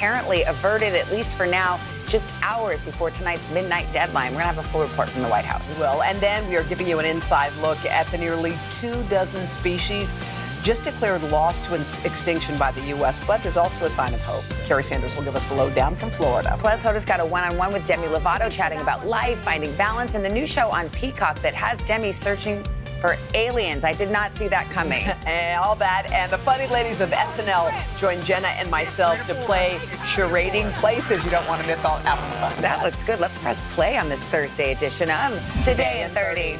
apparently averted, at least for now, just hours before tonight's midnight deadline. We're going to have a full report from the White House. We will. And then we are giving you an inside look at the nearly 24 species just declared lost to extinction by the U.S., but there's also a sign of hope. Carrie Sanders will give us the lowdown from Florida. Plus, Hoda's got a one-on-one with Demi Lovato chatting about life, finding balance, and the new show on Peacock that has Demi searching for aliens. I did not see that coming. And all that, and the funny ladies of SNL join Jenna and myself to play Charading places you don't want to miss all out of the fun. That looks good. Let's press play on this Thursday edition of Today in 30.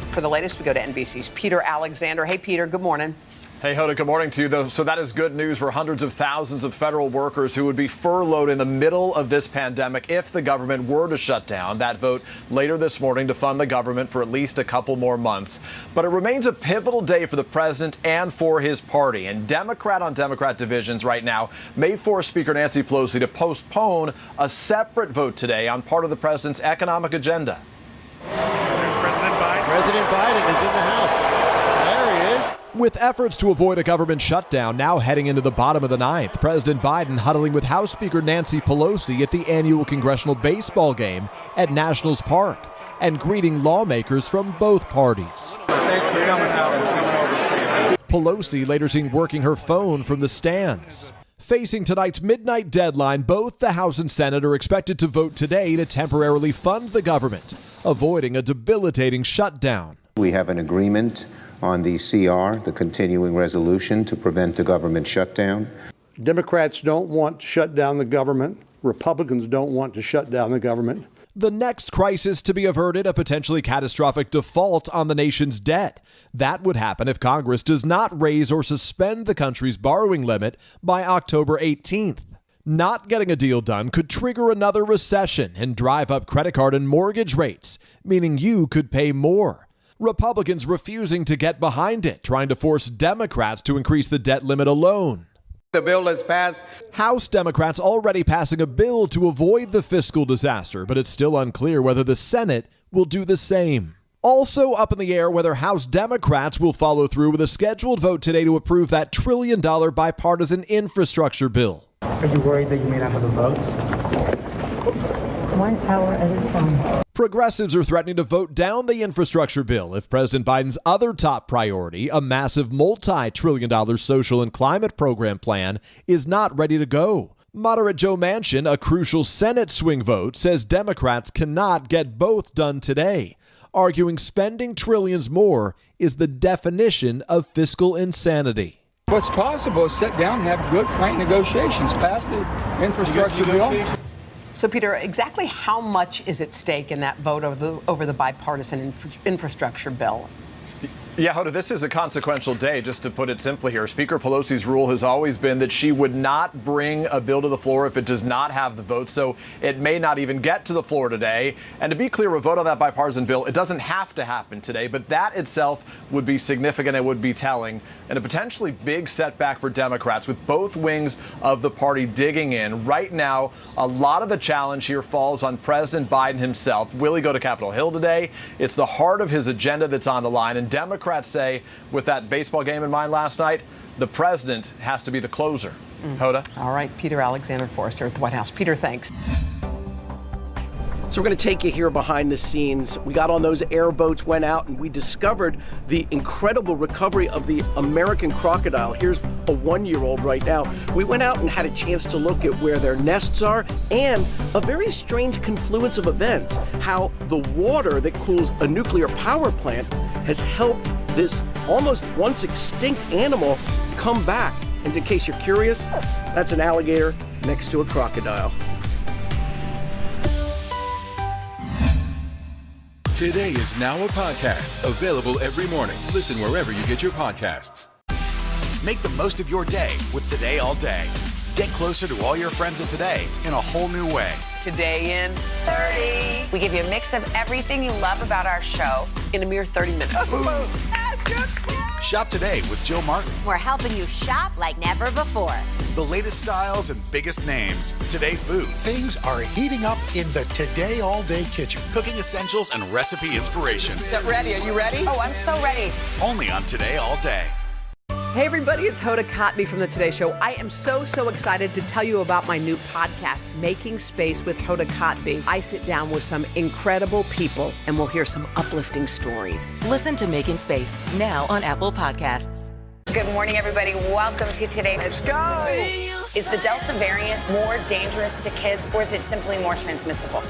For the latest, we go to NBC's Peter Alexander. Hey, Peter, good morning. Hey, Hoda, good morning to you. So that is good news for hundreds of thousands of federal workers who would be furloughed in the middle of this pandemic if the government were to shut down. That vote later this morning to fund the government for at least a couple more months. But it remains a pivotal day for the president and for his party. And Democrat on Democrat divisions right now may force Speaker Nancy Pelosi to postpone a separate vote today on part of the president's economic agenda. President Biden is in the House. There he is. With efforts to avoid a government shutdown now heading into the bottom of the ninth, President Biden huddling with House Speaker Nancy Pelosi at the annual congressional baseball game at Nationals Park and greeting lawmakers from both parties. Thanks for coming out and coming over. Pelosi later seen working her phone from the stands. Facing tonight's midnight deadline, both the House and Senate are expected to vote today to temporarily fund the government, avoiding a debilitating shutdown. We have an agreement on the CR, the continuing resolution to prevent a government shutdown. Democrats don't want to shut down the government. Republicans don't want to shut down the government. The next crisis to be averted, a potentially catastrophic default on the nation's debt. That would happen if Congress does not raise or suspend the country's borrowing limit by October 18th. Not getting a deal done could trigger another recession and drive up credit card and mortgage rates, meaning you could pay more. Republicans refusing to get behind it, trying to force Democrats to increase the debt limit alone. The bill is passed. House Democrats already passing a bill to avoid the fiscal disaster, but it's still unclear whether the Senate will do the same. Also up in the air whether House Democrats will follow through with a scheduled vote today to approve that $1 trillion bipartisan infrastructure bill. Are you worried that you may not have the votes? 1 hour at a time. Progressives are threatening to vote down the infrastructure bill if President Biden's other top priority, a massive multi-trillion-dollar social and climate program plan, is not ready to go. Moderate Joe Manchin, a crucial Senate swing vote, says Democrats cannot get both done today, arguing spending trillions more is the definition of fiscal insanity. What's possible is sit down and have good, frank negotiations, pass the infrastructure bill. So, Peter, exactly how much is at stake in that vote over the bipartisan infrastructure bill? Yeah, Hoda, this is a consequential day, just to put it simply here. Speaker Pelosi's rule has always been that she would not bring a bill to the floor if it does not have the vote, so it may not even get to the floor today. And to be clear, a vote on that bipartisan bill, it doesn't have to happen today, but that itself would be significant and would be telling, and a potentially big setback for Democrats, with both wings of the party digging in. Right now, a lot of the challenge here falls on President Biden himself. Will he go to Capitol Hill today? It's the heart of his agenda that's on the line, and Democrats say, with that baseball game in mind last night, the president has to be the closer. Hoda? All right, Peter Alexander for us here at the White House. Peter, thanks. So we're going to take you here behind the scenes. We got on those airboats, went out, and we discovered the incredible recovery of the American crocodile. Here's a 1-year-old right now. We went out and had a chance to look at where their nests are and a very strange confluence of events, how the water that cools a nuclear power plant has helped this almost once extinct animal come back. And in case you're curious, that's an alligator next to a crocodile. Today is now a podcast available every morning. Listen wherever you get your podcasts. Make the most of your day with Today All Day. Get closer to all your friends of today in a whole new way. Today in 30. We give you a mix of everything you love about our show in a mere 30 minutes. Shop today with Jill Martin. We're helping you shop like never before. The latest styles and biggest names. Today food. Things are heating up in the Today All Day kitchen. Cooking essentials and recipe inspiration. Get ready. Are you ready? Oh, I'm so ready. Only on Today All Day. Hey everybody, it's Hoda Kotb from the Today Show. I am so excited to tell you about my new podcast, Making Space with Hoda Kotb. I sit down with some incredible people and we'll hear some uplifting stories. Listen to Making Space now on Apple Podcasts. Good morning, everybody. Welcome to Today. Let's go! Is the Delta variant more dangerous to kids, or is it simply more transmissible?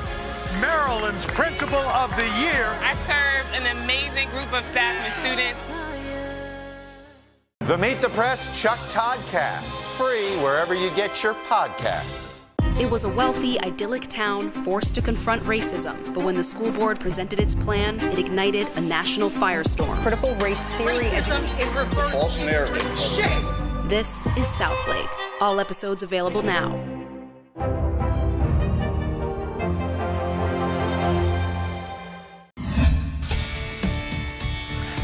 Maryland's Principal of the Year. I served an amazing group of staff and students. The Meet the Press Chuck Toddcast, free wherever you get your podcasts. It was a wealthy, idyllic town forced to confront racism, but when the school board presented its plan, it ignited a national firestorm. Critical race theory. Racism in reverse. False narrative. Shame. This is Southlake. All episodes available now.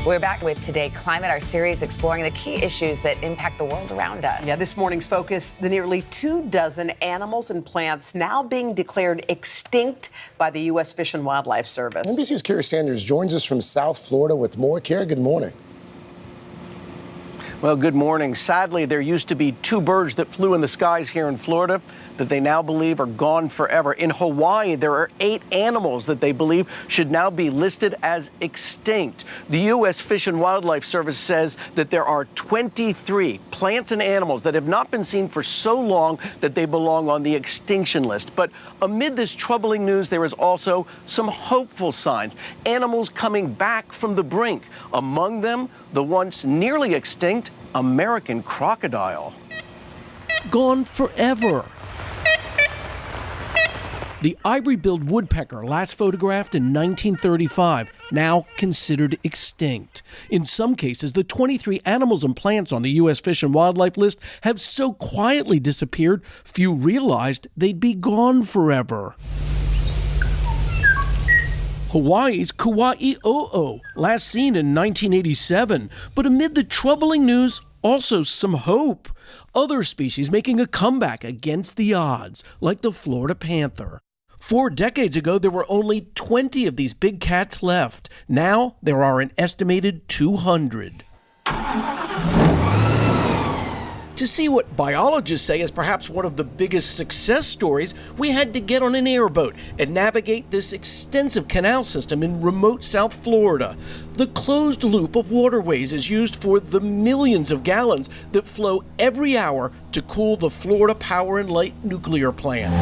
We're back with Today Climate, our series exploring the key issues that impact the world around us. Yeah, this morning's focus, the nearly 24 animals and plants now being declared extinct by the U.S. Fish and Wildlife Service. NBC's Kara Sanders joins us from South Florida with more. Kara, good morning. Well, good morning. Sadly, there used to be 2 birds that flew in the skies here in Florida that they now believe are gone forever. In Hawaii, there are 8 animals that they believe should now be listed as extinct. The U.S. Fish and Wildlife Service says that there are 23 plants and animals that have not been seen for so long that they belong on the extinction list. But amid this troubling news, there is also some hopeful signs. Animals coming back from the brink. Among them, the once nearly extinct American crocodile. Gone forever. The ivory-billed woodpecker, last photographed in 1935, now considered extinct. In some cases, the 23 animals and plants on the U.S. Fish and Wildlife list have so quietly disappeared, few realized they'd be gone forever. Hawaii's Kauai'o'o, last seen in 1987, but amid the troubling news, also some hope. Other species making a comeback against the odds, like the Florida panther. 4 decades ago, there were only 20 of these big cats left. Now, there are an estimated 200. To see what biologists say is perhaps one of the biggest success stories, we had to get on an airboat and navigate this extensive canal system in remote South Florida. The closed loop of waterways is used for the millions of gallons that flow every hour to cool the Florida Power and Light nuclear plant.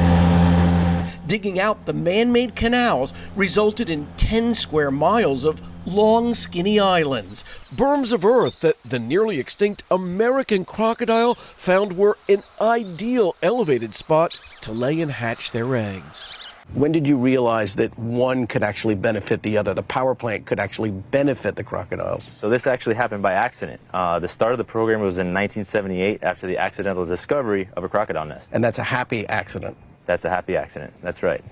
Digging out the man-made canals resulted in 10 square miles of long, skinny islands, berms of earth that the nearly extinct American crocodile found were an ideal elevated spot to lay and hatch their eggs. When did you realize that one could actually benefit the other? The power plant could actually benefit the crocodiles? So this actually happened by accident. The start of the program was in 1978 after the accidental discovery of a crocodile nest. And that's a happy accident. That's a happy accident. That's right.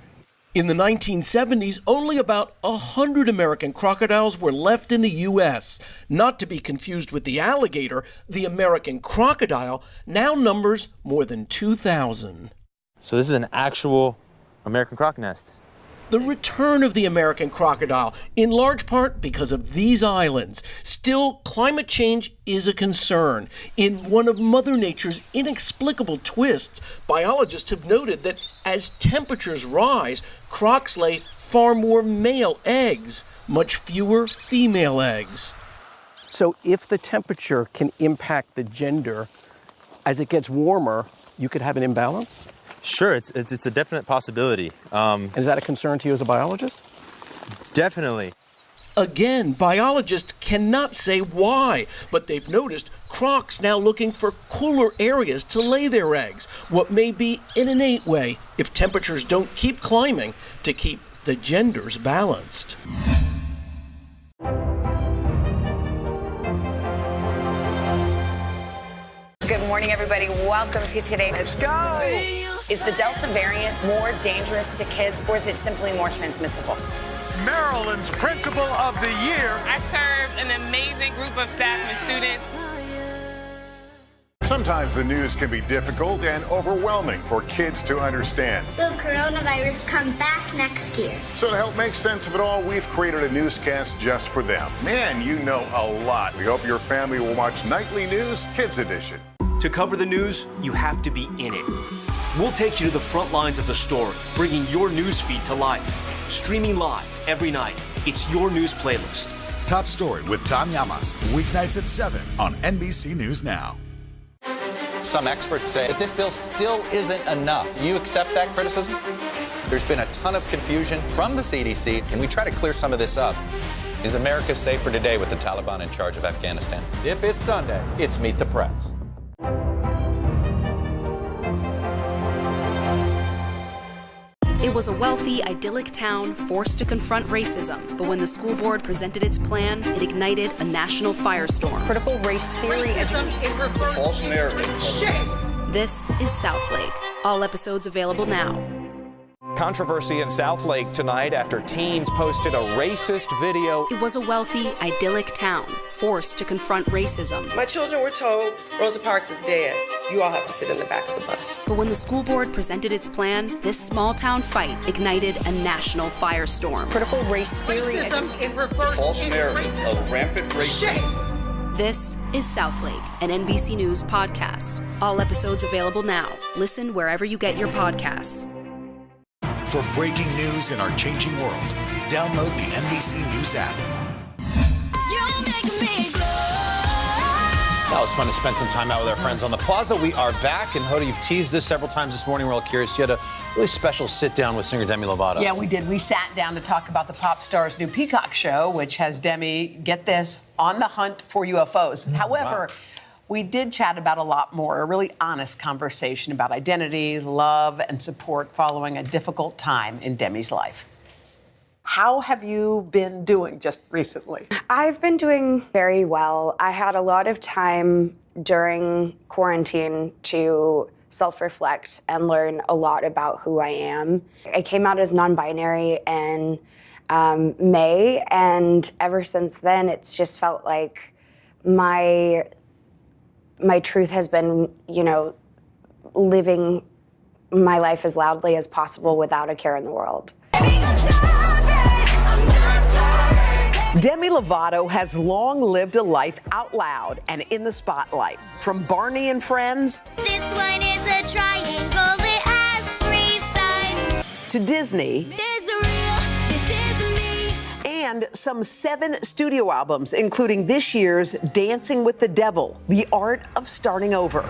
In the 1970s, only about 100 American crocodiles were left in the U.S. Not to be confused with the alligator, the American crocodile now numbers more than 2,000. So this is an actual American croc nest. The return of the American crocodile, in large part because of these islands. Still, climate change is a concern. In one of Mother Nature's inexplicable twists, biologists have noted that as temperatures rise, crocs lay far more male eggs, much fewer female eggs. So if the temperature can impact the gender, as it gets warmer, you could have an imbalance? Sure, it's a definite possibility. Is that a concern to you as a biologist? Definitely. Again, biologists cannot say why, but they've noticed crocs now looking for cooler areas to lay their eggs, what may be an innate way, if temperatures don't keep climbing, to keep the genders balanced. Good morning, everybody. Welcome to Today. Let's go! Is the Delta variant more dangerous to kids, or is it simply more transmissible? Maryland's Principal of the Year. I served an amazing group of staff and students. Sometimes the news can be difficult and overwhelming for kids to understand. Will coronavirus come back next year? So to help make sense of it all, we've created a newscast just for them. Man, you know a lot. We hope your family will watch Nightly News Kids Edition. To cover the news, you have to be in it. We'll take you to the front lines of the story, bringing your news feed to life. Streaming live every night. It's your news playlist. Top Story with Tom Llamas, weeknights at 7 on NBC News Now. Some experts say that this bill still isn't enough. Do you accept that criticism? There's been a ton of confusion from the CDC. Can we try to clear some of this up? Is America safer today with the Taliban in charge of Afghanistan? If it's Sunday, it's Meet the Press. It was a wealthy, idyllic town forced to confront racism, but when the school board presented its plan, it ignited a national firestorm. Critical race theory. Racism in reverse. False narrative. Shame. This is Southlake. All episodes available now. Controversy in Southlake tonight after teens posted a racist video. It was a wealthy, idyllic town forced to confront racism. My children were told Rosa Parks is dead. You all have to sit in the back of the bus. But when the school board presented its plan, this small town fight ignited a national firestorm. Critical race theory. Racism in reverse. False narrative of rampant racism. Shame. This is Southlake, an NBC News podcast. All episodes available now. Listen wherever you get your podcasts. For breaking news in our changing world, download the NBC News app. That was fun to spend some time out with our friends on the plaza. We are back, and Hoda, you've teased this several times this morning. We're all curious. You had a really special sit-down with singer Demi Lovato. Yeah, we did. We sat down to talk about the pop star's new Peacock show, which has Demi, get this, on the hunt for UFOs. However, wow. We did chat about a lot more, a really honest conversation about identity, love, and support following a difficult time in Demi's life. How have you been doing just recently? I've been doing very well. I had a lot of time during quarantine to self-reflect and learn a lot about who I am. I came out as non-binary in May, and ever since then, it's just felt like my truth has been, living my life as loudly as possible without a care in the world. Demi Lovato has long lived a life out loud and in the spotlight. From Barney and Friends. This one is a triangle, it has 3 sides. To Disney. This is me. And some 7 studio albums, including this year's Dancing with the Devil, The Art of Starting Over.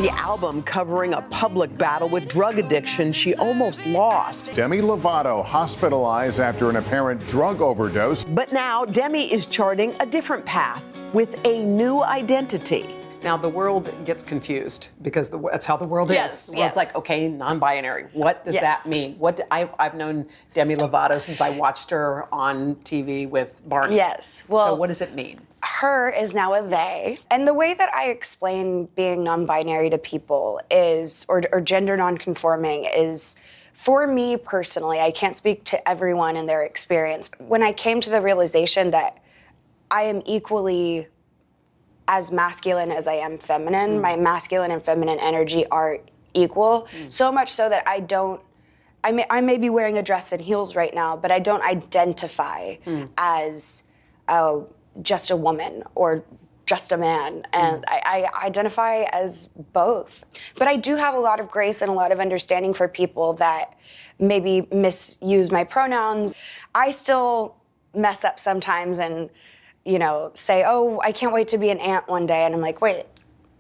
The album covering a public battle with drug addiction she almost lost. Demi Lovato hospitalized after an apparent drug overdose. But now Demi is charting a different path with a new identity. Now the world gets confused because that's how the world is. Well, it's like, okay, non-binary. What does that mean? I've known Demi Lovato since I watched her on TV with Barney. Yes. Well, so what does it mean? Her is now a they. And the way that I explain being non-binary to people is, or gender non-conforming is, for me personally, I can't speak to everyone and their experience. When I came to the realization that I am equally as masculine as I am feminine, my masculine and feminine energy are equal, so much so that I may be wearing a dress and heels right now, but I don't identify as just a woman or just a man, and I identify as both. But I do have a lot of grace and a lot of understanding for people that maybe misuse my pronouns. I still mess up sometimes and say, oh, I can't wait to be an aunt one day. And I'm like, wait,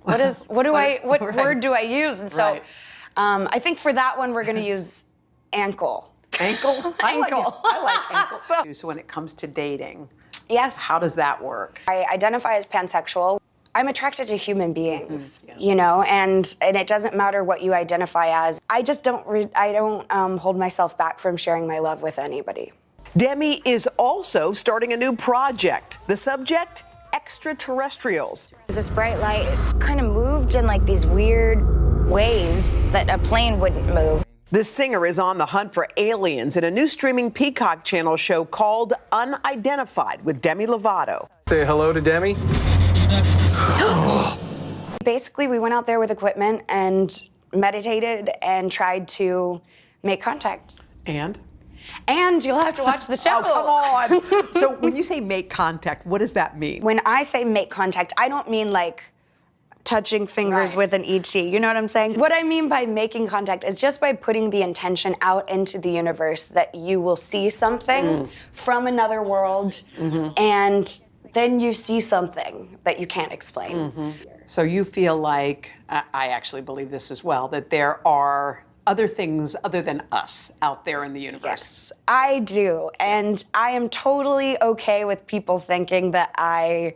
what word do I use? And so I think for that one, we're going to use ankle. Ankle? I like ankle. So when it comes to dating, yes, how does that work? I identify as pansexual. I'm attracted to human beings, and it doesn't matter what you identify as. I just don't hold myself back from sharing my love with anybody. Demi is also starting a new project. The subject, extraterrestrials. This bright light kind of moved in like these weird ways that a plane wouldn't move. The singer is on the hunt for aliens in a new streaming Peacock channel show called Unidentified with Demi Lovato. Say hello to Demi. Basically, we went out there with equipment and meditated and tried to make contact. And you'll have to watch the show. Oh, come on. So when you say make contact, what does that mean? When I say make contact, I don't mean like touching fingers with an E.T. You know what I'm saying? What I mean by making contact is just by putting the intention out into the universe that you will see something from another world, and then you see something that you can't explain. So you feel like, I actually believe this as well, that there are other things other than us out there in the universe. Yes, I do. And I am totally okay with people thinking that I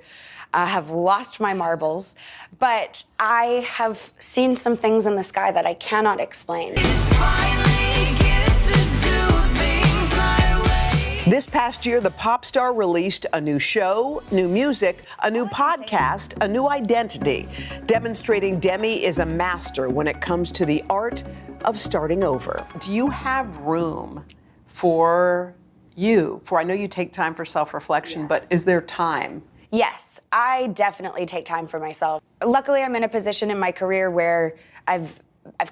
have lost my marbles, but I have seen some things in the sky that I cannot explain. This past year, the pop star released a new show, new music, a new podcast, a new identity, demonstrating Demi is a master when it comes to the art of starting over. Do you have room for I know you take time for self-reflection, but is there time? Yes, I definitely take time for myself. Luckily, I'm in a position in my career where I've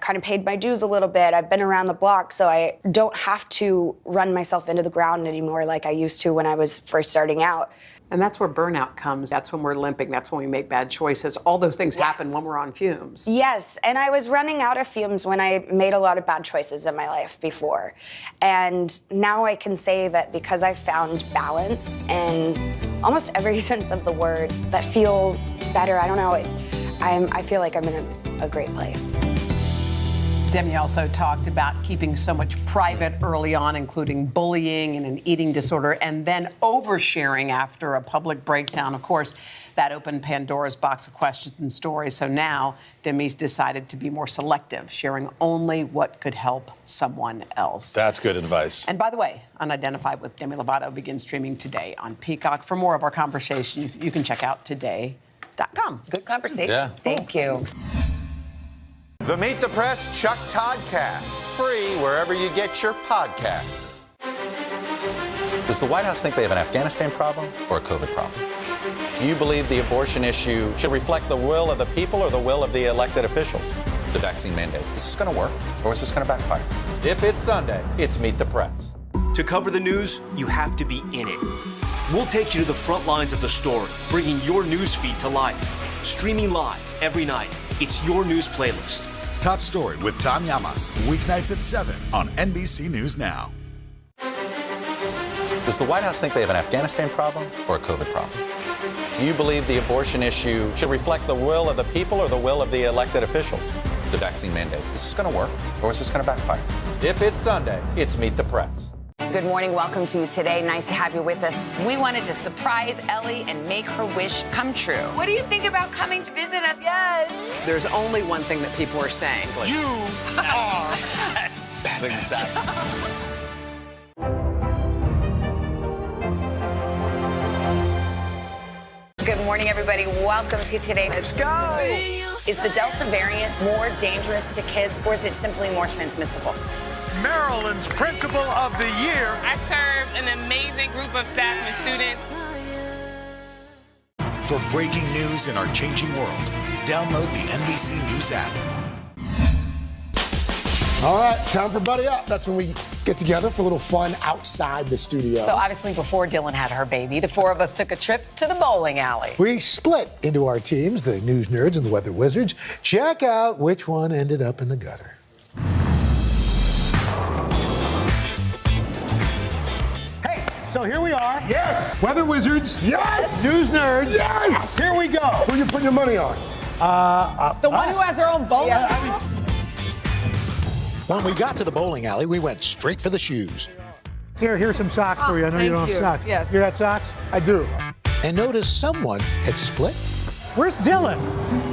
kind of paid my dues a little bit. I've been around the block, so I don't have to run myself into the ground anymore like I used to when I was first starting out. And that's where burnout comes. That's when we're limping. That's when we make bad choices. All those things happen when we're on fumes. Yes, and I was running out of fumes when I made a lot of bad choices in my life before. And now I can say that because I found balance in almost every sense of the word that feel better. I don't know, I feel like I'm in a great place. Demi also talked about keeping so much private early on, including bullying and an eating disorder, and then oversharing after a public breakdown. Of course, that opened Pandora's box of questions and stories. So now Demi's decided to be more selective, sharing only what could help someone else. That's good advice. And by the way, Unidentified with Demi Lovato begins streaming today on Peacock. For more of our conversation, you can check out today.com. Good conversation. Yeah. Thank you. The Meet the Press Chuck Toddcast, free wherever you get your podcasts. Does the White House think they have an Afghanistan problem or a COVID problem? Do you believe the abortion issue should reflect the will of the people or the will of the elected officials? The vaccine mandate, is this going to work or is this going to backfire? If it's Sunday, it's Meet the Press. To cover the news, you have to be in it. We'll take you to the front lines of the story, bringing your news feed to life. Streaming live every night. It's your news playlist. Top Story with Tom Llamas, weeknights at 7 on NBC News Now. Does the White House think they have an Afghanistan problem or a COVID problem? Do you believe the abortion issue should reflect the will of the people or the will of the elected officials? The vaccine mandate, is this going to work or is this going to backfire? If it's Sunday, it's Meet the Press. Good morning. Welcome to Today. Nice to have you with us. We wanted to surprise Ellie and make her wish come true. What do you think about coming to visit us? Yes. There's only one thing that people are saying. You are Good morning, everybody. Welcome to Today. Let's go. Is the Delta variant more dangerous to kids, or is it simply more transmissible? Maryland's Principal of the Year. I served an amazing group of staff and students. For breaking news in our changing world, download the NBC News app. All right, time for Buddy Up. That's when we get together for a little fun outside the studio. So obviously before Dillon had her baby, the four of us took a trip to the bowling alley. We split into our teams, the News Nerds and the Weather Wizards. Check out which one ended up in the gutter. So here we are. Yes. Weather Wizards. Yes. News Nerds. Yes. Here we go. Who you putting your money on? The one who has their own bowling alley. When we got to the bowling alley, we went straight for the shoes. Here's some socks for you. I know you don't have socks. Yes. You got socks? I do. And noticed someone had split. Where's Dillon?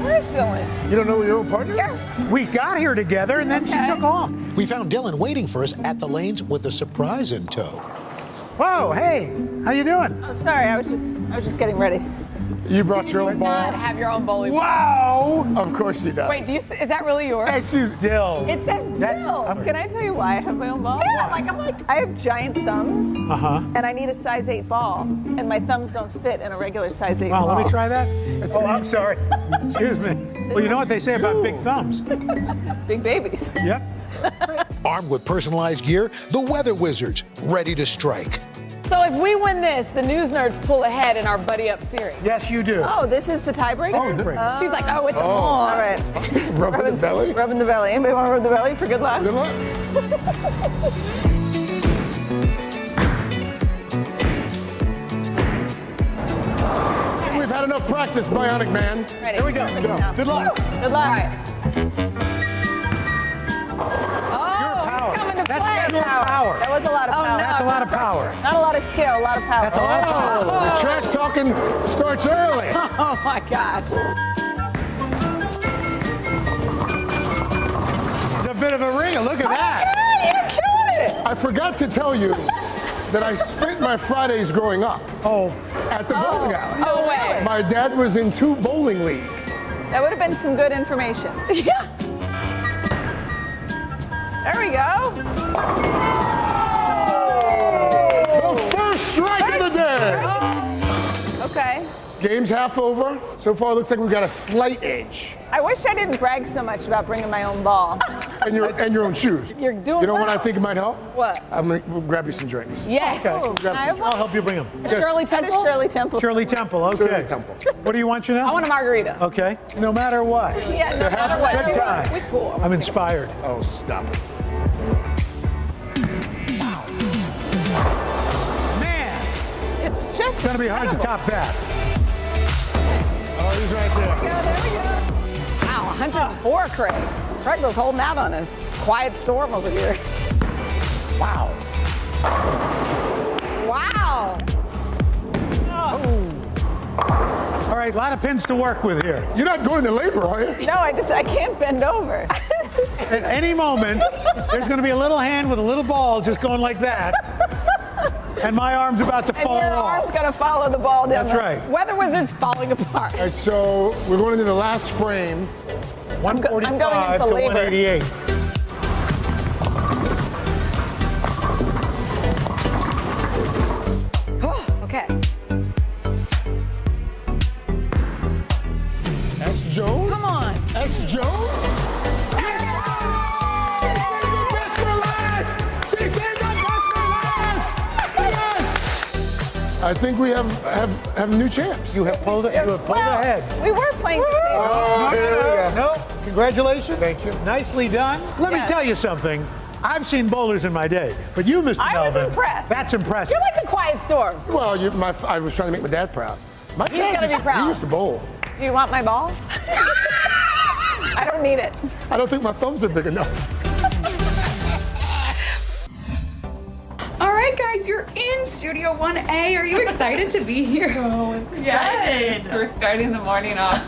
Where's Dillon? You don't know who your own partner is? We got here together and then she took off. We found Dillon waiting for us at the lanes with a surprise in tow. Whoa, hey, how you doing? Oh, sorry, I was just getting ready. You brought your own ball? Not have your own bowling ball. Wow! Of course she does. Wait, is that really yours? And she's Dill. It says Dill. Can I tell you why I have my own ball? Yeah, I'm like, I have giant thumbs, and I need a size 8 ball, and my thumbs don't fit in a regular size 8 ball. Wow, let me try that. Oh, I'm sorry. Excuse me. Well, you know what they say about big thumbs. Big babies. Yep. Armed with personalized gear, the Weather Wizards, ready to strike. So if we win this, the news nerds pull ahead in our Buddy Up series. Yes, you do. Oh, this is the tiebreaker? She's like, oh, it's a ball. All right. rubbing the belly. Rubbing the belly. Anybody want to rub the belly for good luck? Good luck. We've had enough practice, Bionic Man. Ready. Here we go. Good luck. Good luck. Oh, it's coming to That's play. your power. That was a lot of power. That's a lot of power. Not a lot of skill, a lot of power. That's a lot of power. The trash talking starts early. Oh my gosh. It's a bit of a ringer. Look at that. Yeah, you're killing it. I forgot to tell you that I spent my Fridays growing up at the bowling alley. No way. My dad was in 2 bowling leagues. That would have been some good information. Yeah. There we go. The first strike of the day. Okay. Game's half over. So far, it looks like we've got a slight edge. I wish I didn't brag so much about bringing my own ball. And your own shoes. You're doing You know what well. I think might help? What? We'll grab you some drinks. Yes. Okay. Can I have one? I'll help you bring them. Shirley Temple? Shirley Temple. Shirley Temple. Okay. Shirley Temple. What do you want, Chanel? I want a margarita. Okay. No matter what. Yeah, no matter what. Good time. We cool. I'm inspired. Oh, stop it. Man, It's just it's going to be hard to top that. Oh, he's right there. Yeah, there we go. Wow, 104, Craig. Craig was holding out on us. Quiet storm over here. Wow. Wow. All right, a lot of pins to work with here. You're not going to labor, are you? No, I can't bend over. At any moment, there's going to be a little hand with a little ball just going like that. And my arm's about to fall And your off. arm's gonna follow the ball down. That's right. Weather Wizard's falling apart. All right, so we're going into the last frame. 145 I'm going into to labor. 188. Okay. S. Jones? Come on. S. Jones? I think we have new champs. You have pulled ahead. We were playing the same. Oh, here we go. No, congratulations. Thank you. Nicely done. Let me tell you something. I've seen bowlers in my day, but you, Mr. I was Melvin, impressed. that's impressive. You're like the quiet storm. Well, I was trying to make my dad proud. My He's dad gonna be proud. He used to bowl. Do you want my ball? I don't need it. I don't think my thumbs are big enough. All right, guys, you're in Studio 1A. Are you excited to be here? So excited. Yes. We're starting the morning off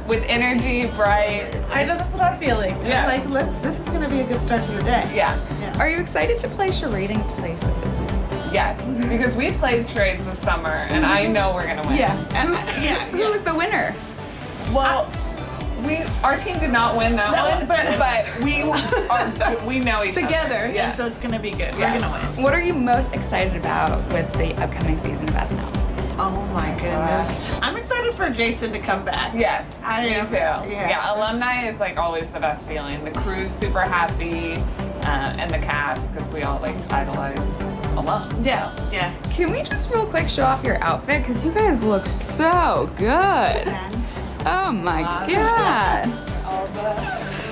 with energy, bright. I know that's what I'm feeling. Yeah. I'm like, this is gonna be a good start to the day. Yeah. Are you excited to play Charading Places? Yes, because we played charades this summer, and I know we're gonna win. Yeah. Who was the winner? Well, our team did not win that one, but we know each Together, other. and so it's gonna be good. Yeah. We're gonna win. What are you most excited about with the upcoming season of SNL? Oh my goodness. I'm excited for Jason to come back. Yes, I me am. too. Yeah. Yeah, alumni is like always the best feeling. The crew's super happy, and the cast, because we all like idolize alum. Yeah. Can we just real quick show off your outfit? Because you guys look so good. Oh my God.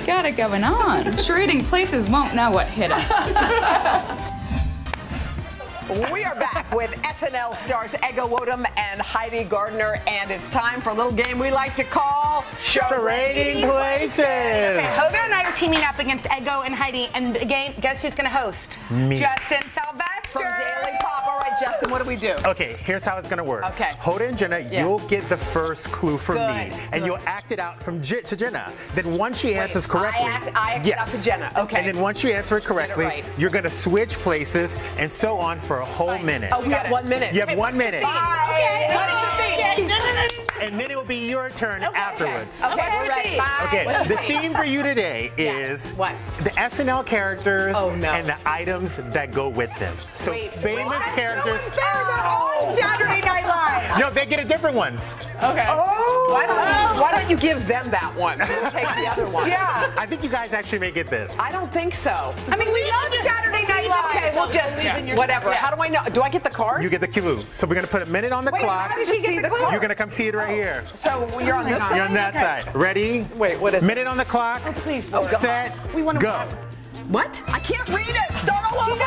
Got it going on. Charading Places won't know what hit us. We are back with SNL stars Ego Woodham and Heidi Gardner, and it's time for a little game we like to call Charading Places. Okay, Hoda and I are teaming up against Ego and Heidi, and the game, guess who's going to host? Me. Justin Sylvester. From Daily Pop. All right, Justin, what do we do? Okay, here's how it's gonna work. Okay. Hoda and Jenna, you'll get the first clue from me, and you'll act it out from to Jenna. Then once she answers correctly, I act it out to Jenna. Okay. And then once you answer it correctly, right. you're gonna switch places and so on for a whole minute. Oh, we got 1 minute. You have 1 minute. Bye. Okay. Bye. And then it will be your turn afterwards. Okay, we're ready. Okay, the theme for you today is what? The SNL characters Oh, no. and the items that go with them. So famous characters. Saturday Night Live. No, they get a different one. Okay. Oh, why don't you give them that one? We'll take the other one. Yeah. I think you guys actually may get this. I don't think so. I mean, we love Saturday Night Live. Okay, we'll just whatever. How do I know? Do I get the card? You get the clue. So we're gonna put a minute on the clock. How did she get the clue? You're gonna come see it right here. So you're on this side? You're on that side. Ready? Wait, what is it? Minute on the clock. Oh, please. Set. Go. What? I can't read it. Start all over.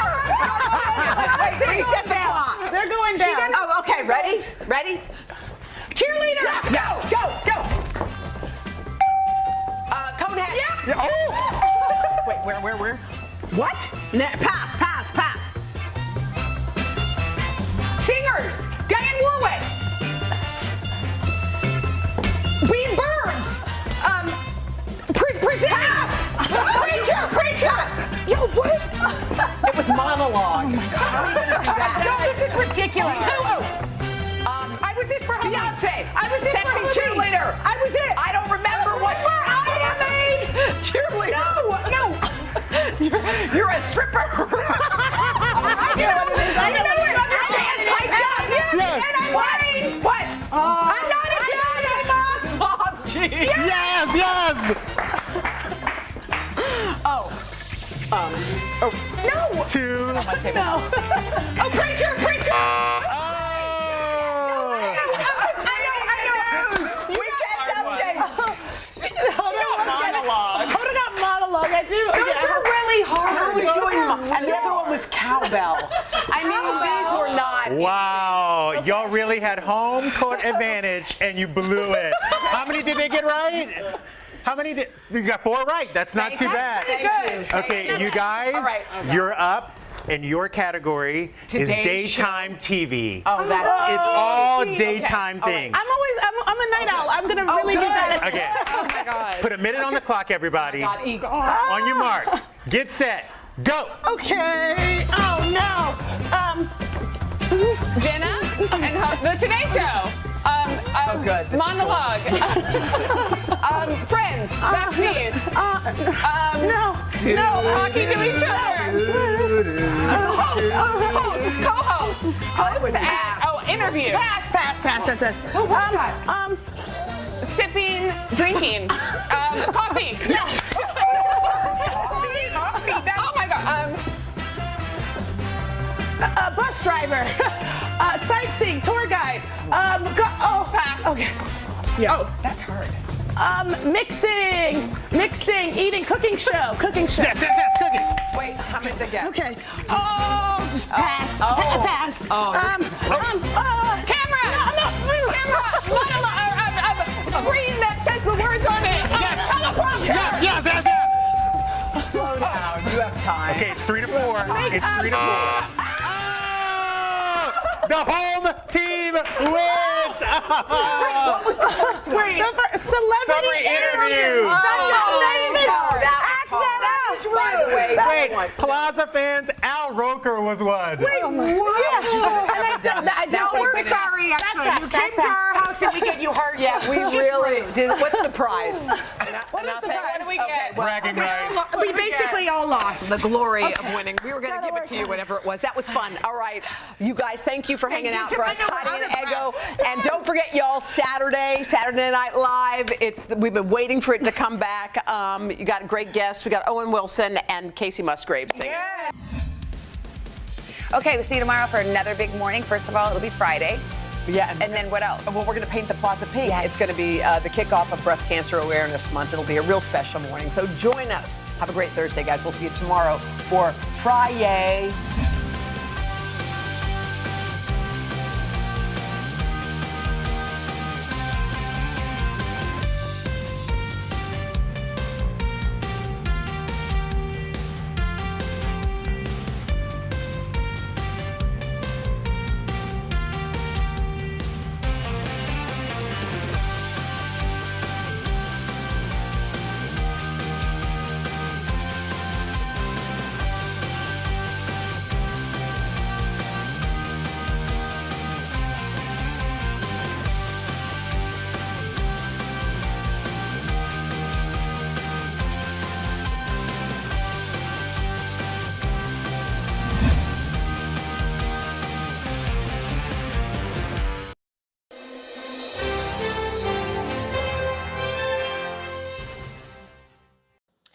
Wait, reset the clock. They're going down. Oh, okay. Ready? Ready? Cheerleader. Yes, go. Conehead. Yeah. Oh. Wait, where? What? Pass. Singers. Diane Warwick. Being burned. Present. Preacher. Yo, what? It was monologue. Oh my God. How are you gonna do that? No, this is ridiculous. I was this for Beyonce. I was this Sexy for cheerleader. I was it. I don't remember what. I am a cheerleader. No. You're a stripper. I know what it is. I know it. Your pants hiked up. Yes. And I'm wedding. What? I'm not a dad. I'm a Mom, gee. Yes. no. Two. No. Oh, preacher. Hoda got monologue. I do. Those are really hard. I was doing, and the other one was cowbell. I mean, these were not. Wow, y'all really had home court advantage and you blew it. How many did they get right? How many did you got? 4 right. That's not too bad. Thank you. Okay, you guys, All right. you're up. And your category is daytime TV. Oh, that's it's all daytime things. I'm a night owl. I'm gonna really be bad at Okay. Oh my God. Put a minute on the clock, everybody. Oh On your mark, get set, go. Okay. Oh no. Jenna and the Today Show. good. Monologue. Friends. Backseas. No. Talking to each other. Co-host. Interview. Pass. That's it. Oh, what God. Sipping, drinking. Coffee. No. Coffee. Oh my God. Bus driver. Sightseeing. Tour guide. Pass. Okay. Yeah. Oh, that's hard. Mixing, eating, cooking show. Yes, cooking. Wait, how many did they get? Okay. Pass. Pass. Camera. Camera. Monologue. Screen that says the words on it. Teleprompter. Yes. Slow down. You have time. Okay, it's 3 to 4. It's 3 to 4. The home team wins. What was the first one? Wait, celebrity interview. By the way, Wait, Plaza fans, Al Roker was one. Wait, We're sorry, actually. You came to our house and we get you hard. Yeah, we really did. What's the prize? What is the prize? What do we get? Bragging rights. We basically all lost. The glory of winning. We were going to give it to you, whatever it was. That was fun. All right, you guys, thank you for hanging out for us. Heidi and Ego. And don't forget, y'all, Saturday Night Live. We've been waiting for it to come back. You got great guests. We got Owen Wilson and Casey Musgraves singing. Yeah. Okay, we'll see you tomorrow for another big morning. First of all, it'll be Friday. Yeah. And then what else? Well, we're going to paint the Plaza pink. Yes. It's going to be the kickoff of Breast Cancer Awareness Month. It'll be a real special morning. So join us. Have a great Thursday, guys. We'll see you tomorrow for Friday.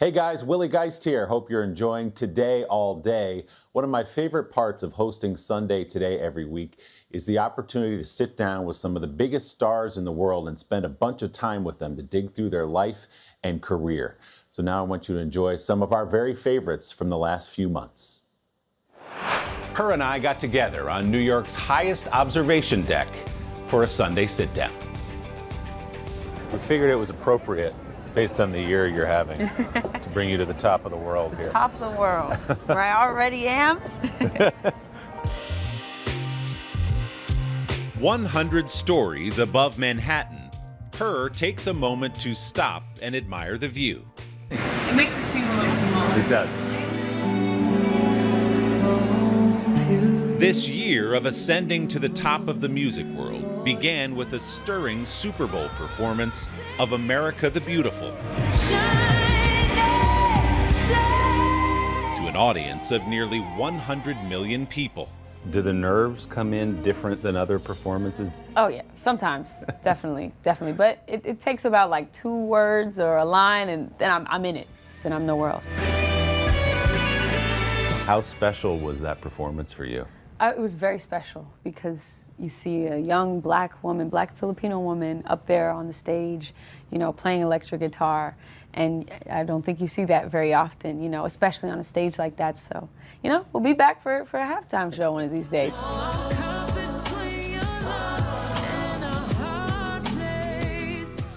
Hey guys, Willie Geist here. Hope you're enjoying Today All Day. One of my favorite parts of hosting Sunday Today every week is the opportunity to sit down with some of the biggest stars in the world and spend a bunch of time with them to dig through their life and career. So now I want you to enjoy some of our very favorites from the last few months. H.E.R and I got together on New York's highest observation deck for a Sunday sit-down. We figured it was appropriate, based on the year you're having, to bring you to the top of the world here. Top of the world, where I already am. 100 stories above Manhattan, H.E.R takes a moment to stop and admire the view. It makes it seem a little smaller. It does. This year of ascending to the top of the music world began with a stirring Super Bowl performance of America the Beautiful to an audience of nearly 100 million people. Do the nerves come in different than other performances? Oh yeah, sometimes, definitely. But it takes about like 2 words or a line, and then I'm in it, and I'm nowhere else. How special was that performance for you? It was very special because you see a young black woman, black Filipino woman up there on the stage, you know, playing electric guitar. And I don't think you see that very often, you know, especially on a stage like that. So, you know, we'll be back for a halftime show one of these days.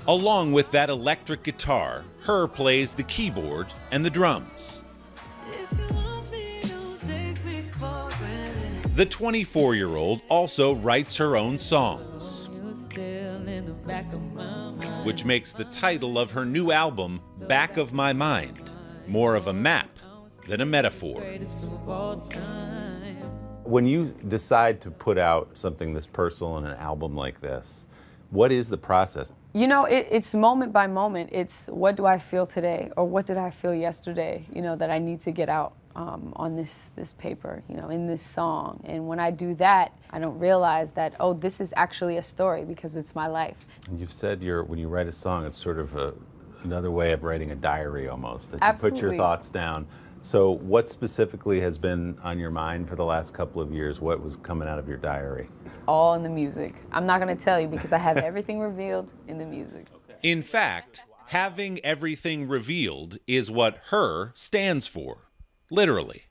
Along with that electric guitar, H.E.R plays the keyboard and the drums. The 24-year-old also writes her own songs, which makes the title of her new album, Back of My Mind, more of a map than a metaphor. When you decide to put out something this personal in an album like this, what is the process? You know, it's moment by moment. It's what do I feel today, or what did I feel yesterday, you know, that I need to get out on this paper, you know, in this song. And when I do that, I don't realize that, oh, this is actually a story because it's my life. And you've said when you write a song, it's sort of another way of writing a diary almost, that you Absolutely. put your thoughts down. So what specifically has been on your mind for the last couple of years? What was coming out of your diary? It's all in the music. I'm not going to tell you because I have everything revealed in the music. In fact, having everything revealed is what H.E.R stands for, literally.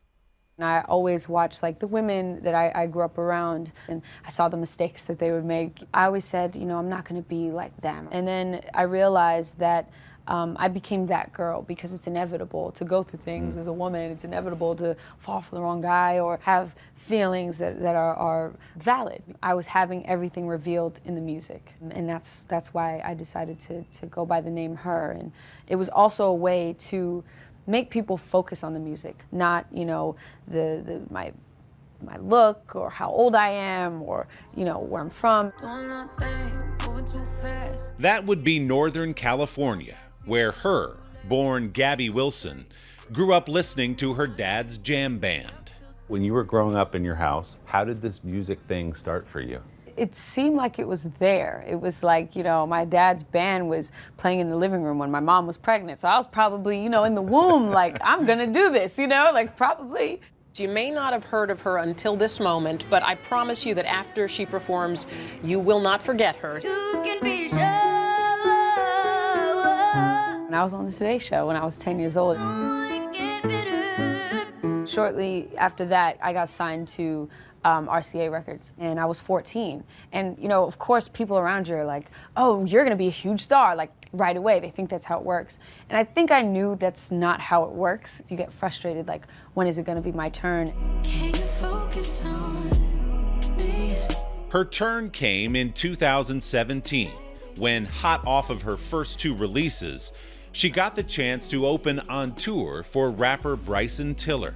And I always watch like the women that I grew up around, and I saw the mistakes that they would make. I always said, you know, I'm not going to be like them. And then I realized that I became that girl because it's inevitable to go through things as a woman. It's inevitable to fall for the wrong guy or have feelings that are valid. I was having everything revealed in the music, and that's why I decided to go by the name H.E.R. And it was also a way to make people focus on the music, not, you know, my look or how old I am or, you know, where I'm from. That would be Northern California, where H.E.R, born Gabby Wilson, grew up listening to her dad's jam band. When you were growing up in your house, how did this music thing start for you? It seemed like it was there. It was like, you know, my dad's band was playing in the living room when my mom was pregnant. So I was probably, you know, in the womb, like, I'm gonna do this, you know, like probably. You may not have heard of her until this moment, but I promise you that after she performs, you will not forget her. You can be sure. And I was on the Today Show when I was 10 years old. Shortly after that, I got signed to RCA Records, and I was 14. And, you know, of course, people around you are like, oh, you're gonna be a huge star, like right away. They think that's how it works. And I think I knew that's not how it works. You get frustrated, like, when is it gonna be my turn? Can you focus on me? Her turn came in 2017, when, hot off of her first 2 releases, she got the chance to open on tour for rapper Bryson Tiller.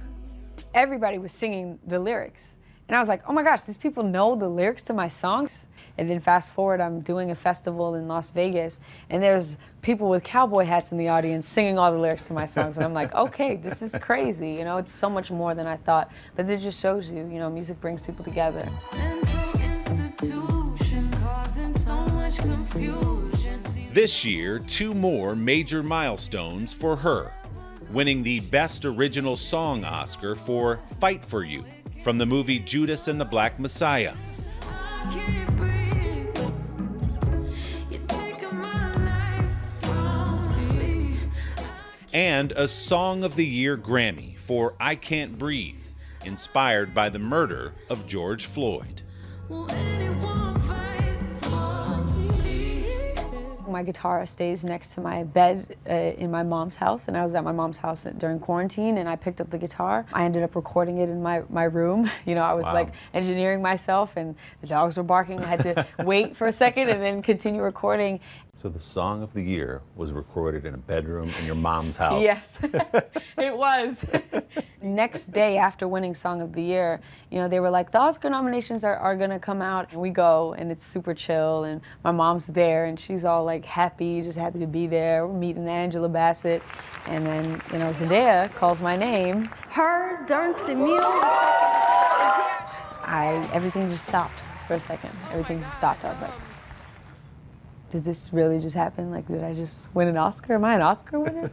Everybody was singing the lyrics. And I was like, oh my gosh, these people know the lyrics to my songs? And then fast forward, I'm doing a festival in Las Vegas, and there's people with cowboy hats in the audience singing all the lyrics to my songs. And I'm like, okay, this is crazy. You know, it's so much more than I thought. But it just shows you, you know, music brings people together. This year, 2 more major milestones for H.E.R. winning the Best Original Song Oscar for Fight For You from the movie Judas and the Black Messiah. And a Song of the Year Grammy for I Can't Breathe, inspired by the murder of George Floyd. My guitar stays next to my bed in my mom's house, and I was at my mom's house during quarantine, and I picked up the guitar. I ended up recording it in my room. You know, I was like engineering myself, and the dogs were barking. I had to wait for a second and then continue recording. So the Song of the Year was recorded in a bedroom in your mom's house. Yes, it was. Next day after winning Song of the Year, you know, they were like, the Oscar nominations are gonna come out. And we go, and it's super chill, and my mom's there, and she's all like happy, just happy to be there. We're meeting Angela Bassett, and then, you know, Zendaya calls my name. Her Dunstan Meal. Everything just stopped for a second. Everything just stopped. I was like, did this really just happen? Like, did I just win an Oscar? Am I an Oscar winner?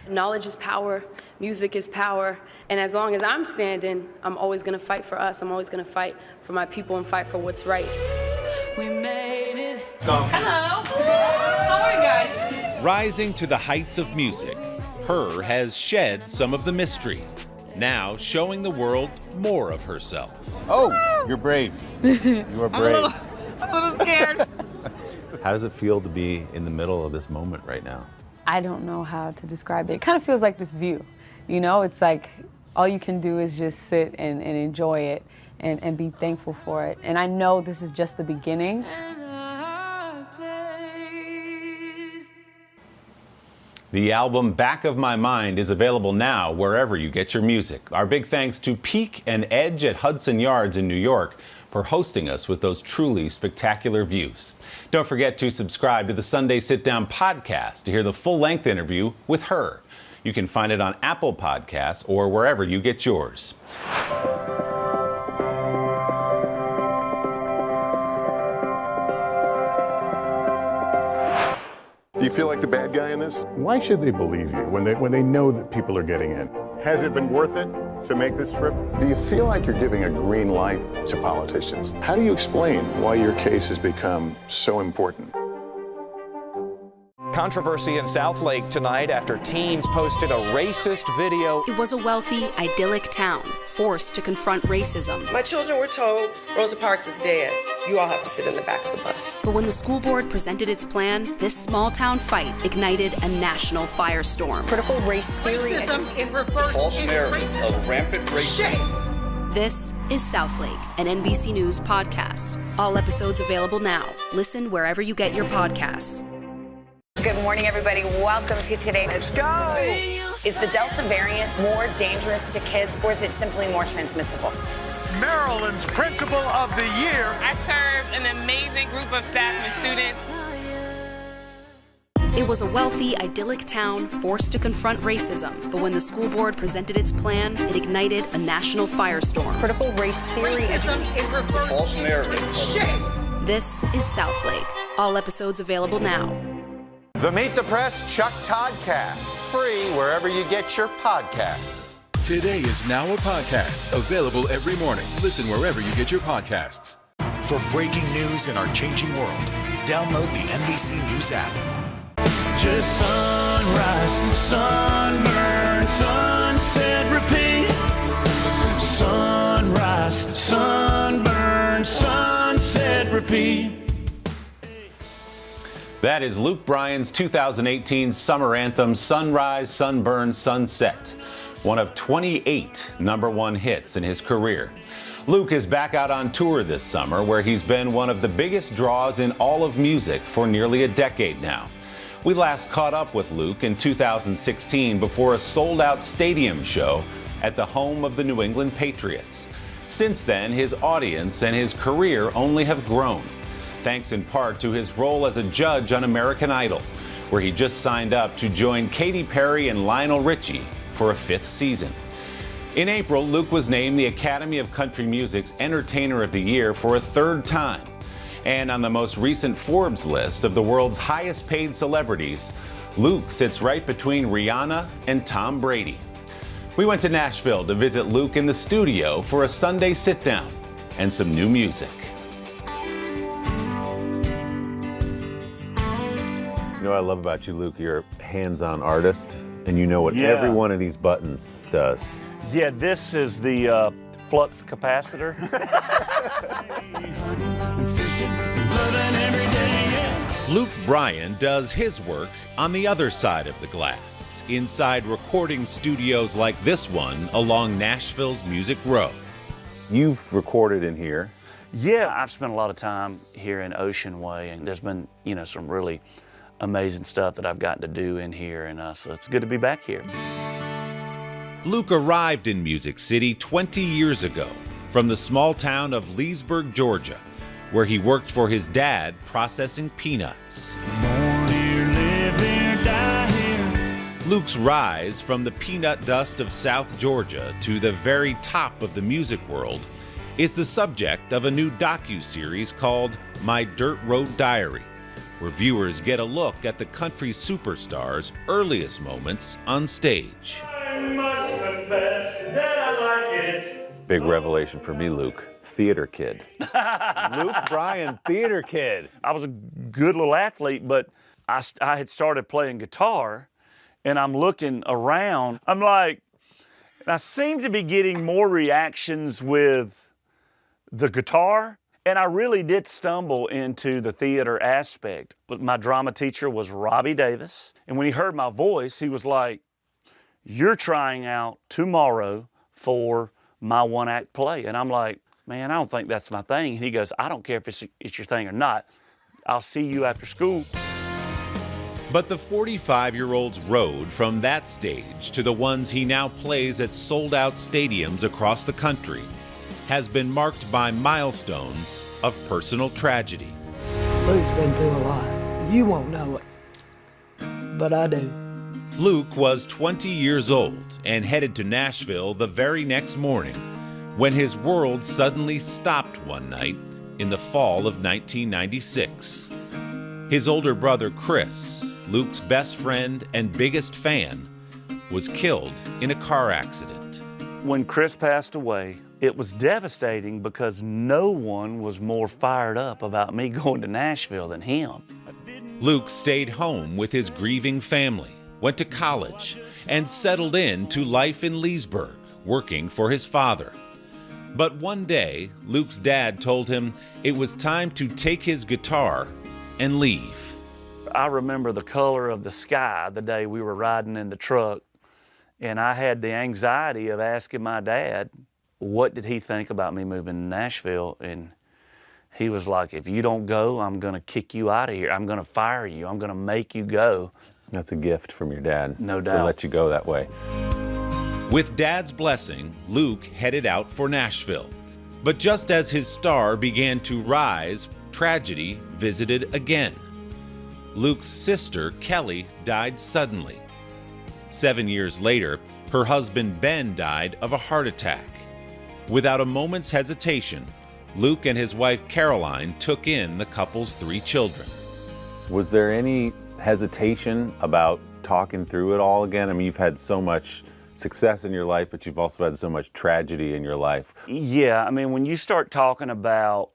Knowledge is power, music is power, and as long as I'm standing, I'm always gonna fight for us. I'm always gonna fight for my people and fight for what's right. We made it. Hello. How are you guys? Rising to the heights of music, H.E.R. has shed some of the mystery, now showing the world more of herself. Oh, you're brave. You are brave. I'm a little scared. How does it feel to be in the middle of this moment right now? I don't know how to describe it. It kind of feels like this view. You know, it's like all you can do is just sit and enjoy it and be thankful for it. And I know this is just the beginning. The album Back of My Mind is available now wherever you get your music. Our big thanks to Peak and Edge at Hudson Yards in New York for hosting us with those truly spectacular views. Don't forget to subscribe to the Sunday Sit Down podcast to hear the full-length interview with H.E.R. You can find it on Apple Podcasts or wherever you get yours. Do you feel like the bad guy in this? Why should they believe you when they know that people are getting in? Has it been worth it to make this trip? Do you feel like you're giving a green light to politicians? How do you explain why your case has become so important? Controversy in Southlake tonight after teens posted a racist video. It was a wealthy, idyllic town, forced to confront racism. My children were told Rosa Parks is dead. You all have to sit in the back of the bus. But when the school board presented its plan, this small town fight ignited a national firestorm. Critical race theory. Racism in reverse. False narrative of rampant racism. This is Southlake, an NBC News podcast. All episodes available now. Listen wherever you get your podcasts. Good morning, everybody. Welcome to today. Let's go. Is the Delta variant more dangerous to kids, or is it simply more transmissible? Maryland's Principal of the Year. I served an amazing group of staff and students. It was a wealthy, idyllic town forced to confront racism, but when the school board presented its plan, it ignited a national firestorm. Critical race theory. Racism in reverse. False narrative. This is Southlake. All episodes available now. The Meet the Press Chuck Toddcast, free wherever you get your podcasts. Today is now a podcast, available every morning. Listen wherever you get your podcasts. For breaking news in our changing world, download the NBC News app. Just sunrise, sunburn, sunset, repeat. Sunrise, sunburn, sunset, repeat. That is Luke Bryan's 2018 summer anthem, Sunrise, Sunburn, Sunset, one of 28 #1 hits in his career. Luke is back out on tour this summer, where he's been one of the biggest draws in all of music for nearly a decade now. We last caught up with Luke in 2016 before a sold-out stadium show at the home of the New England Patriots. Since then, his audience and his career only have grown, thanks in part to his role as a judge on American Idol, where he just signed up to join Katy Perry and Lionel Richie for a 5th season. In April, Luke was named the Academy of Country Music's Entertainer of the Year for a 3rd time. And on the most recent Forbes list of the world's highest paid celebrities, Luke sits right between Rihanna and Tom Brady. We went to Nashville to visit Luke in the studio for a Sunday sit-down and some new music. You know what I love about you, Luke? You're a hands-on artist, and you know what every one of these buttons does. Yeah, this is the flux capacitor. Luke Bryan does his work on the other side of the glass, inside recording studios like this one along Nashville's Music Row. You've recorded in here. Yeah, I've spent a lot of time here in Ocean Way, and there's been, some really amazing stuff that I've gotten to do in here, and so it's good to be back here. Luke arrived in Music City 20 years ago from the small town of Leesburg, Georgia, where he worked for his dad processing peanuts. Luke's rise from the peanut dust of South Georgia to the very top of the music world is the subject of a new docu-series called My Dirt Road Diary, where viewers get a look at the country superstar's earliest moments on stage. I must confess that I like it. Big revelation for me, Luke. Theater kid. Luke Bryan, theater kid. I was a good little athlete, but I had started playing guitar, and I'm looking around. I'm like, I seem to be getting more reactions with the guitar, and I really did stumble into the theater aspect. But my drama teacher was Robbie Davis, and when he heard my voice, he was like, "You're trying out tomorrow for my one-act play." And I'm like, "Man, I don't think that's my thing." And he goes, "I don't care if it's your thing or not. I'll see you after school." But the 45-year-old's road from that stage to the ones he now plays at sold-out stadiums across the country has been marked by milestones of personal tragedy. Luke's been through a lot. You won't know it, but I do. Luke was 20 years old and headed to Nashville the very next morning when his world suddenly stopped one night in the fall of 1996. His older brother Chris, Luke's best friend and biggest fan, was killed in a car accident. When Chris passed away, it was devastating because no one was more fired up about me going to Nashville than him. Luke stayed home with his grieving family, went to college, and settled into life in Leesburg, working for his father. But one day, Luke's dad told him it was time to take his guitar and leave. I remember the color of the sky the day we were riding in the truck, and I had the anxiety of asking my dad, what did he think about me moving to Nashville? And he was like, "If you don't go, I'm gonna kick you out of here. I'm gonna fire you. I'm gonna make you go." That's a gift from your dad. No doubt. To let you go that way. With Dad's blessing, Luke headed out for Nashville. But just as his star began to rise, tragedy visited again. Luke's sister, Kelly, died suddenly. 7 years later, her husband Ben died of a heart attack. Without a moment's hesitation, Luke and his wife Caroline took in the couple's 3 children. Was there any hesitation about talking through it all again? I mean, you've had so much success in your life, but you've also had so much tragedy in your life. Yeah, I mean, when you start talking about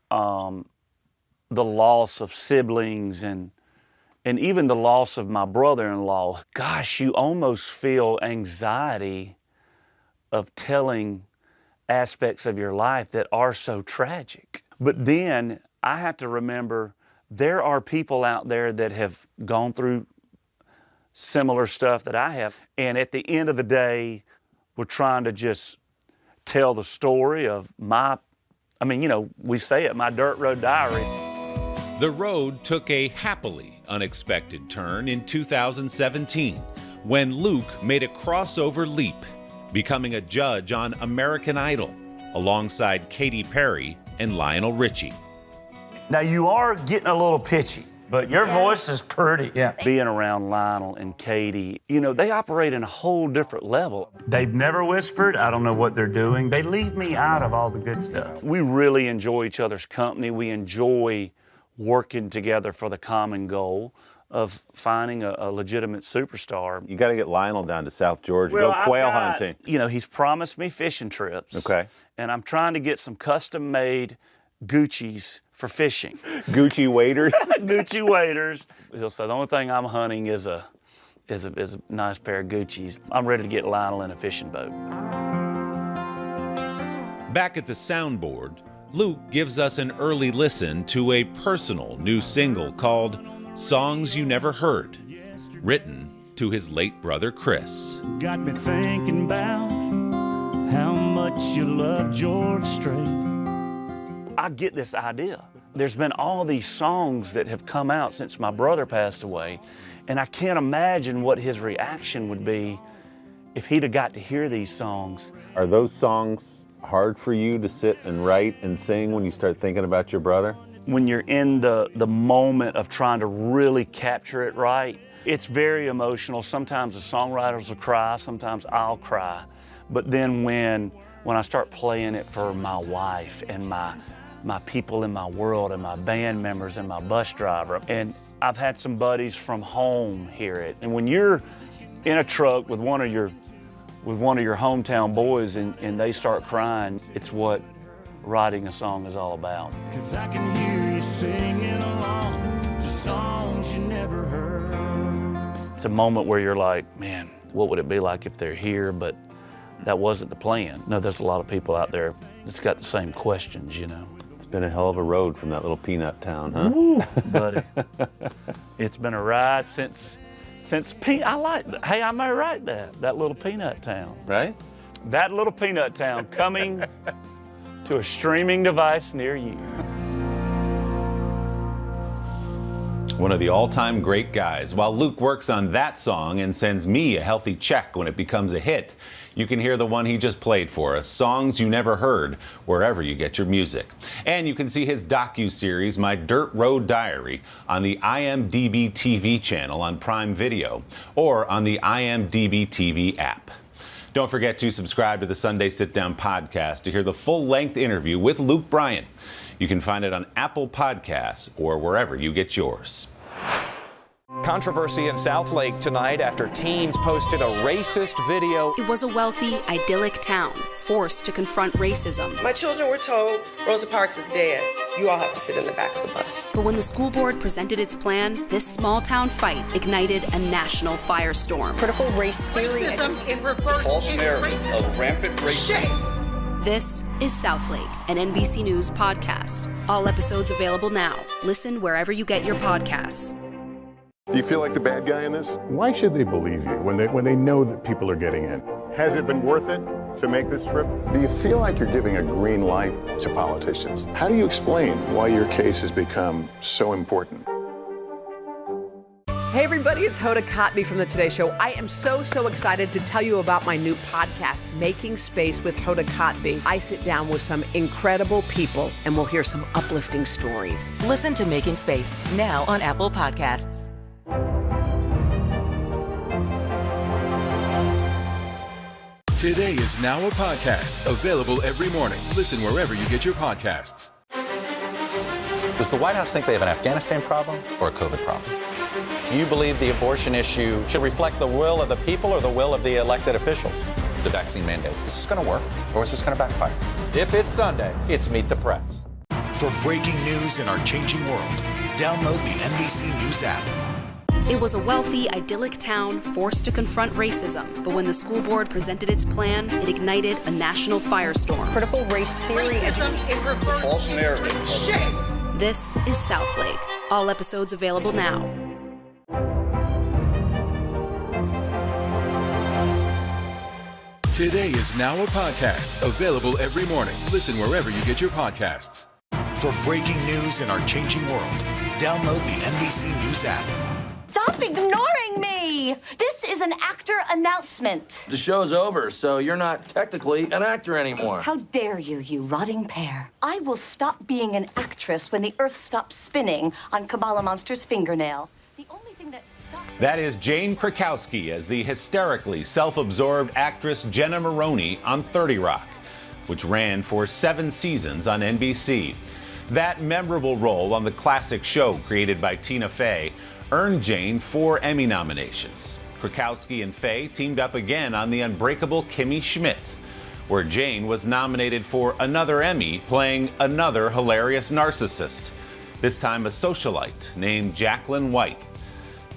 the loss of siblings and even the loss of my brother-in-law, gosh, you almost feel anxiety of telling aspects of your life that are so tragic. But then I have to remember there are people out there that have gone through similar stuff that I have. And at the end of the day, we're trying to just tell the story of we say it, my dirt road diary. The road took a happily unexpected turn in 2017 when Luke made a crossover leap, becoming a judge on American Idol alongside Katy Perry and Lionel Richie. Now you are getting a little pitchy, but your voice is pretty. Yeah. Being around Lionel and Katy, they operate in a whole different level. They've never whispered. I don't know what they're doing. They leave me out of all the good stuff. We really enjoy each other's company. We enjoy working together for the common goal. of finding a legitimate superstar. You got to get Lionel down to South Georgia, go quail hunting. You know, he's promised me fishing trips. Okay. And I'm trying to get some custom-made Gucci's for fishing. Gucci waders? Gucci waders. He'll say, the only thing I'm hunting is a nice pair of Gucci's. I'm ready to get Lionel in a fishing boat. Back at the soundboard, Luke gives us an early listen to a personal new single called Songs You Never Heard, written to his late brother Chris. Got me thinking about how much you love George Strait. I get this idea. There's been all these songs that have come out since my brother passed away, and I can't imagine what his reaction would be if he'd have got to hear these songs. Are those songs hard for you to sit and write and sing when you start thinking about your brother? When you're in the moment of trying to really capture it right, it's very emotional. Sometimes the songwriters will cry, sometimes I'll cry. But then when I start playing it for my wife and my people in my world and my band members and my bus driver, and I've had some buddies from home hear it. And when you're in a truck with one of your hometown boys and they start crying, it's what writing a song is all about. 'Cause I can hear you singing along to songs you never heard. It's a moment where you're like, man, what would it be like if they're here? But that wasn't the plan. No, there's a lot of people out there that's got the same questions, you know. It's been a hell of a road from that little peanut town, huh? Woo, buddy. It's been a ride since I like that. Hey, I may write that little peanut town. Right? That little peanut town coming to a streaming device near you. One of the all-time great guys. While Luke works on that song and sends me a healthy check when it becomes a hit, you can hear the one he just played for us, Songs You Never Heard, wherever you get your music. And you can see his docu-series, My Dirt Road Diary, on the IMDb TV channel on Prime Video or on the IMDb TV app. Don't forget to subscribe to the Sunday Sit Down podcast to hear the full-length interview with Luke Bryan. You can find it on Apple Podcasts or wherever you get yours. Controversy in Southlake tonight after teens posted a racist video. It was a wealthy, idyllic town, forced to confront racism. My children were told Rosa Parks is dead. You all have to sit in the back of the bus. But when the school board presented its plan, this small town fight ignited a national firestorm. Critical race theory. Racism in reverse. False narrative of rampant racism. Shame. This is Southlake, an NBC News podcast. All episodes available now. Listen wherever you get your podcasts. Do you feel like the bad guy in this? Why should they believe you when they know that people are getting in? Has it been worth it to make this trip? Do you feel like you're giving a green light to politicians? How do you explain why your case has become so important? Hey everybody, it's Hoda Kotb from the Today Show. I am so excited to tell you about my new podcast, Making Space with Hoda Kotb. I sit down with some incredible people and we'll hear some uplifting stories. Listen to Making Space now on Apple Podcasts. Today is now a podcast available every morning. Listen wherever you get your podcasts. Does the White House think they have an Afghanistan problem or a COVID problem? Do you believe the abortion issue should reflect the will of the people or the will of the elected officials? The vaccine mandate. Is this going to work or is this going to backfire? If it's Sunday, it's Meet the Press. For breaking news in our changing world, download the NBC News app. It was a wealthy, idyllic town forced to confront racism. But when the school board presented its plan, it ignited a national firestorm. Critical race theory. Racism in reverse. False narrative. Shame. This is Southlake. All episodes available now. Today is now a podcast available every morning. Listen wherever you get your podcasts. For breaking news in our changing world, download the NBC News app. Stop ignoring me! This is an actor announcement. The show's over, so you're not technically an actor anymore. How dare you, you rotting pair. I will stop being an actress when the earth stops spinning on Kabbalah Monster's fingernail. The only thing that stops... That is Jane Krakowski as the hysterically self-absorbed actress Jenna Maroney on 30 Rock, which ran for 7 seasons on NBC. That memorable role on the classic show created by Tina Fey earned Jane 4 Emmy nominations. Krakowski and Faye teamed up again on the unbreakable Kimmy Schmidt, where Jane was nominated for another Emmy playing another hilarious narcissist, this time a socialite named Jacqueline White.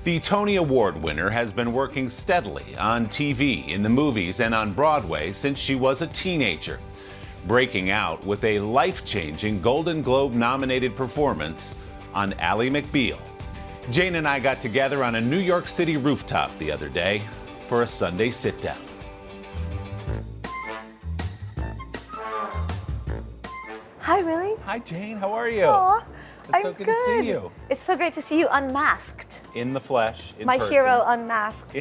The Tony Award winner has been working steadily on TV, in the movies, and on Broadway since she was a teenager, breaking out with a life-changing Golden Globe-nominated performance on Ally McBeal. Jane and I got together on a New York City rooftop the other day for a Sunday sit-down. Hi, Willie. Hi, Jane. How are you? Aw, It's so good to see you. It's so great to see you unmasked. In the flesh, in My person. hero unmasked.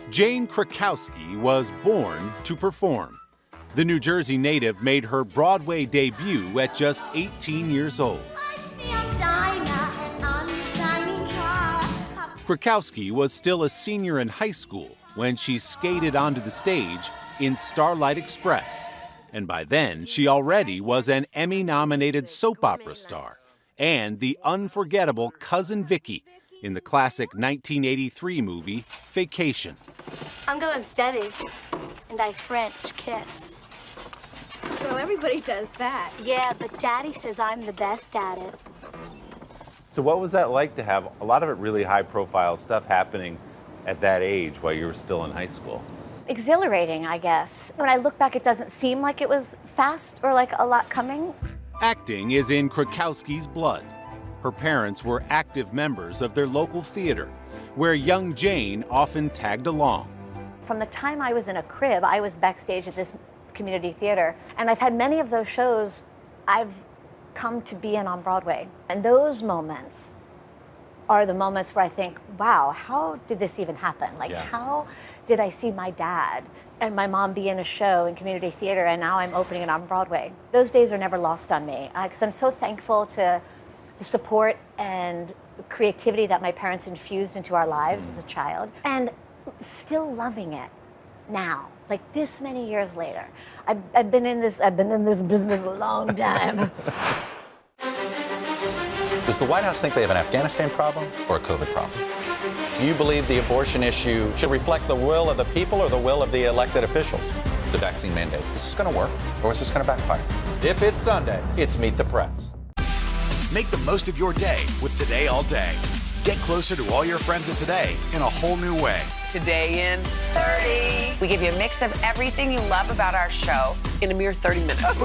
Jane Krakowski was born to perform. The New Jersey native made her Broadway debut at just 18 years old. Krakowski was still a senior in high school when she skated onto the stage in Starlight Express. And by then, she already was an Emmy-nominated soap opera star and the unforgettable Cousin Vicky in the classic 1983 movie Vacation. I'm going steady, and I French kiss. So everybody does that. Yeah, but Daddy says I'm the best at it. So what was that like to have a lot of it really high-profile stuff happening at that age while you were still in high school? Exhilarating, I guess. When I look back, it doesn't seem like it was fast or like a lot coming. Acting is in Krakowski's blood. Her parents were active members of their local theater, where young Jane often tagged along. From the time I was in a crib, I was backstage at this community theater, and I've had many of those shows I've come to be in on Broadway. And those moments are the moments where I think, wow, how did this even happen? Like, how did I see my dad and my mom be in a show in community theater, and now I'm opening it on Broadway? Those days are never lost on me, because I'm so thankful to the support and creativity that my parents infused into our lives as a child, and still loving it now, like this many years later. I've been in this business a long time. Does the White House think they have an Afghanistan problem or a COVID problem? Do you believe the abortion issue should reflect the will of the people or the will of the elected officials? The vaccine mandate. Is this going to work or is this going to backfire? If it's Sunday, it's Meet the Press. Make the most of your day with Today All Day. Get closer to all your friends at Today in a whole new way. Today in 30. We give you a mix of everything you love about our show in a mere 30 minutes.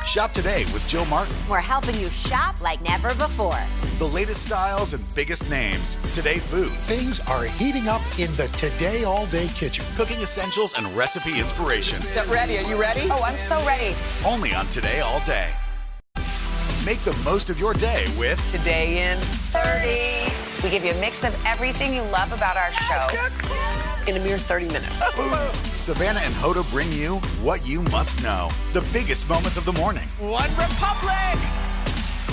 Shop today with Jill Martin. We're helping you shop like never before. The latest styles and biggest names. Today Food. Things are heating up in the Today All Day kitchen. Cooking essentials and recipe inspiration. Get ready. Are you ready? Oh, I'm so ready. Only on Today All Day. Make the most of your day with Today in 30. We give you a mix of everything you love about our show in a mere 30 minutes. Savannah and Hoda bring you what you must know. The biggest moments of the morning. One Republic!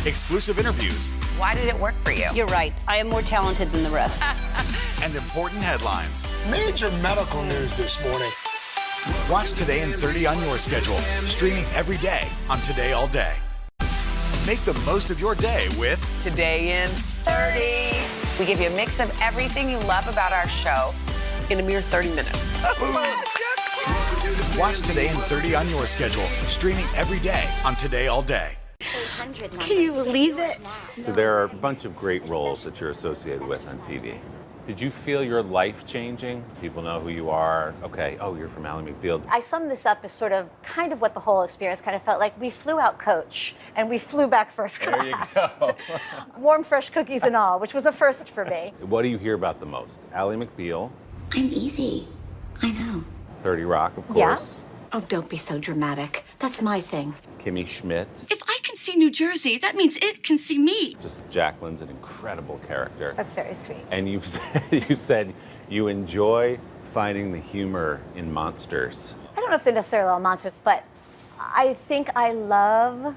Exclusive interviews. Why did it work for you? You're right. I am more talented than the rest. And important headlines. Major medical news this morning. Watch Today in 30 on your schedule. Streaming every day on Today All Day. Make the most of your day with Today in 30. We give you a mix of everything you love about our show in a mere 30 minutes. Watch Today in 30 on your schedule. Streaming every day on Today All Day. Can you believe it? So there are a bunch of great roles that you're associated with on TV. Did you feel your life changing? People know who you are. Okay, oh, you're from Ally McBeal. I sum this up as sort of kind of what the whole experience kind of felt like. We flew out coach and we flew back first class. There you go. Warm, fresh cookies and all, which was a first for me. What do you hear about the most? Ally McBeal. I'm easy. I know. 30 Rock, of course. Oh, don't be so dramatic. That's my thing. Kimmy Schmidt. If I can see New Jersey, that means it can see me. Just Jacqueline's an incredible character. That's very sweet. And you've said you enjoy finding the humor in monsters. I don't know if they're necessarily all monsters, but I think I love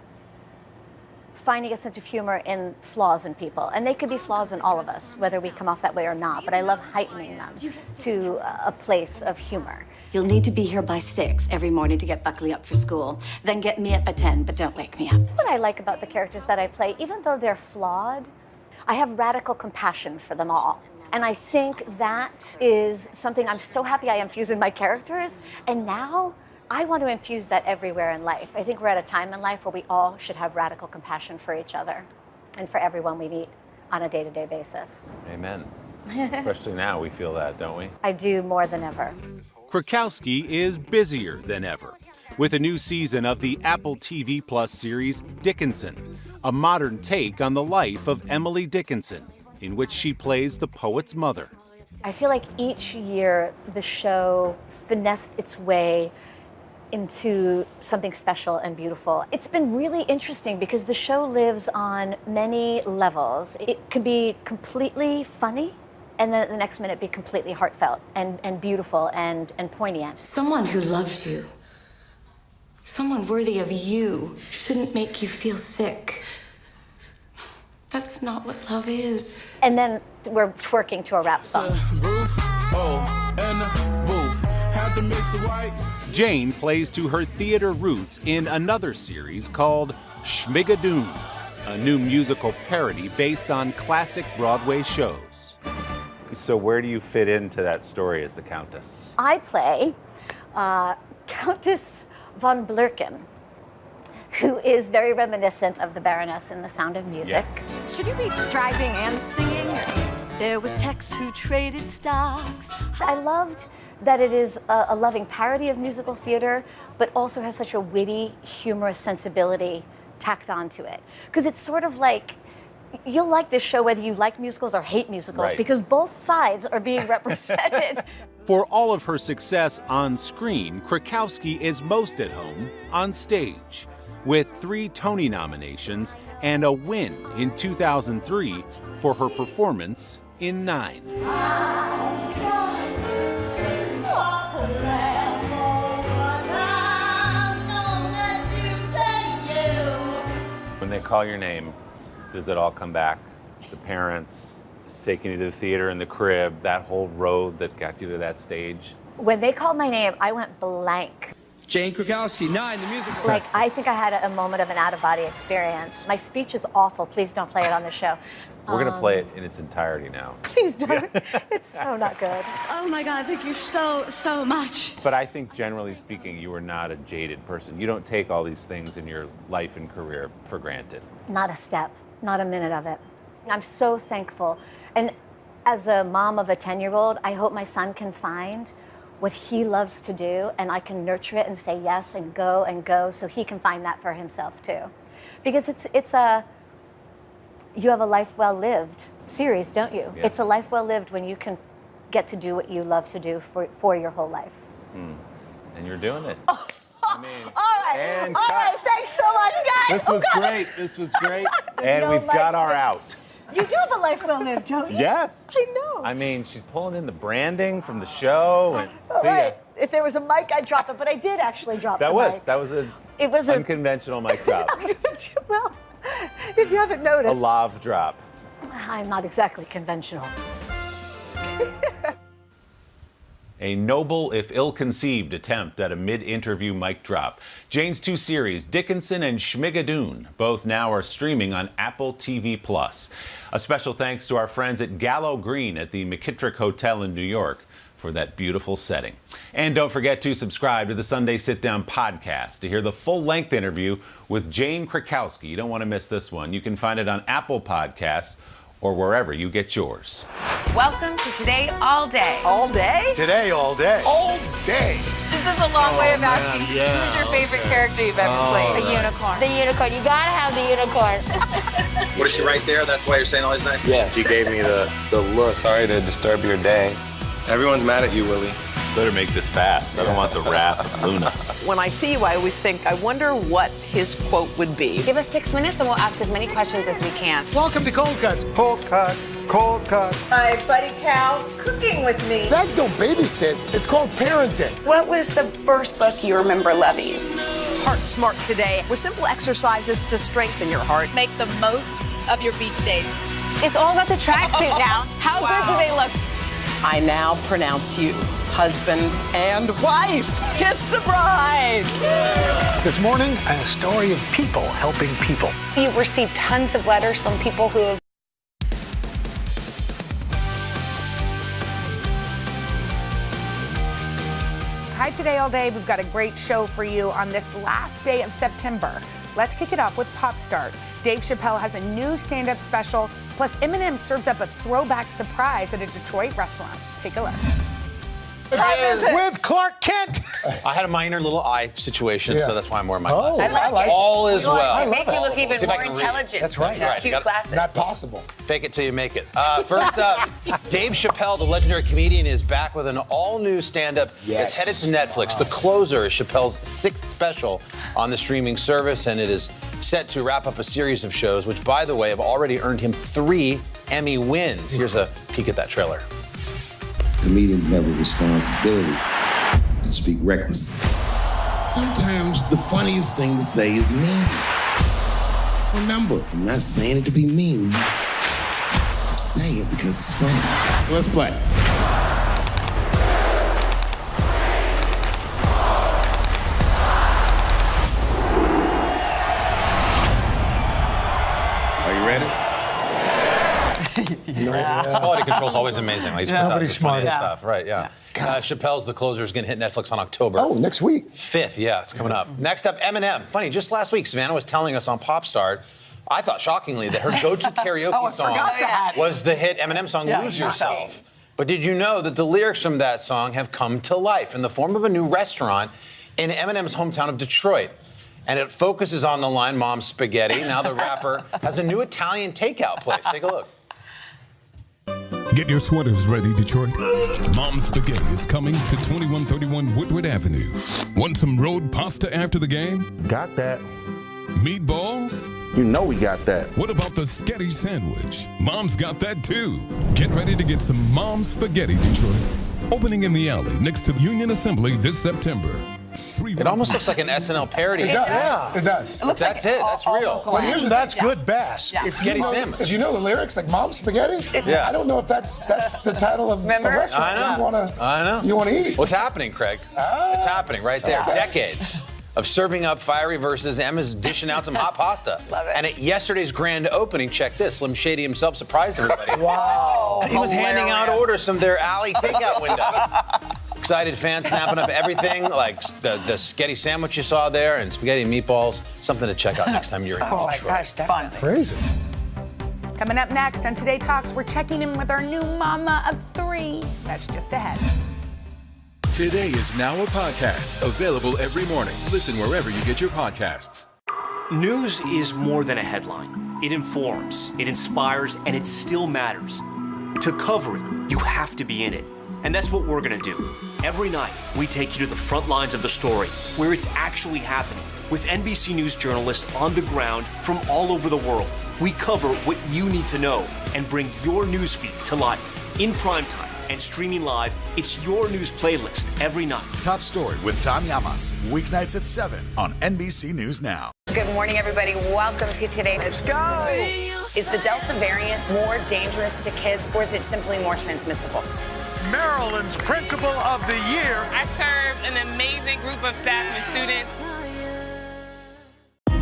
finding a sense of humor in flaws in people. And they could be flaws in all of us, whether we come off that way or not. But I love heightening them to a place of humor. You'll need to be here by 6 every morning to get Buckley up for school. Then get me up at 10, but don't wake me up. What I like about the characters that I play, even though they're flawed, I have radical compassion for them all. And I think that is something I'm so happy I infuse in my characters. And now I want to infuse that everywhere in life. I think we're at a time in life where we all should have radical compassion for each other and for everyone we meet on a day-to-day basis. Amen. Especially now, we feel that, don't we? I do more than ever. Krakowski is busier than ever with a new season of the Apple TV Plus series Dickinson, a modern take on the life of Emily Dickinson, in which she plays the poet's mother. I feel like each year the show finessed its way into something special and beautiful. It's been really interesting because the show lives on many levels. It can be completely funny, and then the next minute be completely heartfelt and beautiful and poignant. Someone who loves you, someone worthy of you, shouldn't make you feel sick. That's not what love is. And then we're twerking to a rap song. Jane plays to her theater roots in another series called Schmigadoon, a new musical parody based on classic Broadway shows. So where do you fit into that story as the Countess? I play Countess von Blurken, who is very reminiscent of the Baroness in The Sound of Music. Yes. Should you be driving and singing? There was Tex who traded stocks. I loved that it is a loving parody of musical theater, but also has such a witty, humorous sensibility tacked onto it. Because it's sort of like, you'll like this show whether you like musicals or hate musicals, Right. because both sides are being represented. For all of her success on screen, Krakowski is most at home on stage, with 3 Tony nominations and a win in 2003 for her performance in 9. When they call your name, does it all come back? The parents taking you to the theater in the crib, that whole road that got you to that stage? When they called my name, I went blank. Jane Krakowski, 9, the musical. Like, I think I had a moment of an out-of-body experience. My speech is awful. Please don't play it on the show. We're going to play it in its entirety now. Please don't. It's so not good. Oh my God, thank you so much. But I think generally speaking, you are not a jaded person. You don't take all these things in your life and career for granted. Not a step, not a minute of it. I'm so thankful. And as a mom of a 10-year-old, I hope my son can find what he loves to do, and I can nurture it and say yes and go so he can find that for himself too. Because you have a life well lived series, don't you? Yeah. It's a life well lived when you can get to do what you love to do for your whole life. And you're doing it. All right, thanks so much, guys. This was great. This was great. And we've got our out. You do have a life well lived, don't you? Yes. I know. I mean, she's pulling in the branding from the show. And All right. If there was a mic, I'd drop it, but I did actually drop the mic. That was an unconventional mic drop. Well, if you haven't noticed. A lav drop. I'm not exactly conventional. A noble, if ill-conceived, attempt at a mid-interview mic drop. Jane's 2 series, Dickinson and Schmigadoon, both now are streaming on Apple TV+. A special thanks to our friends at Gallo Green at the McKittrick Hotel in New York for that beautiful setting. And don't forget to subscribe to the Sunday Sit Down podcast to hear the full-length interview with Jane Krakowski. You don't want to miss this one. You can find it on Apple Podcasts or wherever you get yours. Welcome to Today All Day. All day? Today, all day. All day. This is a long way of asking who's your favorite character you've ever played? A unicorn. The unicorn. You gotta have the unicorn. What is she right there? That's why you're saying all these nice things? Yeah, she gave me the look. Sorry to disturb your day. Everyone's mad at you, Willie. Better make this fast. I don't want the wrath of Luna. When I see you, I always think, I wonder what his quote would be. Give us 6 minutes and we'll ask as many questions as we can. Welcome to Cold Cuts. Cold cut, cold cut. My buddy Cal cooking with me. Dads don't babysit. It's called parenting. What was the first book you remember loving? Heart Smart Today, with simple exercises to strengthen your heart. Make the most of your beach days. It's all about the tracksuit now. How good do they look? I now pronounce you husband and wife. Kiss the bride. This morning, a story of people helping people. You've received tons of letters from people who have Hi, Today All Day. We've got a great show for you on this last day of September. Let's kick it off with Pop Start. Dave Chappelle has a new stand-up special, plus Eminem serves up a throwback surprise at a Detroit restaurant. Take a look. With Clark Kent. I had a minor little eye situation, so that's why I'm wearing my Oh, glasses. I like All it. is well. I love Make you look even See if I more can read. intelligent. That's right. with your cute glasses. Not possible. Fake it till you make it. First up, Dave Chappelle, the legendary comedian, is back with an all-new stand-up that's headed to Netflix. The Closer is Chappelle's 6th special on the streaming service, and it is set to wrap up a series of shows, which, by the way, have already earned him 3 Emmy wins. Here's a peek at that trailer. Comedians have a responsibility to speak recklessly. Sometimes the funniest thing to say is mean. Remember, I'm not saying it to be mean. I'm saying it because it's funny. Let's play. Are you ready? Quality control is always amazing. Like, he puts out Nobody's the funniest smarter. stuff. Right, yeah. Chappelle's The Closer is going to hit Netflix on October. Oh, next week. 5th, yeah, it's coming up. Next up, Eminem. Funny, just last week, Savannah was telling us on Pop Start, I thought shockingly that her go-to karaoke song was the hit Eminem song, Lose Yourself. But did you know that the lyrics from that song have come to life in the form of a new restaurant in Eminem's hometown of Detroit? And it focuses on the line, Mom's Spaghetti. Now the rapper has a new Italian takeout place. Take a look. Get your sweaters ready, Detroit. Mom's Spaghetti is coming to 2131 Woodward Avenue. Want some road pasta after the game? Got that. Meatballs? You know we got that. What about the Sketty sandwich? Mom's got that too. Get ready to get some Mom's Spaghetti, Detroit. Opening in the alley next to Union Assembly this September. It almost looks like an SNL parody. It does. Yeah, it does. That's it. That's real. But here's that's good bass. It's Sketty sandwich. If you know the lyrics, like Mom's Spaghetti, Yeah. I don't know if that's the title of a restaurant I know. you want to eat. What's happening, Craig? It's happening right there. Okay. Decades of serving up fiery versus Emma's dishing out some hot pasta. Love it. And at yesterday's grand opening, check this, Slim Shady himself surprised everybody. Wow. He was handing out orders from their alley takeout window. Excited fans snapping up everything, like the Sketty sandwich you saw there and spaghetti and meatballs. Something to check out next time you're in Oh my Detroit. gosh, definitely. Crazy. Coming up next on Today Talks, we're checking in with our new mama of 3. That's just ahead. Today is now a podcast available every morning. Listen wherever you get your podcasts. News is more than a headline. It informs, it inspires, and it still matters. To cover it, you have to be in it. And that's what we're gonna do. Every night, we take you to the front lines of the story, where it's actually happening, with NBC News journalists on the ground from all over the world. We cover what you need to know and bring your newsfeed to life. In primetime and streaming live, it's your news playlist every night. Top Story with Tom Llamas, weeknights at 7 on NBC News Now. Good morning, everybody. Welcome to Today. Let's go. Is the Delta variant more dangerous to kids, or is it simply more transmissible? Maryland's Principal of the Year. I serve an amazing group of staff and students.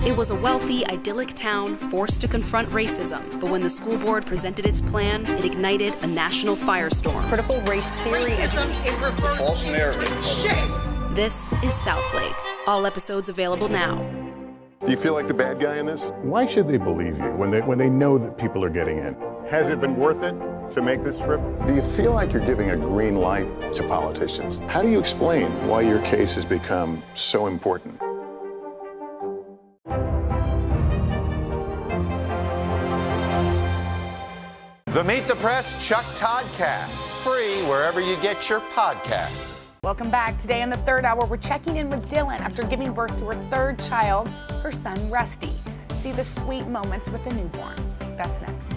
It was a wealthy, idyllic town forced to confront racism, but when the school board presented its plan, it ignited a national firestorm. Critical race theory Racism, it refers False narrative. shame. This is Southlake. All episodes available now. Do you feel like the bad guy in this? Why should they believe you when they know that people are getting in? Has it been worth it to make this trip? Do you feel like you're giving a green light to politicians? How do you explain why your case has become so important? The Meet the Press Chuck Toddcast, free wherever you get your podcasts. Welcome back. Today in the third hour, we're checking in with Dillon after giving birth to her 3rd child, her son Rusty. See the sweet moments with the newborn. That's next.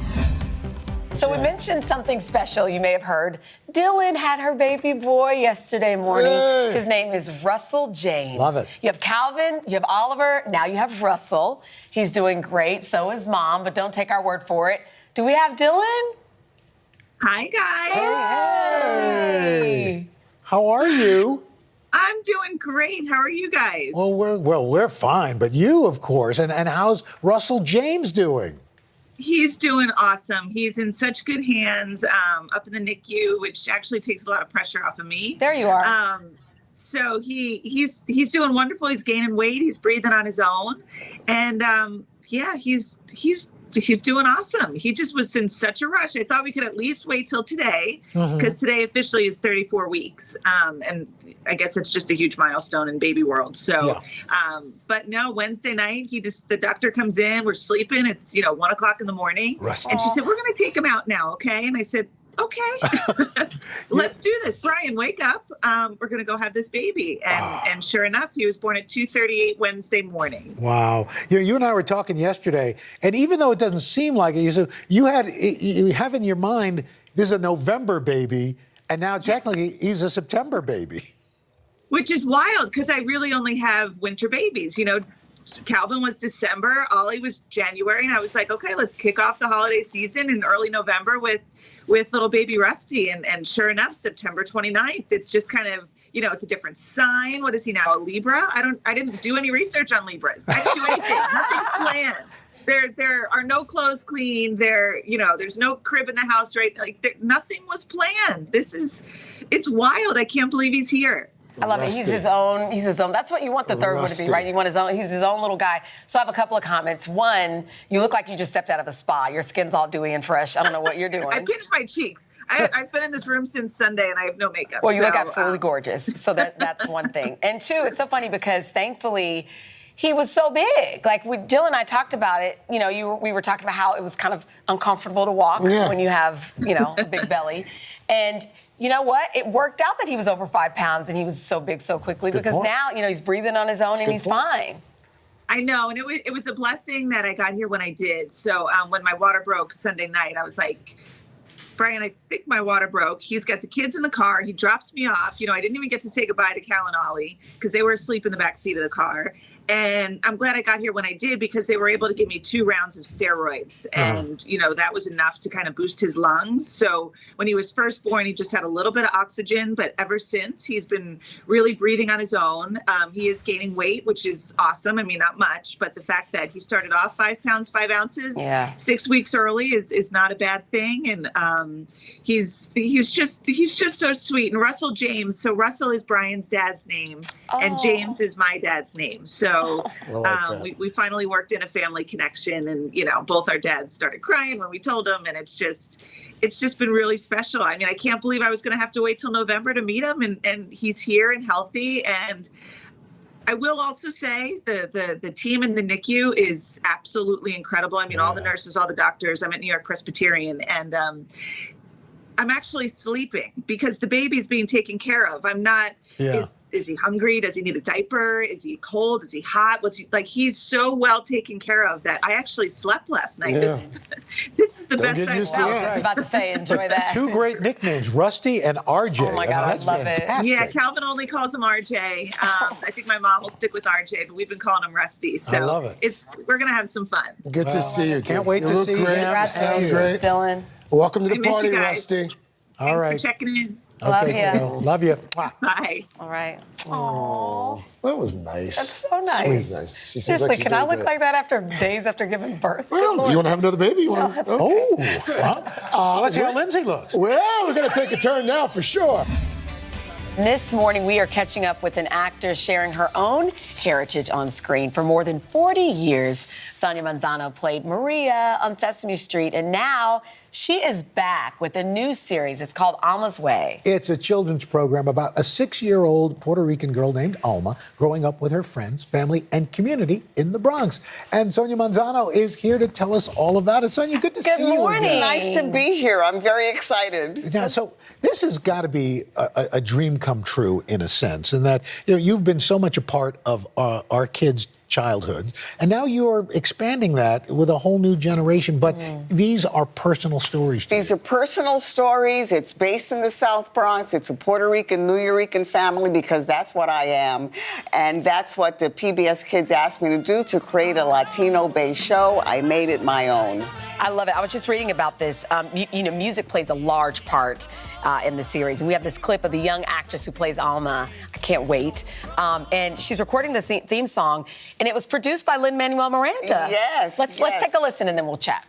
So we mentioned something special you may have heard. Dillon had her baby boy yesterday morning. Yay. His name is Russell James. Love it. You have Calvin, you have Oliver, now you have Russell. He's doing great, so is Mom, but don't take our word for it. Do we have Dillon? Hi, guys. Hey. How are you? I'm doing great. How are you guys? Well, we're fine, but you, of course. And how's Russell James doing? He's doing awesome. He's in such good hands up in the NICU, which actually takes a lot of pressure off of me. There you are. So he's doing wonderful. He's gaining weight. He's breathing on his own, and he's doing awesome. He just was in such a rush. I thought we could at least wait till today, because today officially is 34 weeks, and I guess it's just a huge milestone in baby world. So, but no, Wednesday night the doctor comes in. We're sleeping. It's 1 o'clock in the morning, and she said, "We're going to take him out now, okay?" And I said, okay, let's do this. Brian, wake up. We're going to go have this baby. And sure enough, he was born at 2:38 Wednesday morning. Wow. You and I were talking yesterday, and even though it doesn't seem like it, you have in your mind, this is a November baby, and now technically he's a September baby. Which is wild, because I really only have winter babies. Calvin was December, Ollie was January, and I was like, okay, let's kick off the holiday season in early November with little baby Rusty. And sure enough, September 29th, it's just kind of, it's a different sign. What is he now, a Libra? I didn't do any research on Libras. I didn't do anything. Nothing's planned. There are no clothes clean. There's no crib in the house, right? Nothing was planned. It's wild. I can't believe he's here. I love it. He's his own. That's what you want the third one to be, right? You want his own. He's his own little guy. So I have a couple of comments. One, you look like you just stepped out of a spa. Your skin's all dewy and fresh. I don't know what you're doing. I pinched my cheeks. I've been in this room since Sunday, and I have no makeup. Well, you look absolutely gorgeous. So that's one thing. And two, it's so funny because thankfully, he was so big. Like Jill and I talked about it. We were talking about how it was kind of uncomfortable to walk when you have, a big belly. And you know what? It worked out that he was over 5 pounds and he was so big so quickly, because now, he's breathing on his own and he's fine. I know. And it was a blessing that I got here when I did. So when my water broke Sunday night, I was like, Brian, I think my water broke. He's got the kids in the car. He drops me off. I didn't even get to say goodbye to Cal and Ollie because they were asleep in the back seat of the car. And I'm glad I got here when I did, because they were able to give me 2 rounds of steroids. And, that was enough to kind of boost his lungs. So when he was first born, he just had a little bit of oxygen. But ever since, he's been really breathing on his own. He is gaining weight, which is awesome. I mean, not much. But the fact that he started off 5 pounds, 5 ounces, 6 weeks early is not a bad thing. And he's just so sweet. And Russell James. So Russell is Brian's dad's name. And James is my dad's name. So we finally worked in a family connection, and both our dads started crying when we told them, and it's just been really special. I mean, I can't believe I was going to have to wait till November to meet him, and he's here and healthy. And I will also say the team in the NICU is absolutely incredible. I mean, all the nurses, all the doctors. I'm at New York Presbyterian, and I'm actually sleeping because the baby's being taken care of. I'm not. Is he hungry? Does he need a diaper? Is he cold? Is he hot? He's so well taken care of that I actually slept last night. This is the best I've felt. I was about to say, enjoy that. 2 great nicknames, Rusty and RJ. Oh my God, that's I love fantastic. Yeah, Calvin only calls him RJ. I think my mom will stick with RJ, but we've been calling him Rusty. So I love it. We're going to have some fun. Good to see you. Can't wait to see you. You sound great. Dillon. Welcome to the I miss party, you guys. Rusty. All right. Thanks for checking in. Okay, love you. Bye. All right. Oh, that was nice. That's so nice. She's nice. She seems Seriously, like she's can I doing look great. like that after days after giving birth? Well, you want to have another baby? That's okay. Let's see how Lindsay looks. Well, we're going to take a turn now for sure. This morning, we are catching up with an actor sharing her own heritage on screen. For more than 40 years, Sonia Manzano played Maria on Sesame Street, and now she is back with a new series. It's called Alma's Way. It's a children's program about a 6-year-old Puerto Rican girl named Alma growing up with her friends, family, and community in the Bronx. And Sonia Manzano is here to tell us all about it. Sonia, good to see you again. Good morning. Nice to be here. I'm very excited. Now, so this has got to be a dream come true in a sense, in that you've been so much a part of our kids' childhood, and now you're expanding that with a whole new generation. But these are personal stories. These are personal stories. It's based in the South Bronx. It's a Puerto Rican, New Yorican family, because that's what I am. And that's what the PBS Kids asked me to do, to create a Latino-based show. I made it my own. I love it. I was just reading about this. Music plays a large part in the series. And we have this clip of the young actress who plays Alma. I can't wait. And she's recording the theme song, and it was produced by Lin-Manuel Miranda. Yes. Let's take a listen, and then we'll chat.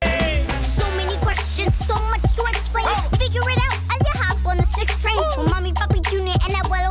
So many questions, so much to explain. Figure it out as you hop on the 6th train. Well, Mommy, Papi Jr. and Abuelo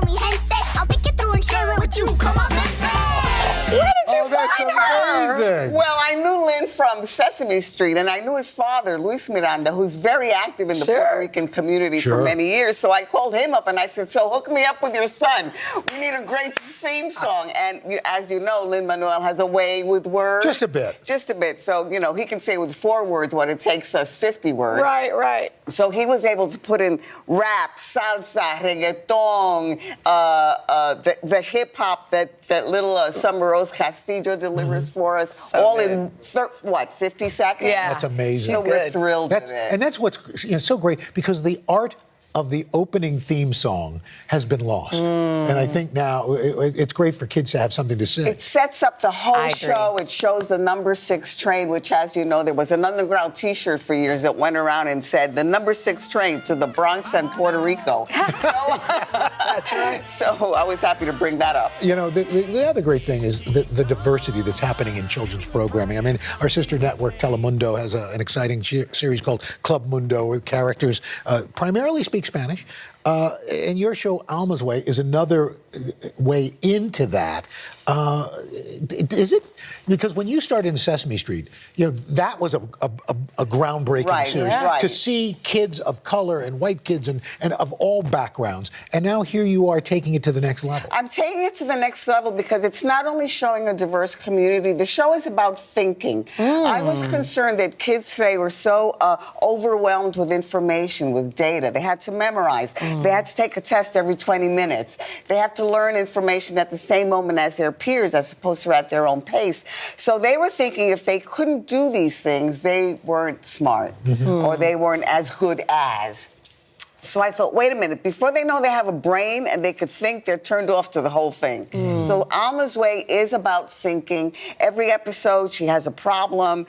from Sesame Street, and I knew his father, Luis Miranda, who's very active in the Puerto Rican community for many years. So I called him up and I said, so hook me up with your son. We need a great theme song. And as you know, Lin-Manuel has a way with words. Just a bit. Just a bit. So, you know, he can say with 4 words what it takes us 50 words. Right, right. So he was able to put in rap, salsa, reggaeton, the hip-hop that little Summer Rose Castillo delivers for us, So all good. in, 50 seconds? Yeah. That's amazing. So we're thrilled with it. And that's what's so great, because the art of the opening theme song has been lost. And I think now it's great for kids to have something to sing. It sets up the whole I agree. show. It shows the number 6 train, which, as you know, there was an underground T-shirt for years that went around and said, the number 6 train to the Bronx and Puerto Rico. That's right. So I was happy to bring that up. You know, the other great thing is the diversity that's happening in children's programming. I mean, our sister network, Telemundo, has an exciting series called Club Mundo with characters primarily speak Spanish. And your show, Alma's Way, is another way into that. Is it? Because when you started in Sesame Street, you know, that was a groundbreaking series. Right. To see kids of color and white kids and of all backgrounds. And now here you are taking it to the next level. I'm taking it to the next level because it's not only showing a diverse community, the show is about thinking. I was concerned that kids today were so overwhelmed with information, with data. They had to memorize. They had to take a test every 20 minutes. They have to learn information at the same moment as their peers, as opposed to at their own pace. So they were thinking if they couldn't do these things, they weren't smart or they weren't as good as. So I thought, wait a minute, before they know they have a brain and they could think, they're turned off to the whole thing. So Alma's Way is about thinking. Every episode, she has a problem.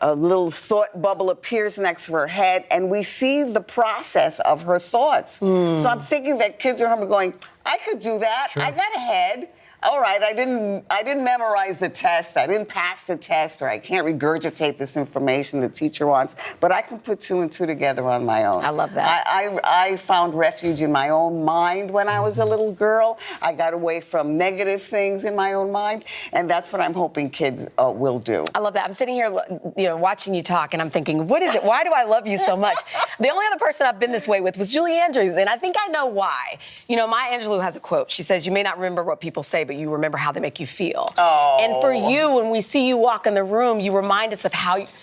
A little thought bubble appears next to her head, and we see the process of her thoughts. So I'm thinking that kids are home going, I could do that. I got a head. All right, I didn't memorize the test. I didn't pass the test, or I can't regurgitate this information the teacher wants, but I can put 2 and 2 together on my own. I love that. I found refuge in my own mind when I was a little girl. I got away from negative things in my own mind, and that's what I'm hoping kids will do. I love that. I'm sitting here, you know, watching you talk, and I'm thinking, what is it? Why do I love you so much? The only other person I've been this way with was Julie Andrews, and I think I know why. You know, Maya Angelou has a quote. She says, you may not remember what people say, but you remember how they make you feel. Oh. And for you, when we see you walk in the room, you remind us of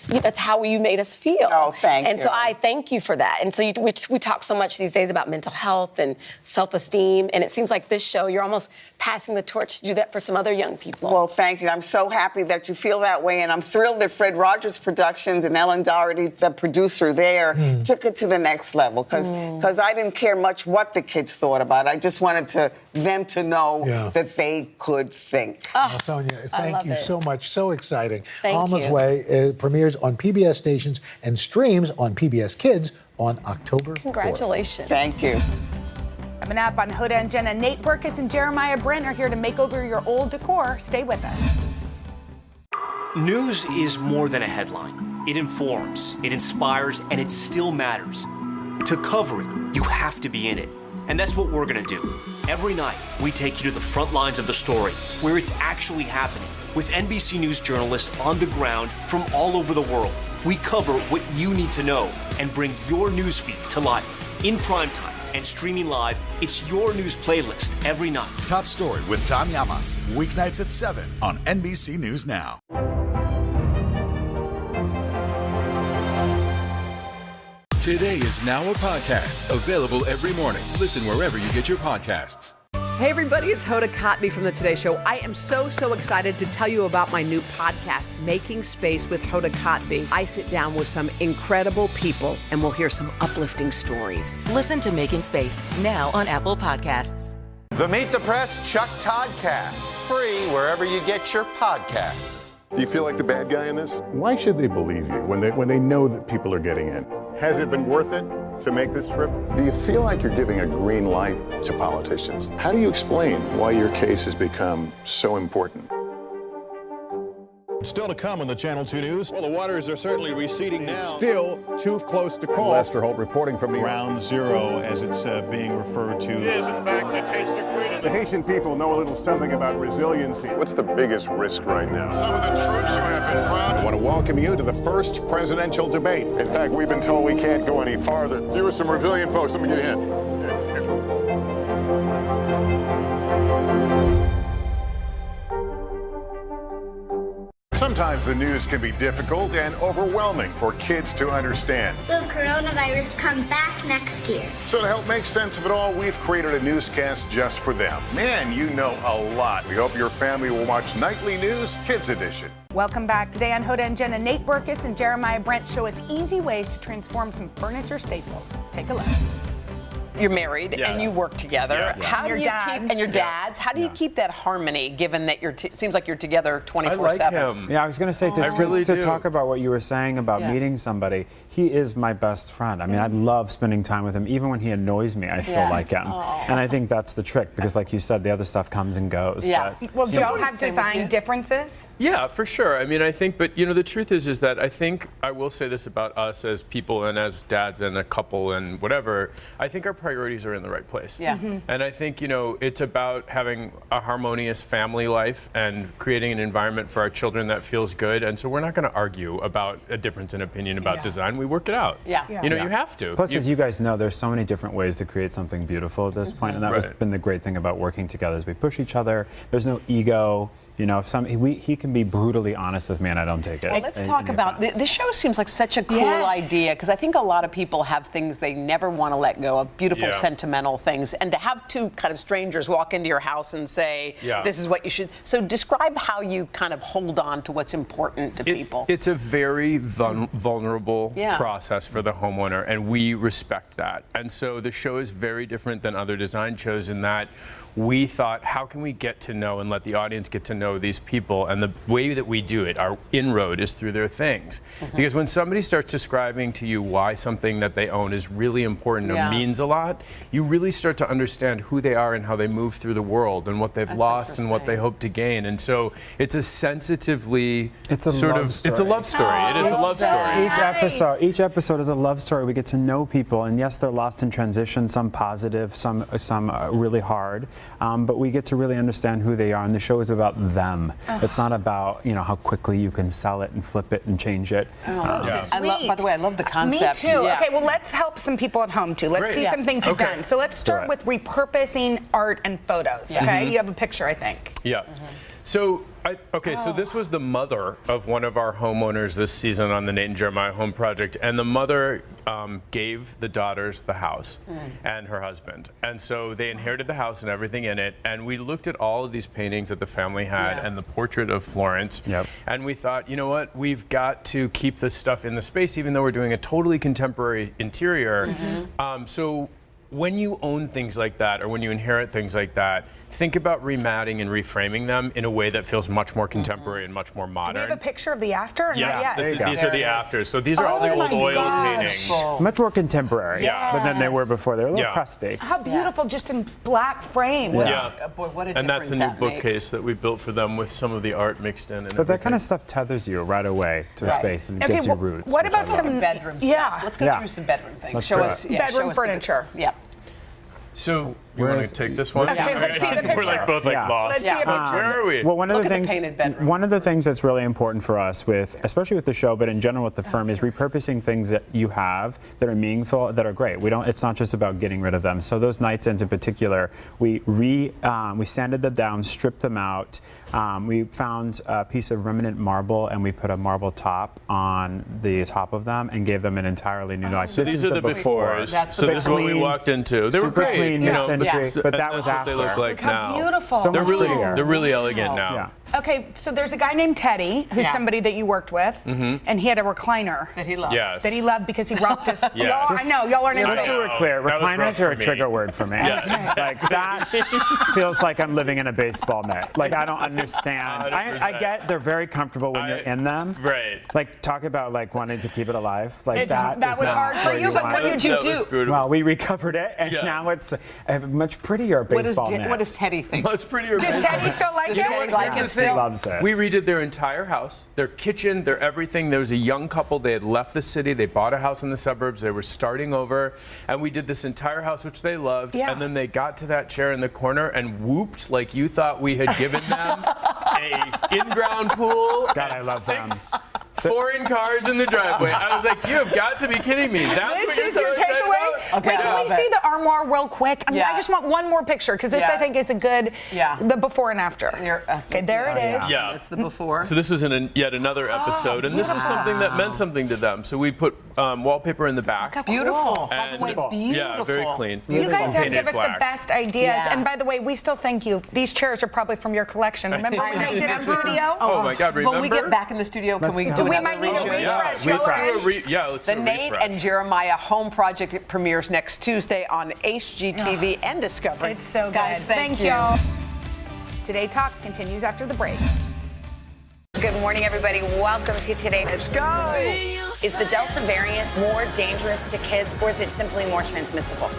that's how you made us feel. Oh, thank you. And so I thank you for that. And so we talk so much these days about mental health and self-esteem, and it seems like this show, you're almost passing the torch to do that for some other young people. Well, thank you. I'm so happy that you feel that way, and I'm thrilled that Fred Rogers Productions and Ellen Doherty, the producer there, took it to the next level, because I didn't care much what the kids thought about it. I just wanted them to know that they could think. Well, Sonia, thank you so much. So exciting. Thank Alma's you. Way premieres on PBS stations and streams on PBS Kids on October 4th. Congratulations. Thank you. Coming up on Hoda and Jenna, Nate Berkus and Jeremiah Brent are here to make over your old decor. Stay with us. News is more than a headline. It informs, it inspires, and it still matters. To cover it, you have to be in it. And that's what we're gonna do. Every night, we take you to the front lines of the story, where it's actually happening, with NBC News journalists on the ground from all over the world. We cover what you need to know and bring your newsfeed to life. In primetime and streaming live, it's your news playlist every night. Top Story with Tom Llamas, weeknights at 7 on NBC News Now. Today is now a podcast available every morning. Listen wherever you get your podcasts. Hey everybody, it's Hoda Kotb from The Today Show. I am so excited to tell you about my new podcast, Making Space with Hoda Kotb. I sit down with some incredible people and we'll hear some uplifting stories. Listen to Making Space now on Apple Podcasts. The Meet the Press Chuck Toddcast, free wherever you get your podcasts. Do you feel like the bad guy in this? Why should they believe you when they know that people are getting in? Has it been worth it to make this trip? Do you feel like you're giving a green light to politicians? How do you explain why your case has become so important? Still to come on the Channel 2 News. Well, the waters are certainly receding now. Still too close to call. Lester Holt reporting from Ground Zero, as it's being referred to. It is, in fact, a taste of freedom. The Haitian people know a little something about resiliency. What's the biggest risk right now? Some of the troops who have been proud. I want to welcome you to the first presidential debate. In fact, we've been told we can't go any farther. You with some resilient folks, let me get a hint. Sometimes the news can be difficult and overwhelming for kids to understand. Will coronavirus come back next year? So to help make sense of it all, we've created a newscast just for them. Man, you know a lot. We hope your family will watch Nightly News Kids Edition. Welcome back. Today on Hoda and Jenna, Nate Berkus and Jeremiah Brent show us easy ways to transform some furniture staples. Take a look. You're married and you work together. Yes. How do you keep, and your dads? How do you keep that harmony, given that it seems like you're together 24/7? Yeah, I was going to say to talk about what you were saying about meeting somebody. He is my best friend. I mean, I love spending time with him. Even when he annoys me, I still like him. And I think that's the trick because, like you said, the other stuff comes and goes. Yeah. Well, do y'all have design differences? Yeah, for sure. I mean, I think, but you know, the truth is that I think I will say this about us as people and as dads and a couple and whatever. I think our priorities are in the right place. Yeah. And I think, you know, it's about having a harmonious family life and creating an environment for our children that feels good. And so we're not going to argue about a difference in opinion about design. We work it out. You know, you have to. Plus, as you guys know, there's so many different ways to create something beautiful at this point, and that has been the great thing about working together is we push each other. There's no ego. You know, he can be brutally honest with me, and I don't take it. Well, let's talk about this show. Seems like such a cool idea because I think a lot of people have things they never want to let go of, beautiful, sentimental things, and to have two kind of strangers walk into your house and say, "This is what you should." So, describe how you kind of hold on to what's important to people. It's a very vulnerable process for the homeowner, and we respect that. And so, the show is very different than other design shows in that we thought, how can we get to know and let the audience get to know these people? And the way that we do it, our inroad, is through their things. Because when somebody starts describing to you why something that they own is really important or means a lot, you really start to understand who they are and how they move through the world and what they've lost and what they hope to gain. And so it's a sensitively it's a love story. It is a love story. Each episode is a love story. We get to know people, and yes, they're lost in transition, some positive, some really hard. But we get to really understand who they are, and the show is about them. It's not about how quickly you can sell it and flip it and change it. By the way, I love the concept. Me too. Okay, well, let's help some people at home too. Let's see some things you've done. So let's start with repurposing art and photos. Okay, you have a picture, I think. Yeah. So. So this was the mother of one of our homeowners this season on the Nate and Jeremiah Home Project, and the mother gave the daughters the house and her husband, and so they inherited the house and everything in it. And we looked at all of these paintings that the family had and the portrait of Florence, and we thought, you know what, we've got to keep this stuff in the space, even though we're doing a totally contemporary interior. So when you own things like that, or when you inherit things like that, think about rematting and reframing them in a way that feels much more contemporary and much more modern. Do we have a picture of the after? Yes, these are the afters. So these are all the old oil paintings. Much more contemporary than they were before. They're a little crusty. How beautiful, just in black frames. Boy, what a difference. And that's a new bookcase that we built for them with some of the art mixed in. But that kind of stuff tethers you right away to a space and gives you roots. What about some bedroom stuff? Let's go through some bedroom things. Show us bedroom furniture. So you want to take this one? Okay, let's see the picture. We're like both like lost. Let's see a picture. Where are we? Well, one of the things that's really important for us especially with the show, but in general with the firm, is repurposing things that you have that are meaningful, that are great. It's not just about getting rid of them. So those nightstands in particular, we sanded them down, stripped them out. We found a piece of remnant marble, and we put a marble top on the top of them and gave them an entirely new life. So these are the befores. So this is what we walked into. They were great. Clean, but that was after. What they look like now. How beautiful. So they're really elegant now. Okay, so there's a guy named Teddy, who's somebody that you worked with, and he had a recliner that he loved. That he loved because he rocked his. I know, y'all aren't just so we're clear, recliners are a trigger word for me. Like that feels like I'm living in a baseball mitt. Like I don't understand. I get they're very comfortable when you're in them. Right. Like talk about like wanting to keep it alive. Like that was hard for you. But what did you do? Well, we recovered it, and now it's a much prettier baseball mitt. What does Teddy think? Much prettier. Does Teddy still like it? loves it. We redid their entire house, their kitchen, their everything. There was a young couple. They had left the city. They bought a house in the suburbs. They were starting over. And we did this entire house, which they loved. Yeah. And then they got to that chair in the corner and whooped like you thought we had given them a in-ground pool. God, I love them. 6 foreign cars in the driveway. I was like, you have got to be kidding me. That's what This you're is so your excited takeaway? about? Wait, can we see the armoire real quick? I Yeah. just want one more picture because this, Yeah. I think, is a good, Yeah. the before and after. Okay, there it is. Yeah. That's the before. So this was in yet another episode, and this was something that meant something to them. So we put wallpaper in the back. Beautiful. And Beautiful. yeah, very clean. You guys have Painted given us black. the best ideas. Yeah. And by the way, we still thank you. These chairs are probably from your collection. Remember when they did a studio? Oh my God, remember? When we get back in the studio, can we do We another might need a reshoot? refresh. Yeah, let's The do a Nate refresh. and Jeremiah home project premieres next Tuesday on HGTV and Discovery. It's so good. Guys, thank you. y'all. Today Talks continues after the break. Good morning, everybody. Welcome to Today. Let's go. Is the Delta variant more dangerous to kids, or is it simply more transmissible?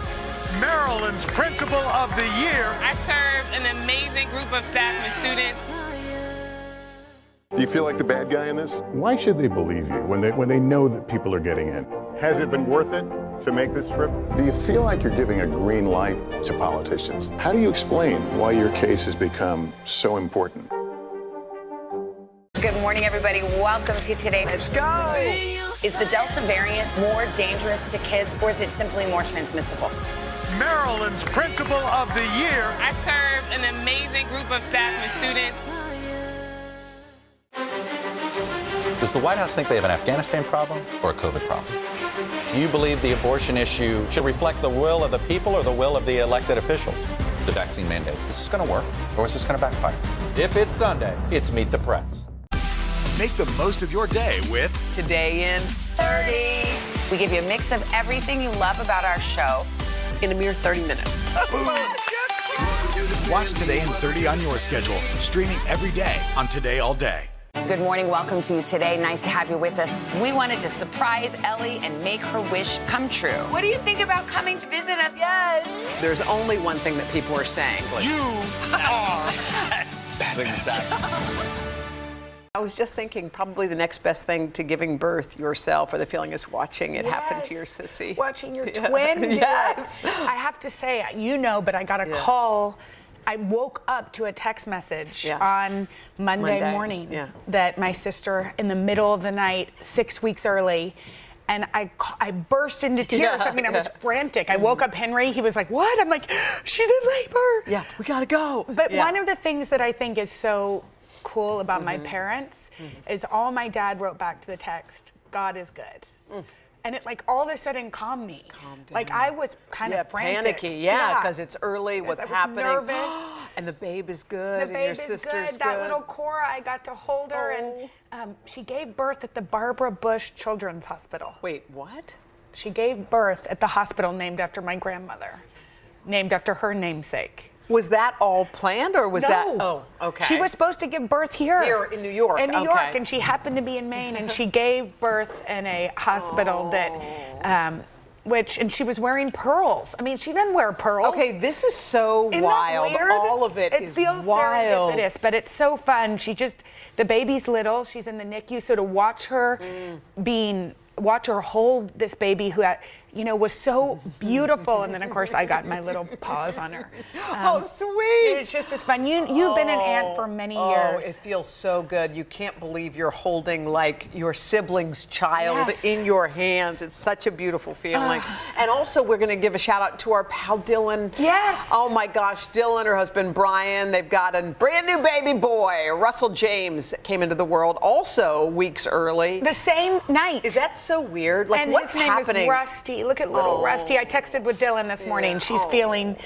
Maryland's Principal of the Year. I served an amazing group of staff and students. Do you feel like the bad guy in this? Why should they believe you when they know that people are getting in? Has it been worth it to make this trip? Do you feel like you're giving a green light to politicians? How do you explain why your case has become so important? Good morning, everybody. Welcome to Today. Let's go. Is the Delta variant more dangerous to kids, or is it simply more transmissible? Maryland's Principal of the Year. I served an amazing group of staff and students. Does the White House think they have an Afghanistan problem or a COVID problem? Do you believe the abortion issue should reflect the will of the people or the will of the elected officials? The vaccine mandate. Is this going to work or is this going to backfire? If it's Sunday, it's Meet the Press. Make the most of your day with Today in 30. We give you a mix of everything you love about our show in a mere 30 minutes. Watch Today in 30 on your schedule, streaming every day on Today All Day. Good morning. Welcome to Today. Nice to have you with us. We wanted to surprise Ellie and make her wish come true. What do you think about coming to visit us? Yes. There's only one thing that people are saying. You are. I was just thinking probably the next best thing to giving birth yourself or the feeling is watching it happen to your sissy. Watching your twin do Yes. it. I have to say, but I got a call. I woke up to a text message on Monday morning that my sister, in the middle of the night, 6 weeks early, and I burst into tears. I mean, I was frantic. I woke up Henry. He was like, "What?" I'm like, "She's in labor." Yeah, we gotta go. But one of the things that I think is so cool about my parents is all my dad wrote back to the text, "God is good." And it all of a sudden calmed me. Like I was kind of frantic. Panicky, because it's early, what's I was happening. Nervous. And the babe is good, The and your babe is sister's good. That little Cora, I got to hold her, and she gave birth at the Barbara Bush Children's Hospital. Wait, what? She gave birth at the hospital named after my grandmother, named after her namesake. Was that all planned, or was that? No. Oh, okay. She was supposed to give birth here. Here in New York. In New okay. York, and she happened to be in Maine, and she gave birth in a hospital that, and she was wearing pearls. I mean, she didn't wear pearls. Okay, this is so Isn't wild. that weird? All of it is feels wild. serendipitous, but it's so fun. The baby's little. She's in the NICU, so to watch her watch her hold this baby who was so beautiful, and then of course I got my little paws on her. Oh, sweet! It's just as fun. You've been an aunt for many years. Oh, it feels so good. You can't believe you're holding your sibling's child Yes. in your hands. It's such a beautiful feeling. And also, we're going to give a shout out to our pal Dillon. Yes. Oh my gosh, Dillon, her husband Brian. They've got a brand new baby boy. Russell James came into the world also weeks early. The same night. Is that so weird? And what's his name happening? is Rusty. Look at little Rusty. I texted with Dillon this morning. She's feeling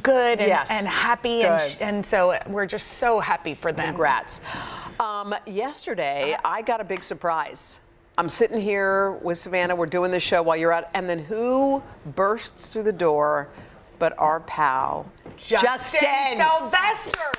good and happy, and so we're just so happy for them. Congrats. Yesterday, I got a big surprise. I'm sitting here with Savannah. We're doing the show while you're out, and then who bursts through the door but our pal, Justin Sylvester.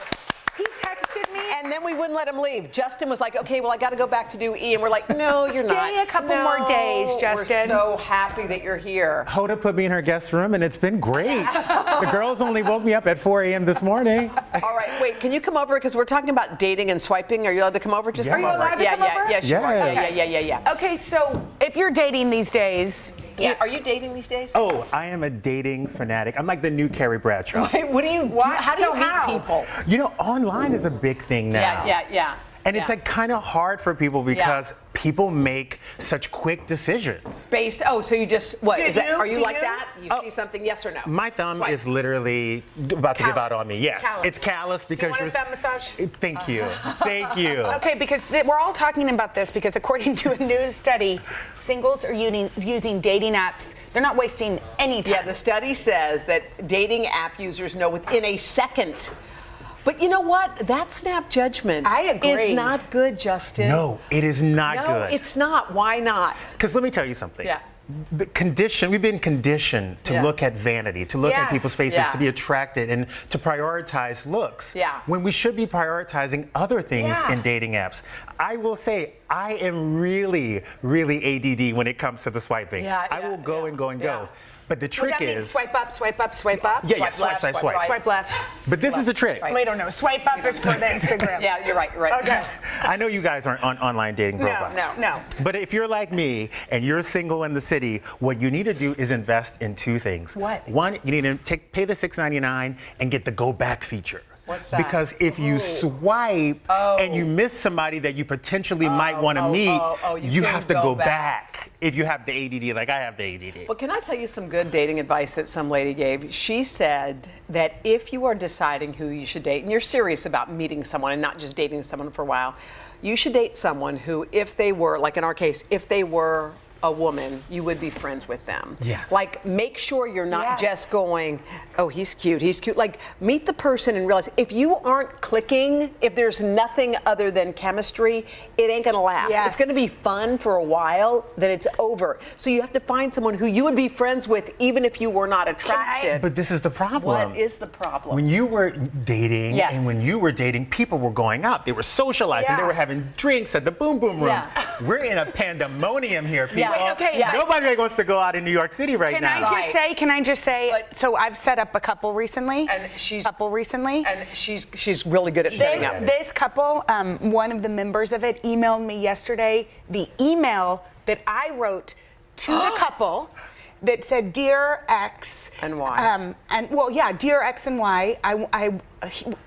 He texted me. And then we wouldn't let him leave. Justin was like, okay, well, I got to go back to do E. And we're like, no, you're not. Stay a couple more days, Justin. We're so happy that you're here. Hoda put me in her guest room, and it's been great. The girls only woke me up at 4 a.m. this morning. All right, wait, can you come over? Because we're talking about dating and swiping. Are you allowed to come over? Just Are come you over. allowed to come over? Yeah, sure. Yes. Yeah. Okay, so if you're dating these days, Are you dating these days? Oh, I am a dating fanatic. I'm like the new Carrie Bradshaw. Wait, how do you meet people? You know, online is a big thing now. Yeah. And it's like kind of hard for people because people make such quick decisions. So you just, what, is that, are you Do like you? that? You see something, yes or no? My thumb Swipe. is literally about to give out on me. Yes, Callous. it's callous because Do you want a thumb massage? Thank you. Thank you. Okay, because we're all talking about this because according to a news study, singles are using dating apps. They're not wasting any time. Yeah, the study says that dating app users know within a second. But you know what? That snap judgment is not good, Justin. No, it is not good. No, it's not. Why not? Because let me tell you something. Yeah. We've been conditioned to look at vanity, to look at people's faces, to be attracted, and to prioritize looks. Yeah. When we should be prioritizing other things in dating apps. I will say, I am really, really ADD when it comes to the swiping. I will go and go and go. But the trick that means is swipe up, swipe up, swipe up. Yeah, swipe swipe, left, swipe left. But this is the trick. Wait, no. Swipe up is for the Instagram. Yeah, you're right. Okay. I know you guys aren't on online dating profiles. No. But if you're like me and you're single in the city, what you need to do is invest in two things. What? One, you need to pay the $6.99 and get the go back feature. What's that? Because if you swipe and you miss somebody that you potentially might want to meet, you have to go back if you have the ADD, like I have the ADD. Well, can I tell you some good dating advice that some lady gave? She said that if you are deciding who you should date and you're serious about meeting someone and not just dating someone for a while, you should date someone who, if they were, like in our case, if they were a woman, you would be friends with them. Yes. Like, make sure you're not just going, oh, he's cute. Like, meet the person and realize if you aren't clicking, if there's nothing other than chemistry, it ain't gonna last. Yes. It's gonna be fun for a while, then it's over. So you have to find someone who you would be friends with even if you were not attracted. But this is the problem. What is the problem? When you were dating and when you were dating, people were going out. They were socializing. They were having drinks at the Boom Boom Room. We're in a pandemonium here, people. Wait, okay. Nobody wants to go out in New York City right now. Can I just say, so I've set up a couple recently. And she's really good at setting up. This couple, one of the members of it emailed me yesterday the email that I wrote to the couple that said, "Dear X and Y." Dear X and Y,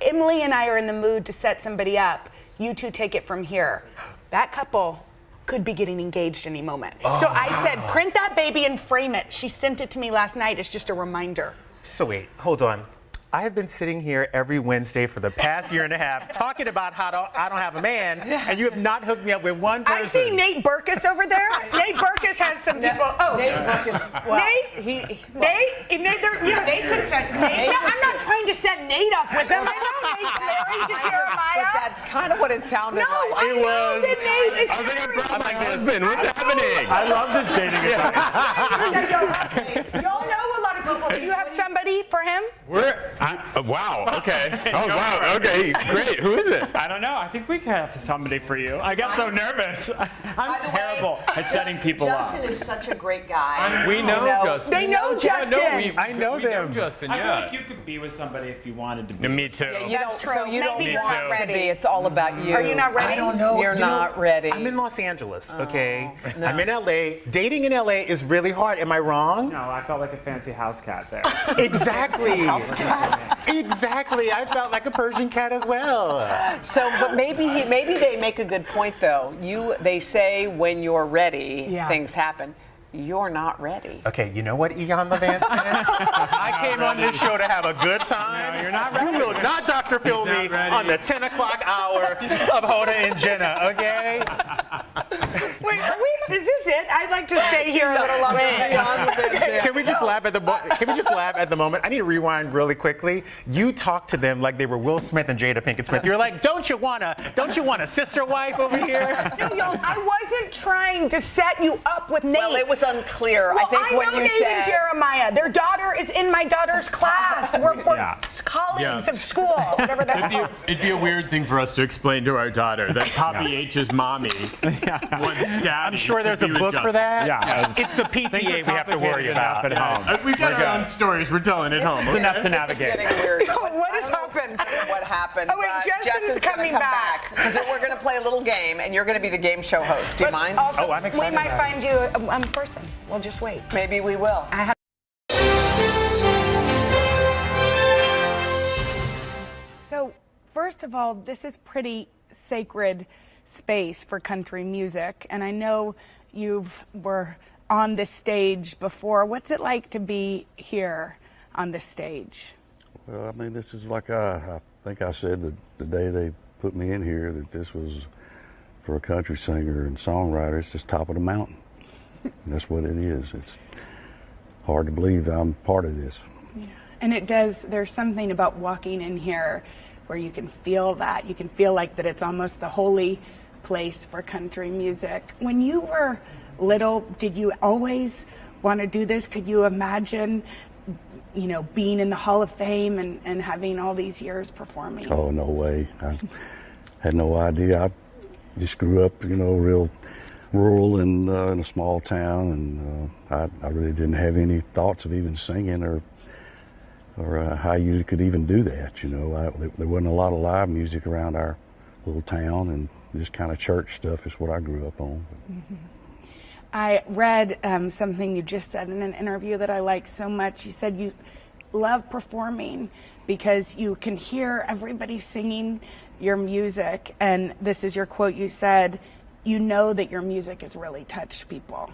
Emily and I are in the mood to set somebody up. You two take it from here. That couple could be getting engaged any moment. So I said, print that baby and frame it. She sent it to me last night. It's just a reminder. So wait, hold on. I have been sitting here every Wednesday for the past year and a half talking about how I don't have a man, and you have not hooked me up with one person. I see Nate Burkus over there. Nate Burkus has some people. Oh, Nate Burkus. Well, Nate could set Nate. No, I'm not trying to set Nate up with him. I know Nate's married to Jeremiah. But that's kind of what it sounded like. No, I know that Nate is I think I brought my husband. What's happening? I love this dating advice. Y'all know a lot of couples. Do you have somebody for him? Wow. Okay. Oh, wow. Okay. Great. Who is it? I don't know. I think we can have somebody for you. I got so nervous. I'm terrible at setting people up. Justin is such a great guy. We know Justin. They know Justin. I know them. Know Justin, I feel like you could be with somebody if you wanted to be. Me too. You don't, true. so you don't Maybe want not to ready. be. It's all about you. Are you not ready? I don't know. You're not ready. I'm in Los Angeles, okay? I'm in LA. Dating in LA is really hard. Am I wrong? No, I felt like a fancy house cat there. Exactly. Exactly. I felt like a Persian cat as well. So, but maybe they make a good point though. They say when you're ready, things happen. You're not ready. Okay, you know what, Eon Levant said? I came on this show to have a good time. No, you're not ready. You will not Dr. Phil me on the 10 o'clock hour of Hoda and Jenna, okay? Wait, is this it? I'd like to stay here a little longer. Can we just laugh at the moment? I need to rewind really quickly. You talked to them like they were Will Smith and Jada Pinkett Smith. You're like, don't you want a sister wife over here? No, I wasn't trying to set you up with Nate. Well, it was unclear. Well, I think what know you Nate said. And Jeremiah, their daughter is in my daughter's class. We're colleagues of school, whatever that's called. It'd be a weird thing for us to explain to our daughter that Poppy H's mommy wants daddy. I'm sure there's a book for that. Yeah. It's the PTA we have to worry about at home. We've got our own stories we're telling at home. It's enough to navigate. This is getting weird. What has happened? I don't know what happened. Oh, wait, but Justin's gonna coming come back. Because we're going to play a little game, and you're going to be the game show host. Do you mind? Also, I'm excited. we might find you a person. We'll just wait. Maybe we will. So, first of all, this is pretty sacred space for country music, and I know you were on this stage before. What's it like to be here on this stage? Well, I mean, this is like I think I said the day they put me in here that this was for a country singer and songwriter. It's just top of the mountain. That's what it is. It's hard to believe that I'm part of this. Yeah. And it does, there's something about walking in here where you can feel that. You can feel like that it's almost the holy place for country music. When you were little, did you always want to do this? Could you imagine, being in the Hall of Fame and having all these years performing? Oh, no way. I had no idea. I just grew up, real rural and in a small town, and I really didn't have any thoughts of even singing or how you could even do that. There wasn't a lot of live music around our little town, and just kind of church stuff is what I grew up on. Mm-hmm. I read something you just said in an interview that I liked so much. You said you love performing because you can hear everybody singing your music, and this is your quote. You said, "You know that your music has really touched people."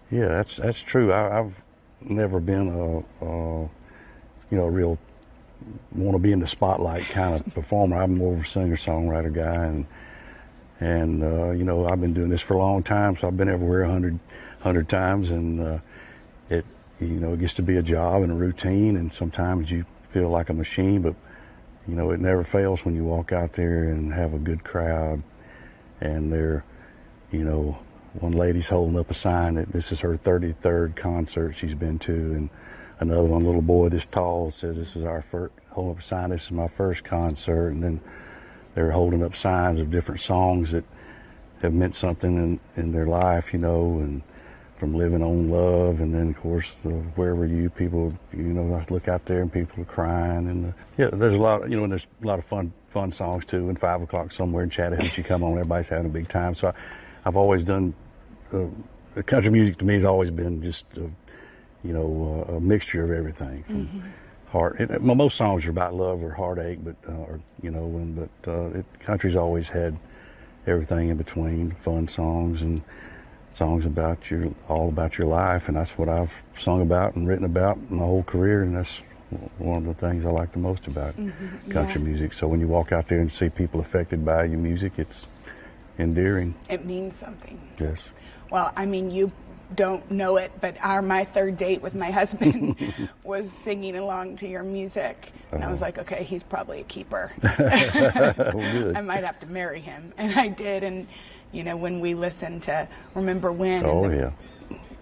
Yeah, that's true. I've never been a real want to be in the spotlight kind of performer. I'm more of a singer-songwriter guy, and I've been doing this for a long time, so I've been everywhere 100 times, and it gets to be a job and a routine, and sometimes you feel like a machine, but it never fails when you walk out there and have a good crowd, and one lady's holding up a sign that this is her 33rd concert she's been to, and another one, little boy this tall, says this is our first, holding up a sign, this is my first concert, and then they're holding up signs of different songs that have meant something in their life, and from Living on Love, and then of course Where Were You, people, I look out there and people are crying, and there's a lot, and there's a lot of fun songs too. And 5 o'clock somewhere in Chattahoochee come on, everybody's having a big time. So I've always done country music. To me has always been just a mixture of everything from heart. Most songs are about love or heartache, but country's always had everything in between, fun songs and songs about all about your life, and that's what I've sung about and written about my whole career, and that's one of the things I like the most about country music. So when you walk out there and see people affected by your music, it's endearing. It means something. Yes. Well, I mean, you don't know it, but my third date with my husband was singing along to your music, and I was like, okay, he's probably a keeper. I might have to marry him, and I did. And when we listened to Remember When,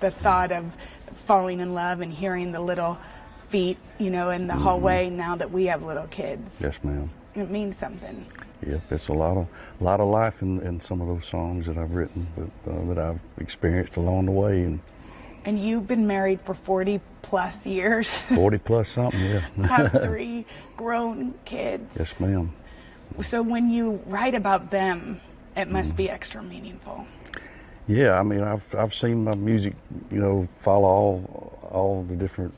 the thought of falling in love and hearing the little feet, in the hallway now that we have little kids. Yes, ma'am. It means something. Yep, it's a lot of life in some of those songs that I've written, but that I've experienced along the way. And you've been married for 40 plus years. 40 plus something, yeah. Have 3 grown kids. Yes, ma'am. So when you write about them, it must be extra meaningful. Yeah, I mean, I've seen my music, follow all the different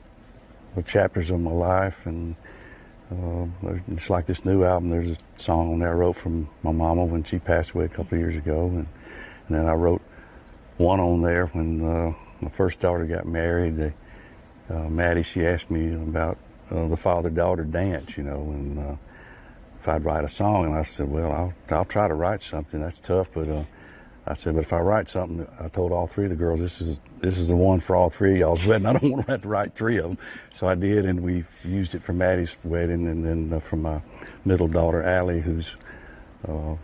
chapters of my life, and it's like this new album. There's a song on there I wrote from my mama when she passed away a couple of years ago, and then I wrote one on there when my first daughter got married. Maddie, she asked me about the father-daughter dance, and if I'd write a song, and I said, well, I'll try to write something. That's tough, but I said, but if I write something, I told all three of the girls, this is the one for all three of y'all's wedding. I don't want to have to write three of them. So I did, and we used it for Maddie's wedding, and then for my middle daughter, Allie, whose her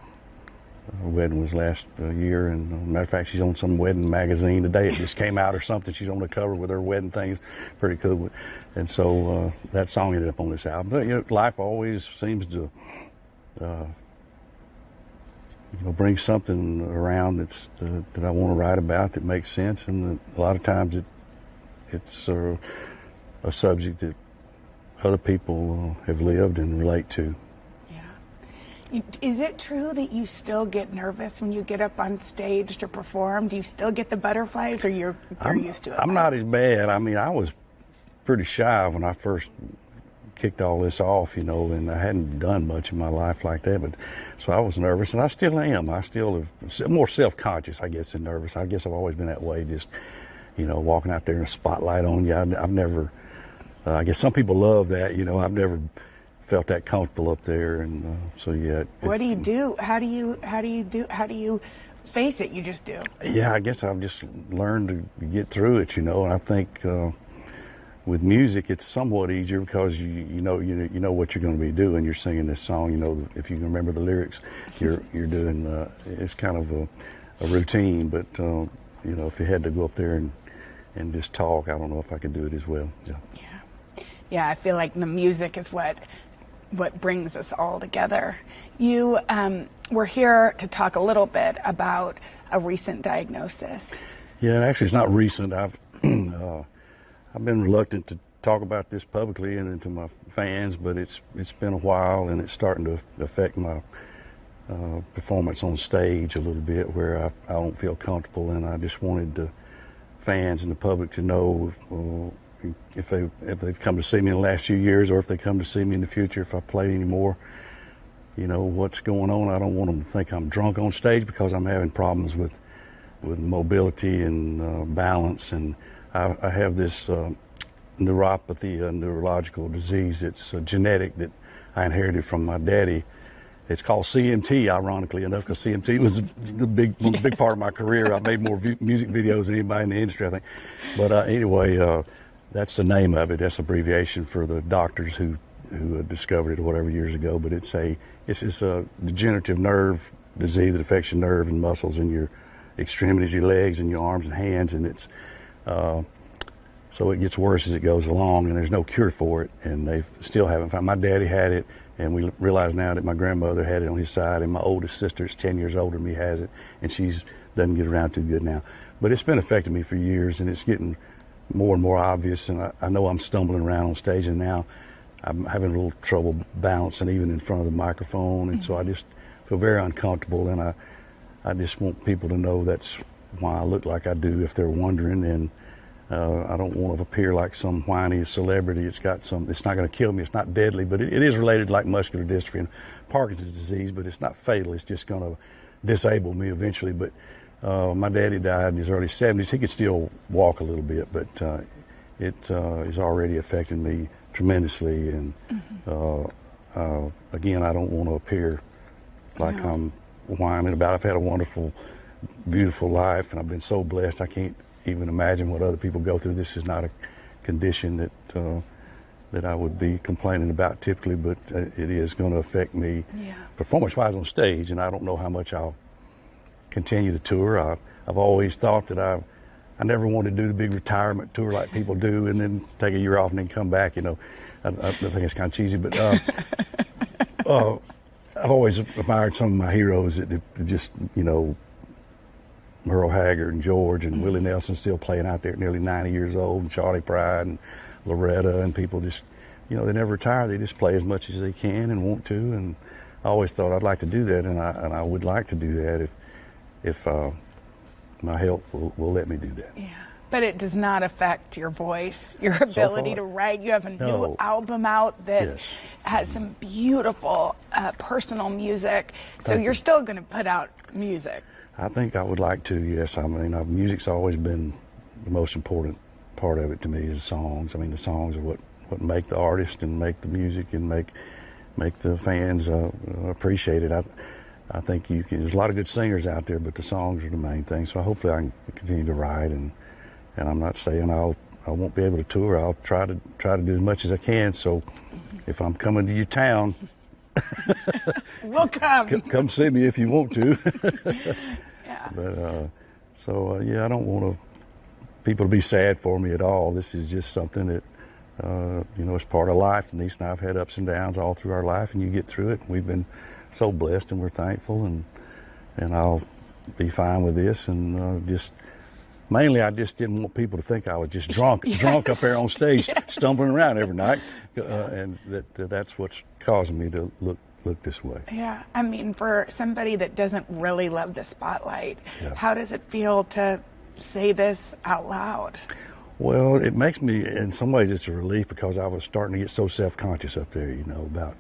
wedding was last year. And matter of fact, she's on some wedding magazine today. It just came out or something. She's on the cover with her wedding thing. Pretty cool. And so that song ended up on this album. But, you know, life always seems to bring something around that I want to write about that makes sense, and a lot of times it's a subject that other people have lived and relate to. Yeah. Is it true that you still get nervous when you get up on stage to perform? Do you still get the butterflies, or you're used to it? I'm not as bad. I mean, I was pretty shy when I first kicked all this off, you know, and I hadn't done much in my life like that, but so I was nervous, and I still am. I still am more self-conscious, I guess, than nervous. I guess I've always been that way, just, you know, walking out there in a spotlight on you. I've never, I guess some people love that, you know. I've never felt that comfortable up there, and so yeah. What do you do? How do you face it? You just do? Yeah, I guess I've just learned to get through it, you know, and I think with music, it's somewhat easier because you know what you're going to be doing. You're singing this song, you know, if you can remember the lyrics, you're doing. It's kind of a routine, but you know, if you had to go up there and just talk, I don't know if I could do it as well. Yeah, I feel like the music is what brings us all together. You were here to talk a little bit about a recent diagnosis. Yeah, and actually, it's not recent. I've been reluctant to talk about this publicly and to my fans, but it's been a while, and it's starting to affect my performance on stage a little bit, where I don't feel comfortable, and I just wanted the fans and the public to know if they've come to see me in the last few years, or if they come to see me in the future, if I play anymore, you know, what's going on. I don't want them to think I'm drunk on stage, because I'm having problems with mobility and balance, and I have this neuropathy, a neurological disease. It's genetic that I inherited from my daddy. It's called CMT, ironically enough, because CMT was the big part of my career. I made more music videos than anybody in the industry, I think. But anyway, that's the name of it. That's abbreviation for the doctors who discovered it whatever years ago. But it's a degenerative nerve disease that affects your nerve and muscles in your extremities, your legs and your arms and hands, and it's so it gets worse as it goes along, and there's no cure for it, and they still haven't found. My daddy had it, and we realize now that my grandmother had it on his side, and my oldest sister is 10 years older than me, has it, and doesn't get around too good now. But it's been affecting me for years, and it's getting more and more obvious, and I know I'm stumbling around on stage, and now I'm having a little trouble balancing even in front of the microphone, and so I just feel very uncomfortable, and I just want people to know that's why I look like I do, if they're wondering, and I don't want to appear like some whiny celebrity. It's not going to kill me. It's not deadly, but it is related like muscular dystrophy and Parkinson's disease, but it's not fatal. It's just going to disable me eventually. But my daddy died in his early 70s. He could still walk a little bit, but it is already affecting me tremendously. And again, I don't want to appear like I'm whining about it. I've had a wonderful, beautiful life, and I've been so blessed. I can't even imagine what other people go through. This is not a condition that I would be complaining about typically, but it is going to affect me performance-wise on stage, and I don't know how much I'll continue to tour. I've always thought that I never wanted to do the big retirement tour like people do and then take a year off and then come back, you know. I think it's kind of cheesy, but I've always admired some of my heroes that just, you know, Merle Haggard and George and Willie Nelson still playing out there at nearly 90 years old, and Charlie Pride and Loretta, and people just, you know, they never retire. They just play as much as they can and want to, and I always thought I'd like to do that, and I would like to do that if my health will let me do that. Yeah, but it does not affect your voice, your ability to write. You have a new album out that has some beautiful personal music, so you're still going to put out music. I think I would like to, yes. I mean, music's always been the most important part of it to me, is songs. I mean, the songs are what make the artist and make the music and make the fans appreciate it. I think there's a lot of good singers out there, but the songs are the main thing. So hopefully I can continue to write, and I'm not saying I won't be able to tour. I'll try to do as much as I can. So if I'm coming to your town, we'll come. Come see me if you want to. Yeah. But I don't want people to be sad for me at all. This is just something that it's part of life. Denise and I have had ups and downs all through our life, and you get through it. We've been so blessed, and we're thankful, and I'll be fine with this. And mainly, I just didn't want people to think I was just drunk up there on stage, stumbling around every night, and that's what's causing me to look this way. Yeah, I mean, for somebody that doesn't really love the spotlight, how does it feel to say this out loud? Well, it makes me, in some ways, it's a relief, because I was starting to get so self-conscious up there, about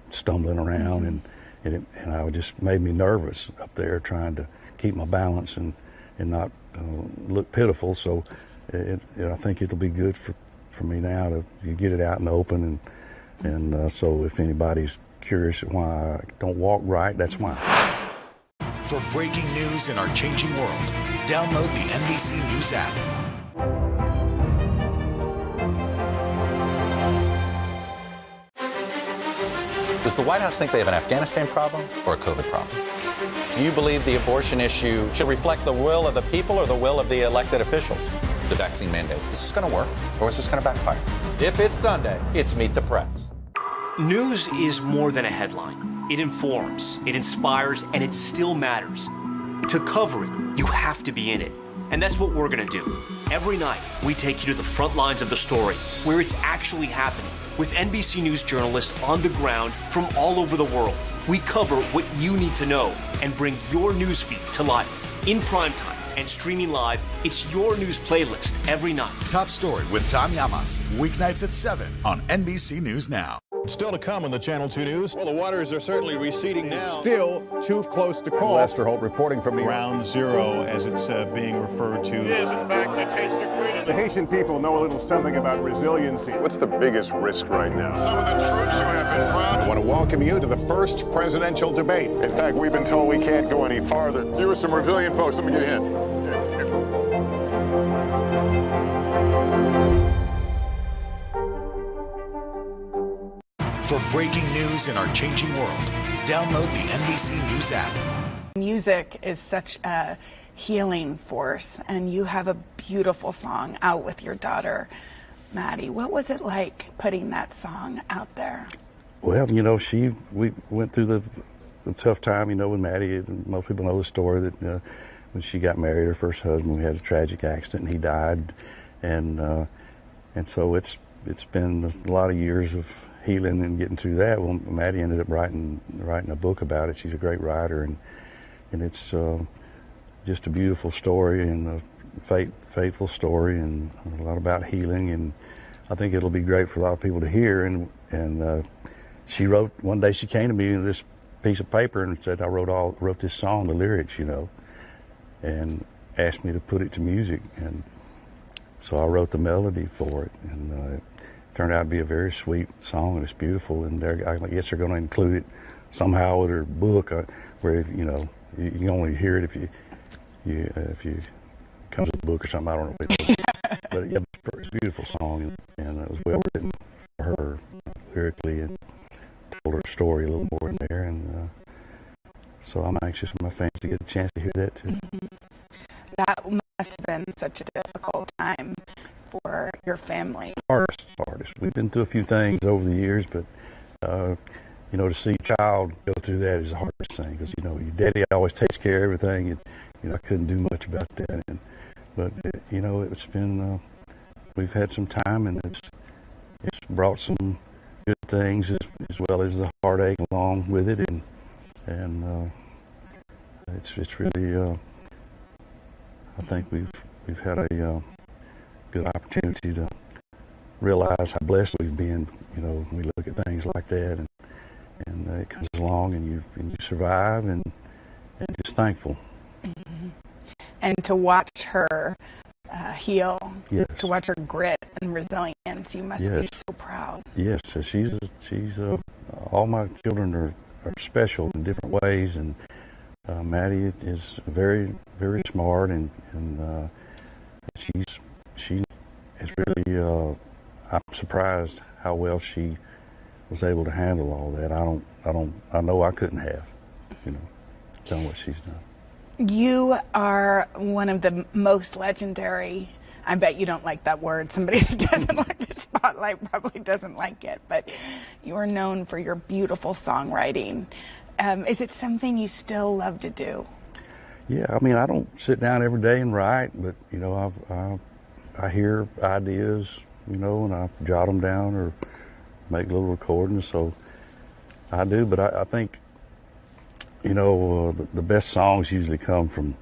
stumbling around, and I just made me nervous up there, trying to keep my balance and not look pitiful. So I think it'll be good for me now to get it out in the open, and so if anybody's curious why I don't walk right, that's why. For breaking news in our changing world, download the NBC News app. Does the White House think they have an Afghanistan problem or a COVID problem? Do you believe the abortion issue should reflect the will of the people or the will of the elected officials? The vaccine mandate. Is this going to work, or is this going to backfire? If it's Sunday, it's Meet the Press. News is more than a headline. It informs, it inspires, and it still matters. To cover it, you have to be in it. And that's what we're going to do. Every night, we take you to the front lines of the story, where it's actually happening, with NBC News journalists on the ground from all over the world. We cover what you need to know and bring your newsfeed to life. In primetime and streaming live, it's your news playlist every night. Top Story with Tom Llamas, weeknights at 7 on NBC News Now. Still to come on the Channel 2 News. Well, the waters are certainly receding now. Still too close to call. Lester Holt reporting from the Ground Zero, as it's being referred to. It is, in fact, the taste of freedom. The Haitian people know a little something about resiliency. What's the biggest risk right now? Some of the troops who have been proud. I want to welcome you to the first presidential debate. In fact, we've been told we can't go any farther. You are some resilient folks. Let me give you a hint. For breaking news in our changing world, download the NBC News app. Music is such a healing force, and you have a beautiful song out with your daughter, Maddie. What was it like putting that song out there? Well, we went through the tough time, with Maddie. Most people know the story that when she got married, her first husband, we had a tragic accident, and he died, and so it's been a lot of years of healing and getting through that. Well, Maddie ended up writing a book about it. She's a great writer, and it's just a beautiful story and a faithful story, and a lot about healing. And I think it'll be great for a lot of people to hear. And she wrote, one day she came to me with this piece of paper and said, I wrote this song, the lyrics, and asked me to put it to music. And so I wrote the melody for it, and it turned out to be a very sweet song, and it's beautiful. And I guess they're going to include it somehow with her book, where you can only hear it if you comes with a book or something. I don't know, but yeah, it's a beautiful song, and it was well written for her lyrically, and told her story a little more in there. And so I'm anxious for my fans to get a chance to hear that too. Mm-hmm. That must have been such a difficult time for your family. Hardest. We've been through a few things over the years, but to see a child go through that is the hardest thing, because your daddy always takes care of everything, and I couldn't do much about that. But it's been we've had some time, and it's brought some good things as well as the heartache along with it, and it's really I think we've had a good opportunity to realize how blessed we've been. When we look at things like that, and it comes along, and you survive, and just thankful. Mm-hmm. And to watch her heal, yes. To watch her grit and resilience, you must Yes. be so proud. Yes, so she's all my children special in different ways, and Maddie is very, very smart, and she is really. I'm surprised how well she was able to handle all that. I know I couldn't have, done what she's done. You are one of the most legendary. I bet you don't like that word. Somebody that doesn't like the spotlight probably doesn't like it, but you are known for your beautiful songwriting. Is it something you still love to do? Yeah, I mean, I don't sit down every day and write, but I hear ideas, and I jot them down or make little recordings. So I do, but I think, the best songs usually come from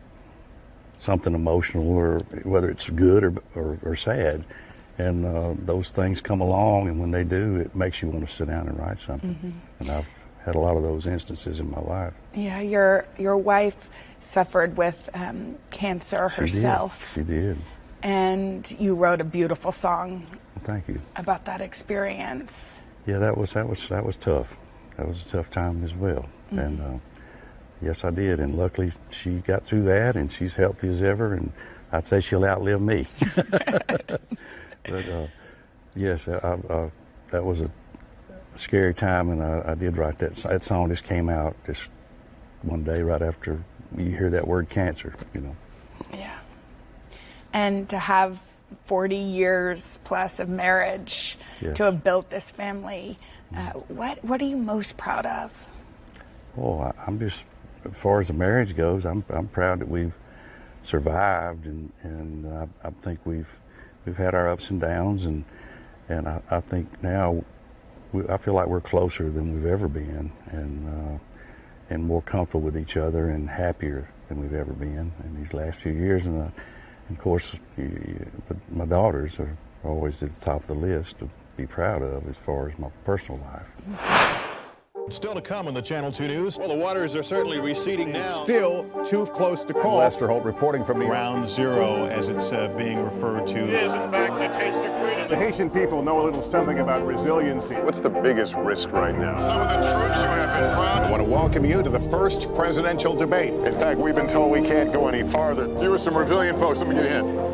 something emotional, or whether it's good or sad. And those things come along, and when they do, it makes you want to sit down and write something. Mm-hmm. And I've had a lot of those instances in my life. Yeah, your wife suffered with cancer herself. She did. And you wrote a beautiful song. Thank you. About that experience. Yeah, that was tough. That was a tough time as well. Mm-hmm. And yes, I did. And luckily, she got through that, and she's healthy as ever. And I'd say she'll outlive me. But yes, that was a scary time, and I did write that. That song just came out just one day right after you hear that word cancer. Yeah. And to have 40 years plus of marriage, yes, to have built this family, what are you most proud of? Oh, I'm just, as far as the marriage goes, I'm proud that we've survived, and I think we've had our ups and downs, and I think now I feel like we're closer than we've ever been, and more comfortable with each other and happier than we've ever been in these last few years. And of course, my daughters are always at the top of the list to be proud of as far as my personal life. Still to come on the Channel 2 News. Well, the waters are certainly receding now. Still too close to call. Lester Holt reporting from Ground Zero, as it's being referred to. It is, in fact, a taste of freedom. The Haitian people know a little something about resiliency. What's the biggest risk right now? Some of the troops who have been proud. I want to welcome you to the first presidential debate. In fact, we've been told we can't go any farther. You with some resilient folks, let me get in.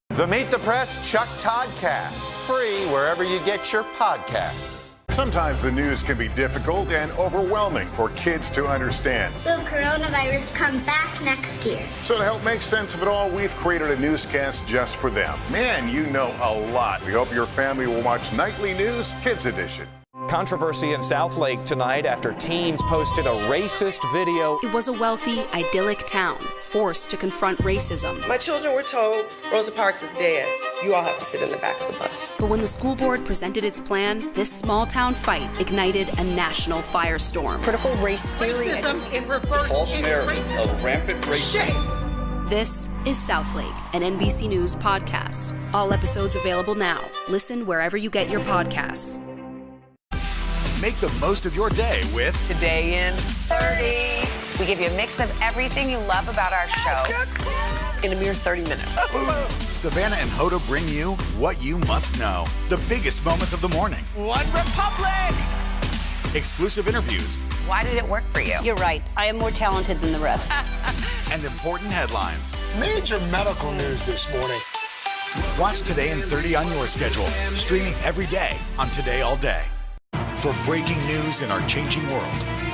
The Meet the Press Chuck Toddcast, free wherever you get your podcasts. Sometimes the news can be difficult and overwhelming for kids to understand. Will coronavirus come back next year? So to help make sense of it all, we've created a newscast just for them. Man, you know a lot. We hope your family will watch Nightly News Kids Edition. Controversy in Southlake tonight after teens posted a racist video. It was a wealthy, idyllic town, forced to confront racism. My children were told Rosa Parks is dead. You all have to sit in the back of the bus. But when the school board presented its plan, this small town fight ignited a national firestorm. Critical race theory. Racism in reverse. False narrative of rampant racism. Shame. This is Southlake, an NBC News podcast. All episodes available now. Listen wherever you get your podcasts. Make the most of your day with Today in 30. We give you a mix of everything you love about our show in a mere 30 minutes. Savannah and Hoda bring you what you must know. The biggest moments of the morning. One Republic! Exclusive interviews. Why did it work for you? You're right. I am more talented than the rest. And important headlines. Major medical news this morning. Watch Today in 30 on your schedule. Streaming every day on Today All Day. For breaking news in our changing world,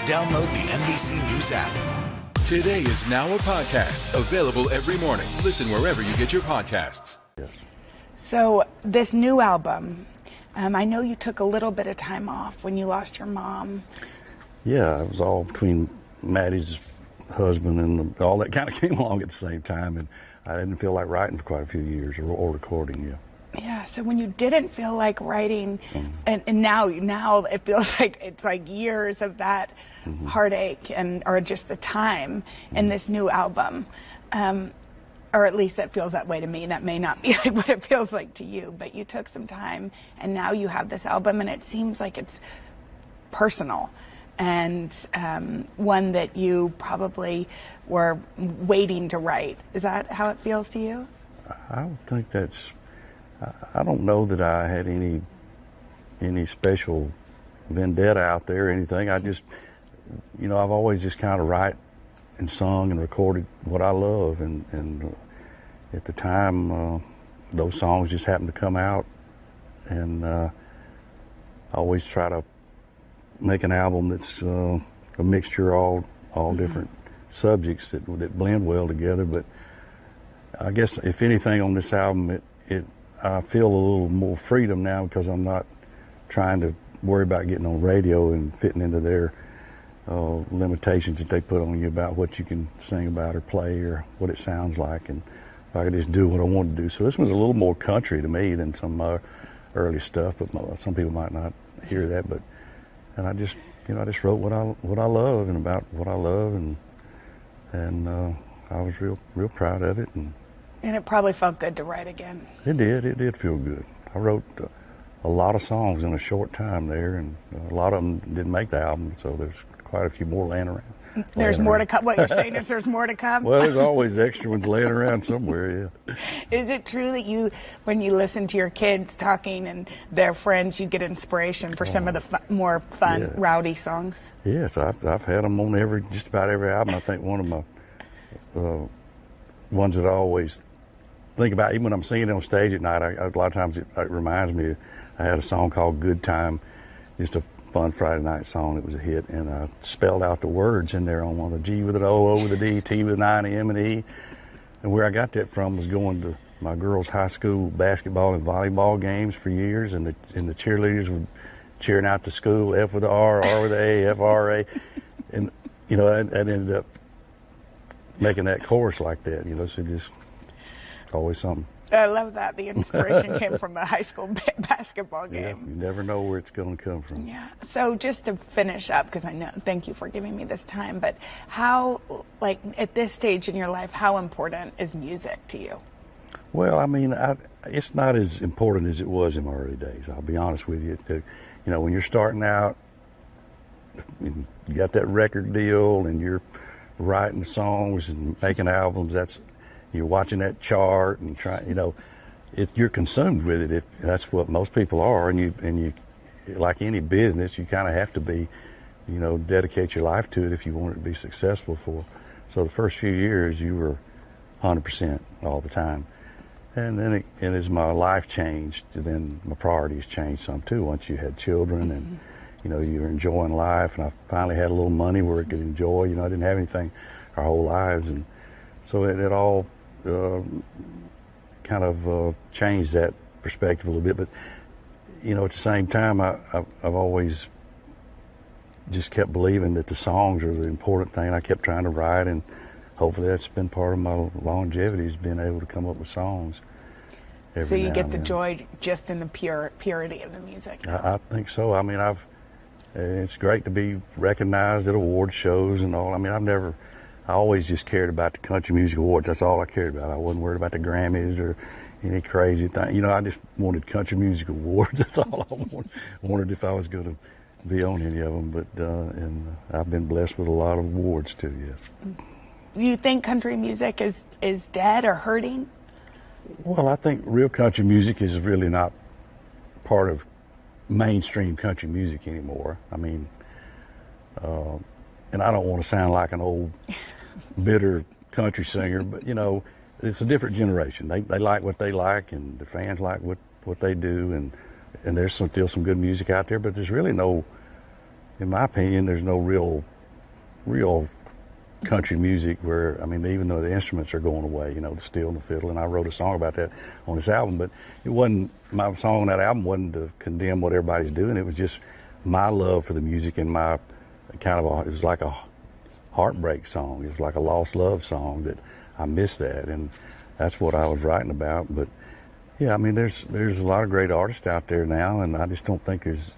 download the NBC News app. Today is now a podcast available every morning. Listen wherever you get your podcasts. So this new album, I know you took a little bit of time off when you lost your mom. Yeah, it was all between Maddie's husband and all that kind of came along at the same time, and I didn't feel like writing for quite a few years or recording. Yeah, so when you didn't feel like writing, and now it feels like it's like years of that heartache or just the time in this new album, or at least that feels that way to me. That may not be like what it feels like to you, but you took some time, and now you have this album, and it seems like it's personal, and one that you probably were waiting to write. Is that how it feels to you? I would think that's I don't know that I had any special vendetta out there or anything. I just, I've always just kind of write and sung and recorded what I love, and at the time, those songs just happened to come out, and I always try to make an album that's a mixture of all different subjects that blend well together. But I guess if anything on this album, I feel a little more freedom now because I'm not trying to worry about getting on radio and fitting into their limitations that they put on you about what you can sing about or play or what it sounds like, and if I could just do what I wanted to do. So this one's a little more country to me than some early stuff, but some people might not hear that. And I just wrote what I love and about what I love, and I was real proud of it. And it probably felt good to write again. It did feel good. I wrote a lot of songs in a short time there, and a lot of them didn't make the album, so there's quite a few more laying around. There's more to come. What you're saying is there's more to come? Well, there's always extra ones laying around somewhere, yeah. Is it true that when you listen to your kids talking and their friends, you get inspiration for some of the more fun, rowdy songs? Yes, I've had them on just about every album. I think one of my ones that I always think about, even when I'm singing on stage at night, a lot of times it reminds me, I had a song called Good Time, just a fun Friday night song. It was a hit, and I spelled out the words in there on one of the G with an O, O with a D, T with an I, and an M and E. And where I got that from was going to my girls' high school basketball and volleyball games for years, and the cheerleaders were cheering out the school, F with the R, R with the A, F-R-A. And, that ended up making that chorus like that, so just always something. I love that. The inspiration came from a high school basketball game. Yeah, you never know where it's going to come from. Yeah. So just to finish up, because I know, thank you for giving me this time, but how, at this stage in your life, how important is music to you? Well, I mean, it's not as important as it was in my early days. I'll be honest with you. When you're starting out, you got that record deal and you're writing songs and making albums, you're watching that chart and you're consumed with it. That's what most people are, and you, like any business, you kind of have to be, dedicate your life to it if you want it to be successful for. So the first few years, you were 100% all the time, and then as my life changed, then my priorities changed some too. Once you had children and you were enjoying life, and I finally had a little money where I could enjoy. I didn't have anything our whole lives, and so it all kind of changed that perspective a little bit. But at the same time, I've always just kept believing that the songs are the important thing. I kept trying to write, and hopefully that's been part of my longevity, is being able to come up with songs. So you get the joy just in the purity of the music. I think so. I mean, it's great to be recognized at award shows and all. I mean, I always just cared about the Country Music Awards. That's all I cared about. I wasn't worried about the Grammys or any crazy thing. I just wanted Country Music Awards. That's all I wanted. I wondered if I was going to be on any of them. But and I've been blessed with a lot of awards too. Yes. Do you think country music is dead or hurting? Well, I think real country music is really not part of mainstream country music anymore. I mean, and I don't want to sound like an old bitter country singer, but it's a different generation. They like what they like, and the fans like what they do, and there's still some good music out there, but there's really no, in my opinion, there's no real country music where, I mean, even though the instruments are going away, the steel and the fiddle, and I wrote a song about that on this album, but it wasn't, my song on that album wasn't to condemn what everybody's doing. It was just my love for the music and my it was like a heartbreak song. It was like a lost love song that I missed that, and that's what I was writing about. But yeah, I mean, there's a lot of great artists out there now, and I just don't think there's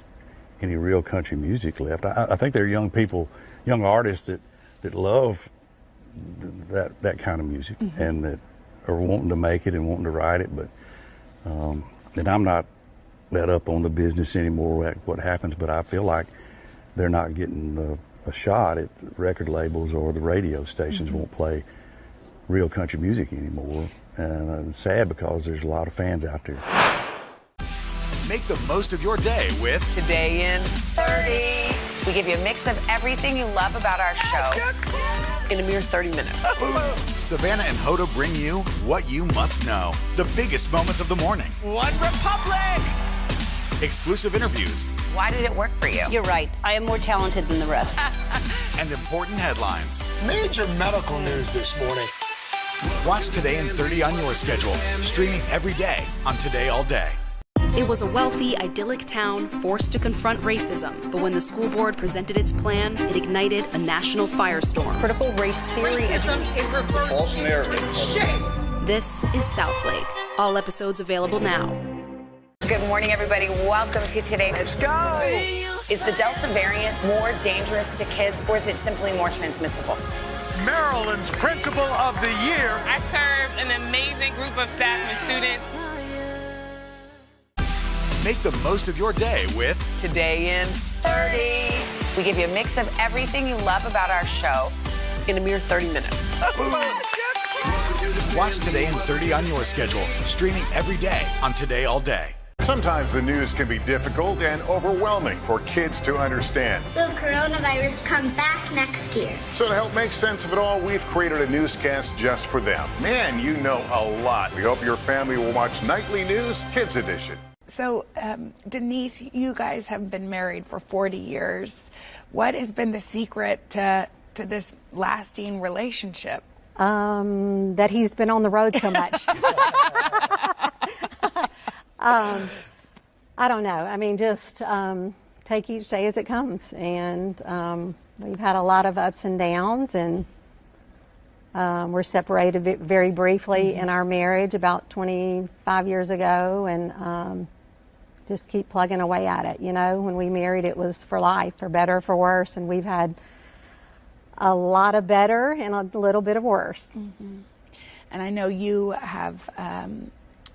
any real country music left. I think there are young people, young artists that love that kind of music, and that are wanting to make it and wanting to write it. But and I'm not that up on the business anymore, what happens, but I feel like they're not getting a shot at record labels, or the radio stations won't play real country music anymore. and it's sad because there's a lot of fans out there. Make the most of your day with Today in 30. We give you a mix of everything you love about our show in a mere 30 minutes. Savannah and Hoda bring you what you must know. The biggest moments of the morning. One Republic! Exclusive interviews. Why did it work for you? You're right. I am more talented than the rest. And important headlines. Major medical news this morning. Watch Today in 30 on your schedule. Streaming every day on Today All Day. It was a wealthy, idyllic town forced to confront racism, but when the school board presented its plan, it ignited a national firestorm. Critical race theory. Racism in reverse. False narrative. Shame. This is Southlake. All episodes available now. Good morning, everybody. Welcome to Today. Let's go. Is the Delta variant more dangerous to kids, or is it simply more transmissible? Maryland's Principal of the Year. I served an amazing group of staff and students. Make the most of your day with Today in 30. We give you a mix of everything you love about our show in a mere 30 minutes. Watch Today in 30 on your schedule. Streaming every day on Today All Day. Sometimes the news can be difficult and overwhelming for kids to understand. Will coronavirus come back next year? So to help make sense of it all, we've created a newscast just for them. Man, you know a lot. We hope your family will watch Nightly News Kids Edition. So, Denise, you guys have been married for 40 years. What has been the secret to this lasting relationship? That he's been on the road so much. I don't know. I mean, just take each day as it comes. And we've had a lot of ups and downs, and we're separated very briefly in our marriage about 25 years ago, and just keep plugging away at it. You know, when we married, it was for life, for better or for worse, and we've had a lot of better and a little bit of worse. Mm-hmm. And I know you have,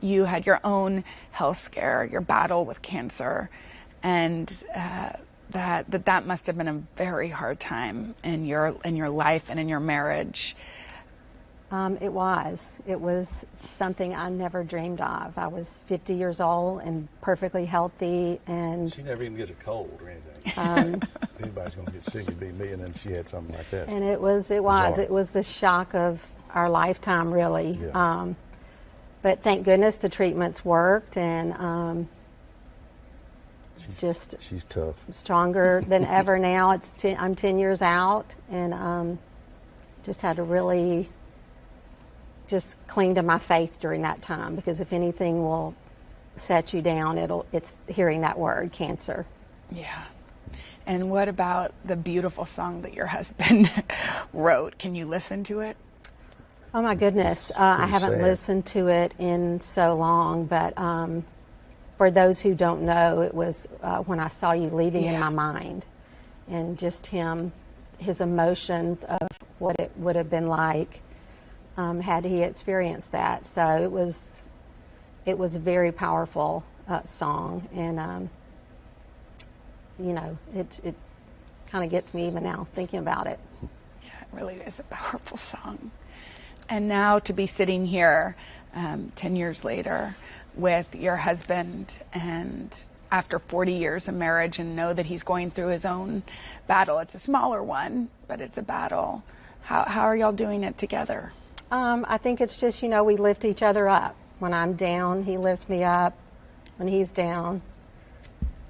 you had your own health scare, your battle with cancer, and that must have been a very hard time in your life and in your marriage. It was something I never dreamed of. I was 50 years old and perfectly healthy, and she never even gets a cold or anything. If anybody's going to get sick, it'd be me, and then she had something like that. And it was the shock of our lifetime, really. Yeah. But thank goodness the treatments worked, and she's tough, stronger than ever now. I'm 10 years out, and just had to really just cling to my faith during that time, because if anything will set you down, it's hearing that word, cancer. Yeah. And what about the beautiful song that your husband wrote? Can you listen to it? Oh my goodness, I haven't listened to it in so long, but for those who don't know, it was When I Saw You Leaving in My Mind, and just his emotions of what it would have been like had he experienced that. So it was a very powerful song, and you know, it kind of gets me even now thinking about it. Yeah, it really is a powerful song. And now to be sitting here 10 years later with your husband, and after 40 years of marriage, and know that he's going through his own battle. It's a smaller one, but it's a battle. How are y'all doing it together? I think it's just, you know, we lift each other up. When I'm down, he lifts me up. When he's down,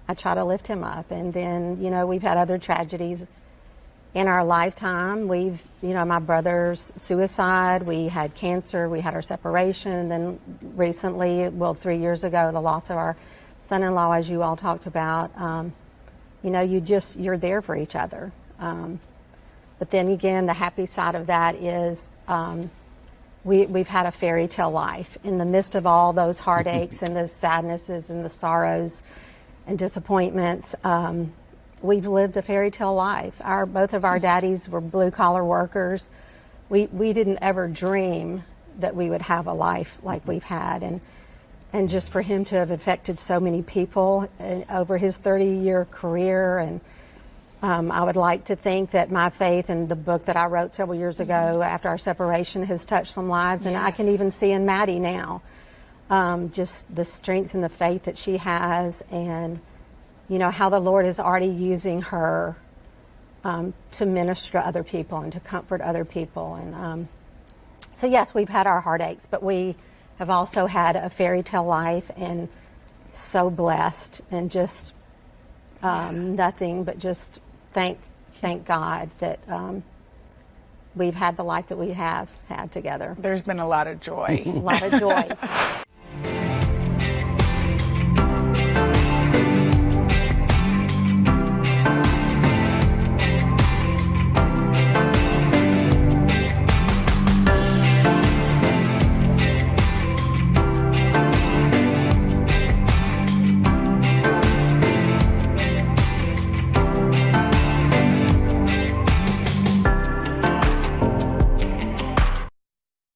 I try to lift him up. And then, you know, we've had other tragedies in our lifetime. We've, you know, my brother's suicide, we had cancer, we had our separation, and then recently, 3 years ago, the loss of our son-in-law, as you all talked about. You know, you're there for each other. But then again, the happy side of that is we've had a fairy tale life. In the midst of all those heartaches and the sadnesses and the sorrows and disappointments, we've lived a fairy tale life. Both of our daddies were blue-collar workers. We didn't ever dream that we would have a life like we've had. And just for him to have affected so many people over his 30-year career, and I would like to think that my faith and the book that I wrote several years ago after our separation has touched some lives, and I can even see in Maddie now just the strength and the faith that she has, and you know how the Lord is already using her to minister to other people and to comfort other people. And so yes, we've had our heartaches, but we have also had a fairy tale life, and so blessed, and just nothing but just thank God that we've had the life that we have had together. There's been a lot of joy. A lot of joy.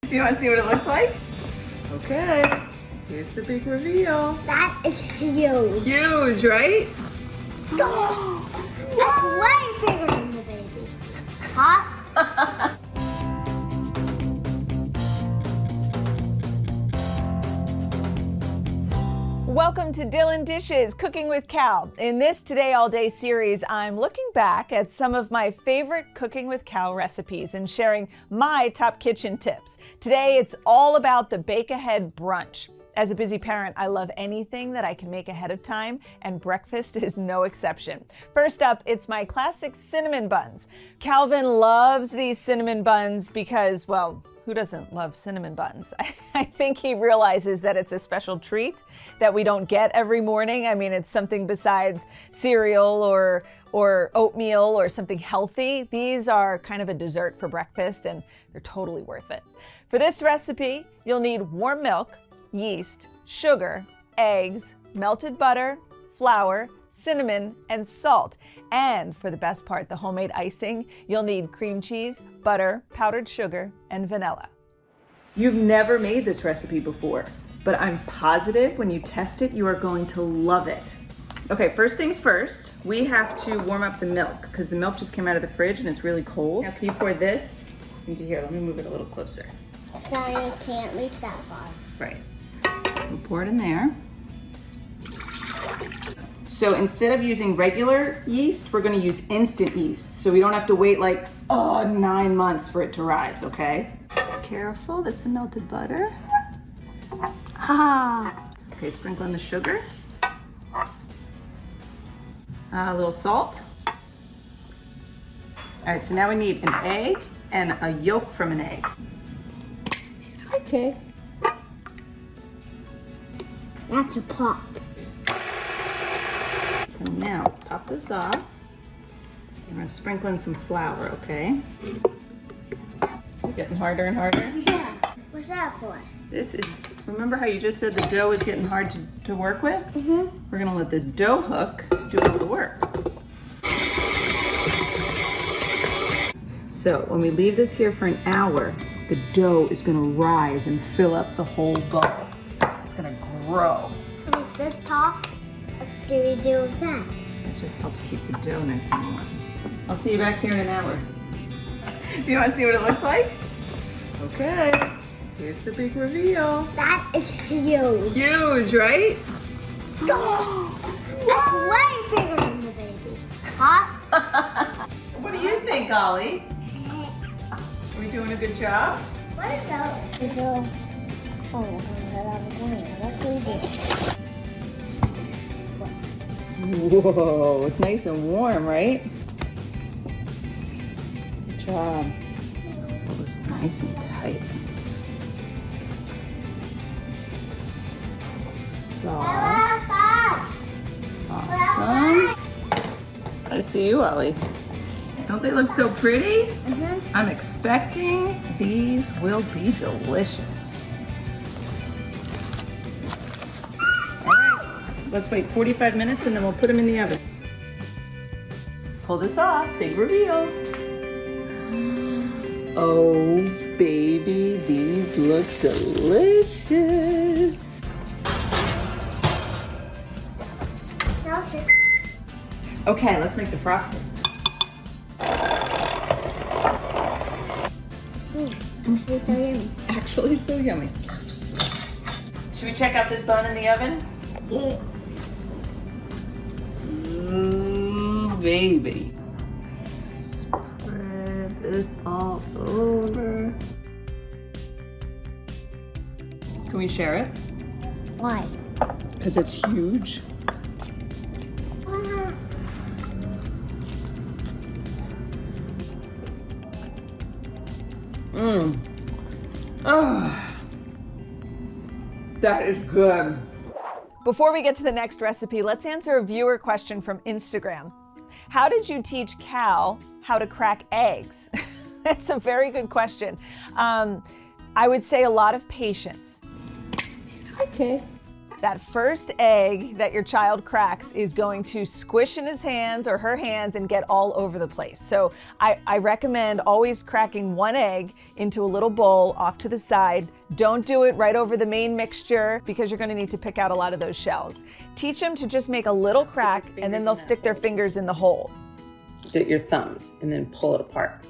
Do you want to see what it looks like? Okay. Here's the big reveal. That is huge. Huge, right? Oh, that's way bigger than the baby. Hot? Welcome to Dillon Dishes, Cooking with Cal. In this Today All Day series, I'm looking back at some of my favorite Cooking with Cal recipes and sharing my top kitchen tips. Today, it's all about the bake-ahead brunch. As a busy parent, I love anything that I can make ahead of time, and breakfast is no exception. First up, it's my classic cinnamon buns. Calvin loves these cinnamon buns because, well, who doesn't love cinnamon buns? I think he realizes that it's a special treat that we don't get every morning. I mean, it's something besides cereal or oatmeal or something healthy. These are kind of a dessert for breakfast, and they're totally worth it. For this recipe, you'll need warm milk, yeast, sugar, eggs, melted butter, flour, cinnamon, and salt. And for the best part, the homemade icing, you'll need cream cheese, butter, powdered sugar, and vanilla. You've never made this recipe before, but I'm positive when you test it, you are going to love it. Okay, first things first, we have to warm up the milk because the milk just came out of the fridge and it's really cold. Now, can you pour this into here? Let me move it a little closer. Sorry, I can't reach that far. Right. We'll pour it in there. So instead of using regular yeast, we're gonna use instant yeast. So we don't have to wait like 9 months for it to rise, okay? Careful, this is melted butter. Okay, sprinkle in the sugar. A little salt. All right, so now we need an egg and a yolk from an egg. Okay. That's a pop. So now let's pop this off. We're gonna sprinkle in some flour, okay? Is it getting harder and harder? Yeah. What's that for? This is, remember how you just said the dough is getting hard to work with? Mm-hmm. We're gonna let this dough hook do all the work. So when we leave this here for an hour, the dough is gonna rise and fill up the whole bowl. It's gonna grow. With this top, what do we do with that? It just helps keep the dough nice and warm. I'll see you back here in an hour. Do you want to see what it looks like? Okay. Here's the big reveal. That is huge. Huge, right? That's way bigger than the baby. Hot? What do you think, Ollie? Are we doing a good job? What is that? Whoa, it's nice and warm, right? Good job. Pull this nice and tight. Soft. Awesome. I see you, Ollie. Don't they look so pretty? Mm-hmm. I'm expecting these will be delicious. All right, let's wait 45 minutes and then we'll put them in the oven. Pull this off, big reveal. Oh, baby, these look delicious. Okay, let's make the frosting. Actually so yummy. Actually so yummy. Should we check out this bun in the oven? Yeah. Ooh, baby. Spread this all over. Can we share it? Why? Because it's huge. Mmm. Oh, that is good. Before we get to the next recipe, let's answer a viewer question from Instagram. How did you teach Cal how to crack eggs? That's a very good question. I would say a lot of patience. Okay. That first egg that your child cracks is going to squish in his hands or her hands and get all over the place. So I recommend always cracking one egg into a little bowl off to the side. Don't do it right over the main mixture because you're going to need to pick out a lot of those shells. Teach them to just make a little crack and then they'll stick their fingers in the hole. Do your thumbs and then pull it apart.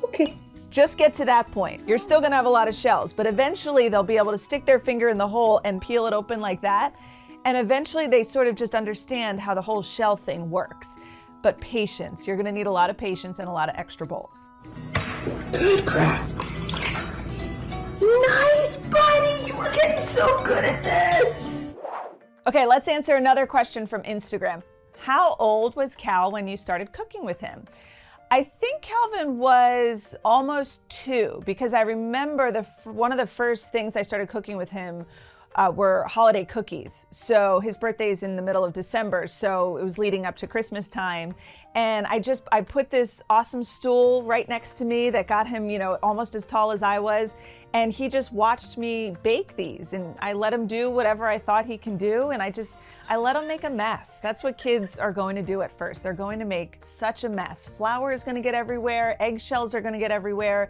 Okay. Just get to that point. You're still gonna have a lot of shells, but eventually they'll be able to stick their finger in the hole and peel it open like that. And eventually they sort of just understand how the whole shell thing works. But patience, you're gonna need a lot of patience and a lot of extra bowls. Good crack. Nice, buddy, you were getting so good at this. Okay, let's answer another question from Instagram. How old was Cal when you started cooking with him? I think Calvin was almost 2 because I remember one of the first things I started cooking with him were holiday cookies. So his birthday is in the middle of December, so it was leading up to Christmas time. And I put this awesome stool right next to me that got him, almost as tall as I was. And he just watched me bake these and I let him do whatever I thought he can do. And I let him make a mess. That's what kids are going to do at first. They're going to make such a mess. Flour is going to get everywhere. Eggshells are going to get everywhere.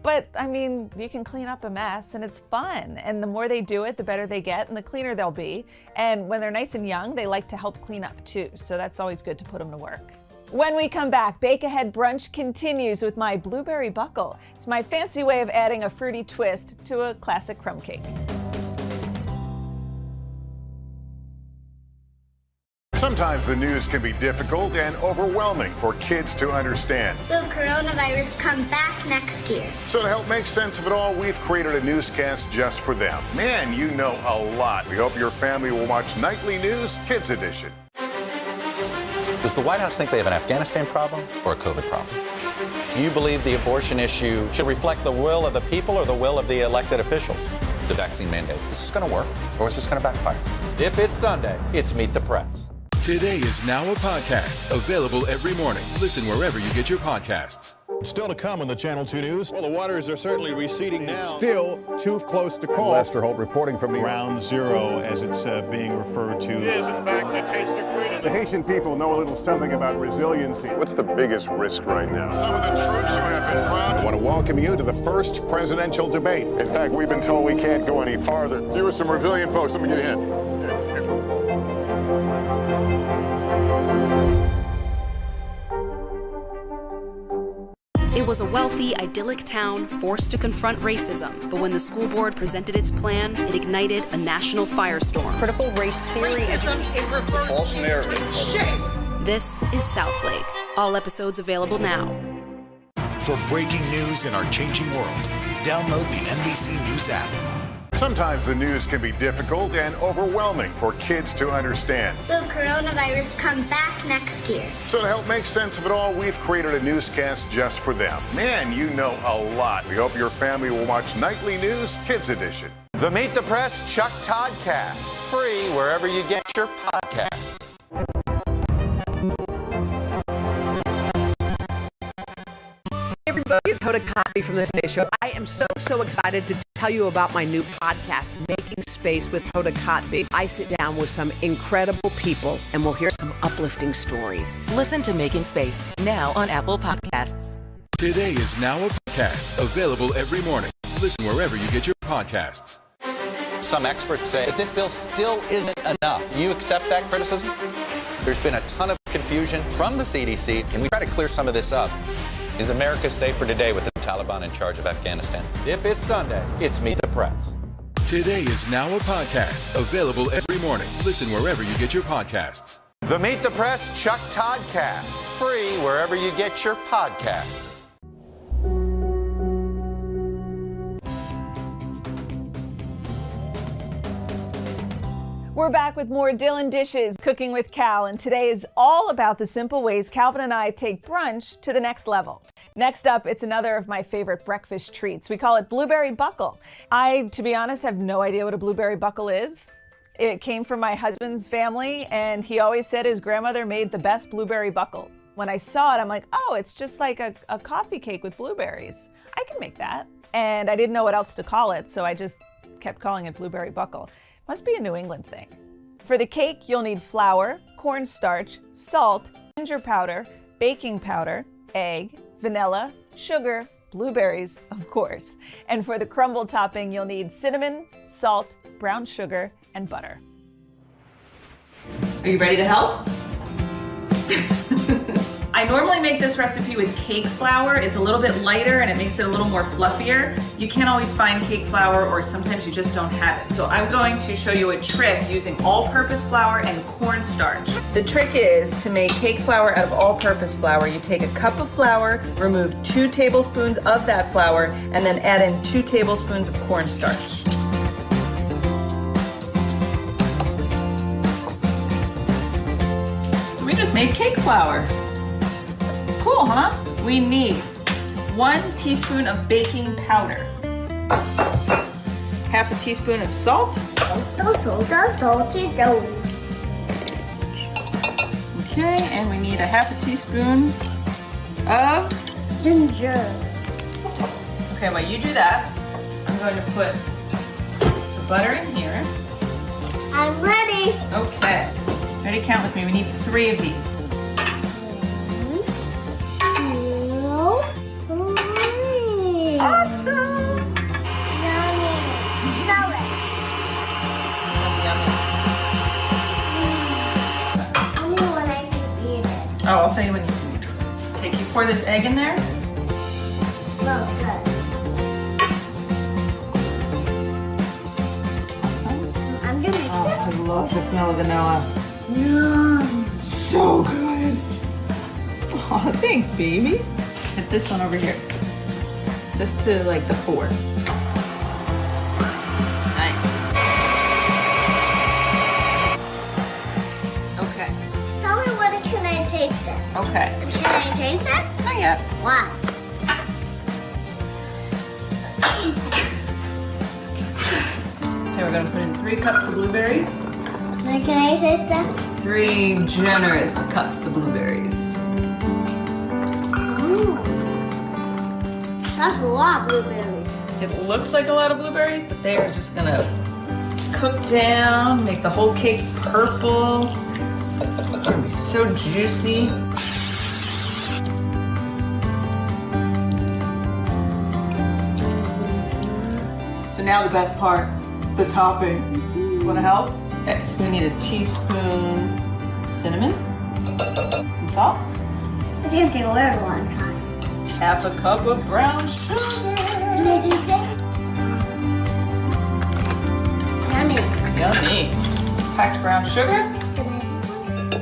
But I mean, you can clean up a mess and it's fun. And the more they do it, the better they get and the cleaner they'll be. And when they're nice and young, they like to help clean up too. So that's always good to put them to work. When we come back, Bake Ahead Brunch continues with my blueberry buckle. It's my fancy way of adding a fruity twist to a classic crumb cake. Sometimes the news can be difficult and overwhelming for kids to understand. Will coronavirus come back next year? So to help make sense of it all, we've created a newscast just for them. Man, you know a lot. We hope your family will watch Nightly News Kids Edition. Does the White House think they have an Afghanistan problem or a COVID problem? Do you believe the abortion issue should reflect the will of the people or the will of the elected officials? The vaccine mandate, is this going to work or is this going to backfire? If it's Sunday, it's Meet the Press. Today is now a podcast available every morning. Listen wherever you get your podcasts. Still to come on the Channel 2 News. Well, the waters are certainly receding now. Still too close to call. Lester Holt reporting from Ground Zero, as it's being referred to. It is, in fact, the taste of freedom. The Haitian people know a little something about resiliency. What's the biggest risk right now? Some of the troops who have been proud. I want to welcome you to the first presidential debate. In fact, we've been told we can't go any farther. You are some resilient folks. Let me get in. It was a wealthy, idyllic town forced to confront racism, but when the school board presented its plan, it ignited a national firestorm. Critical race theory. Racism in reverse. False narrative. Shame. This is Southlake. All episodes available now. For breaking news in our changing world, download the NBC News app. Sometimes the news can be difficult and overwhelming for kids to understand. Will coronavirus come back next year? So to help make sense of it all, we've created a newscast just for them. Man, you know a lot. We hope your family will watch Nightly News Kids Edition. The Meet the Press Chuck Toddcast, free wherever you get your podcasts. Everybody, it's Hoda Kotb from the Today Show. I am so excited to tell you about my new podcast, Making Space with Hoda Kotb. I sit down with some incredible people and we'll hear some uplifting stories. Listen to Making Space now on Apple Podcasts. Today is now a podcast available every morning. Listen wherever you get your podcasts. Some experts say that this bill still isn't enough. Do you accept that criticism? There's been a ton of confusion from the CDC. Can we try to clear some of this up? Is America safer today with the Taliban in charge of Afghanistan? If it's Sunday, it's Meet the Press. Today is now a podcast, available every morning. Listen wherever you get your podcasts. The Meet the Press Chuck Toddcast, free wherever you get your podcasts. We're back with more Dillon Dishes, Cooking with Cal, and today is all about the simple ways Calvin and I take brunch to the next level. Next up, it's another of my favorite breakfast treats. We call it blueberry buckle. I, to be honest, have no idea what a blueberry buckle is. It came from my husband's family, and he always said his grandmother made the best blueberry buckle. When I saw it, I'm like, oh, it's just like a coffee cake with blueberries. I can make that. And I didn't know what else to call it, so I just kept calling it blueberry buckle. Must be a New England thing. For the cake, you'll need flour, cornstarch, salt, ginger powder, baking powder, egg, vanilla, sugar, blueberries, of course. And for the crumble topping, you'll need cinnamon, salt, brown sugar, and butter. Are you ready to help? I normally make this recipe with cake flour. It's a little bit lighter and it makes it a little more fluffier. You can't always find cake flour, or sometimes you just don't have it. So I'm going to show you a trick using all-purpose flour and cornstarch. The trick is to make cake flour out of all-purpose flour. You take a cup of flour, remove 2 tablespoons of that flour, and then add in 2 tablespoons of cornstarch. So we just made cake flour. Cool, huh? We need 1 teaspoon of baking powder, half a teaspoon of salt. Okay, and we need a half a teaspoon of ginger. Okay, while you do that, I'm going to put the butter in here. I'm ready. Okay, ready? Count with me. We need 3 of these. 1, 2, 3. Awesome! Yummy. Smell it. Tell me when I can eat it. Oh, I'll tell you when you can eat it. Okay, can you pour this egg in there? Smells good. Awesome. I'm gonna mix it. I love the smell of vanilla. Yum. So good. Oh, thanks, baby. Put this one over here. Just to like the core. Nice. Okay. Tell me when can I taste it? Okay. Can I taste it? Not yet. Why? Okay, we're gonna put in 3 cups of blueberries. Can I taste it? 3 generous cups of blueberries. That's a lot of blueberries. It looks like a lot of blueberries, but they are just gonna cook down, make the whole cake purple. It's gonna be so juicy. So now the best part, the topping. Wanna help? Okay, so we need a teaspoon cinnamon, some salt. It's gonna take a very long time. Half a cup of brown sugar. Can I taste it? Yummy. Yummy. Packed brown sugar.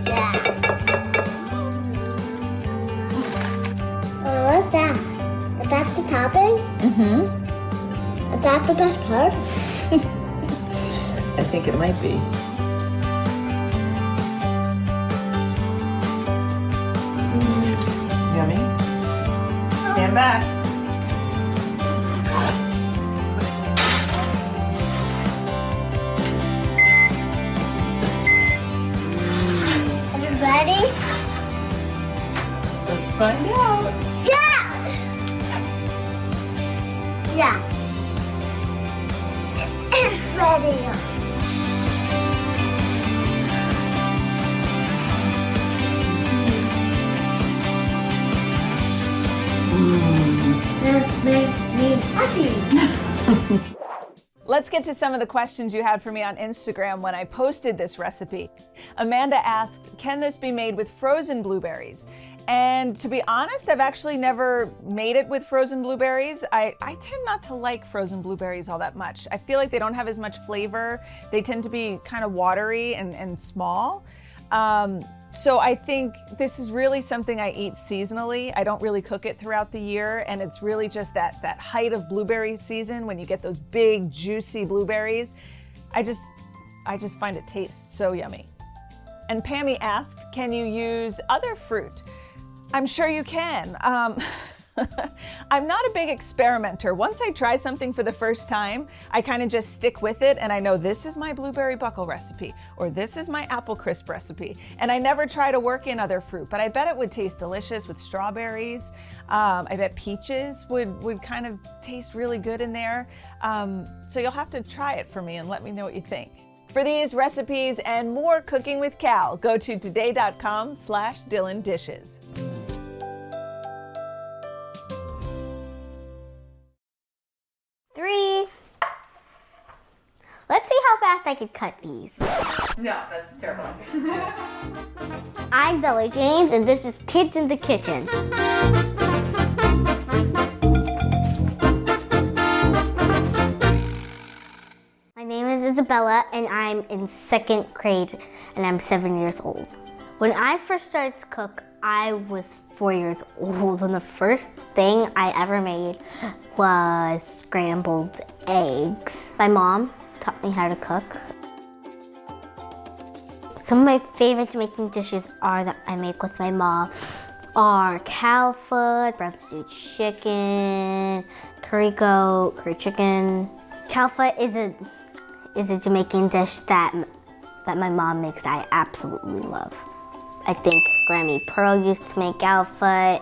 Yeah. Oh, what's that? Is that the topping? Mm-hmm. Is that the best part? I think it might be. Yummy. Stand back. Is it ready? Let's find out. Yeah! Yeah. It's ready. That makes me happy. Let's get to some of the questions you had for me on Instagram when I posted this recipe. Amanda asked, can this be made with frozen blueberries? And to be honest, I've actually never made it with frozen blueberries. I tend not to like frozen blueberries all that much. I feel like they don't have as much flavor. They tend to be kind of watery and small. So I think this is really something I eat seasonally. I don't really cook it throughout the year, and it's really just that height of blueberry season when you get those big, juicy blueberries. I just find it tastes so yummy. And Pammy asked, can you use other fruit? I'm sure you can. I'm not a big experimenter. Once I try something for the first time, I kind of just stick with it, and I know this is my blueberry buckle recipe, or this is my apple crisp recipe. And I never try to work in other fruit, but I bet it would taste delicious with strawberries. I bet peaches would kind of taste really good in there. So you'll have to try it for me and let me know what you think. For these recipes and more Cooking with Cal, go to today.com/DillonDishes. Let's see how fast I could cut these. No, that's terrible. I'm Billy James, and this is Kids in the Kitchen. My name is Isabella, and I'm in 2nd grade, and I'm 7 years old. When I first started to cook, I was 4 years old, and the first thing I ever made was scrambled eggs. My mom taught me how to cook. Some of my favorite making dishes that I make with my mom are cow foot, brown stewed chicken, curry goat, curry chicken. Cow foot is a Jamaican dish that my mom makes that I absolutely love. I think Grammy Pearl used to make cow foot.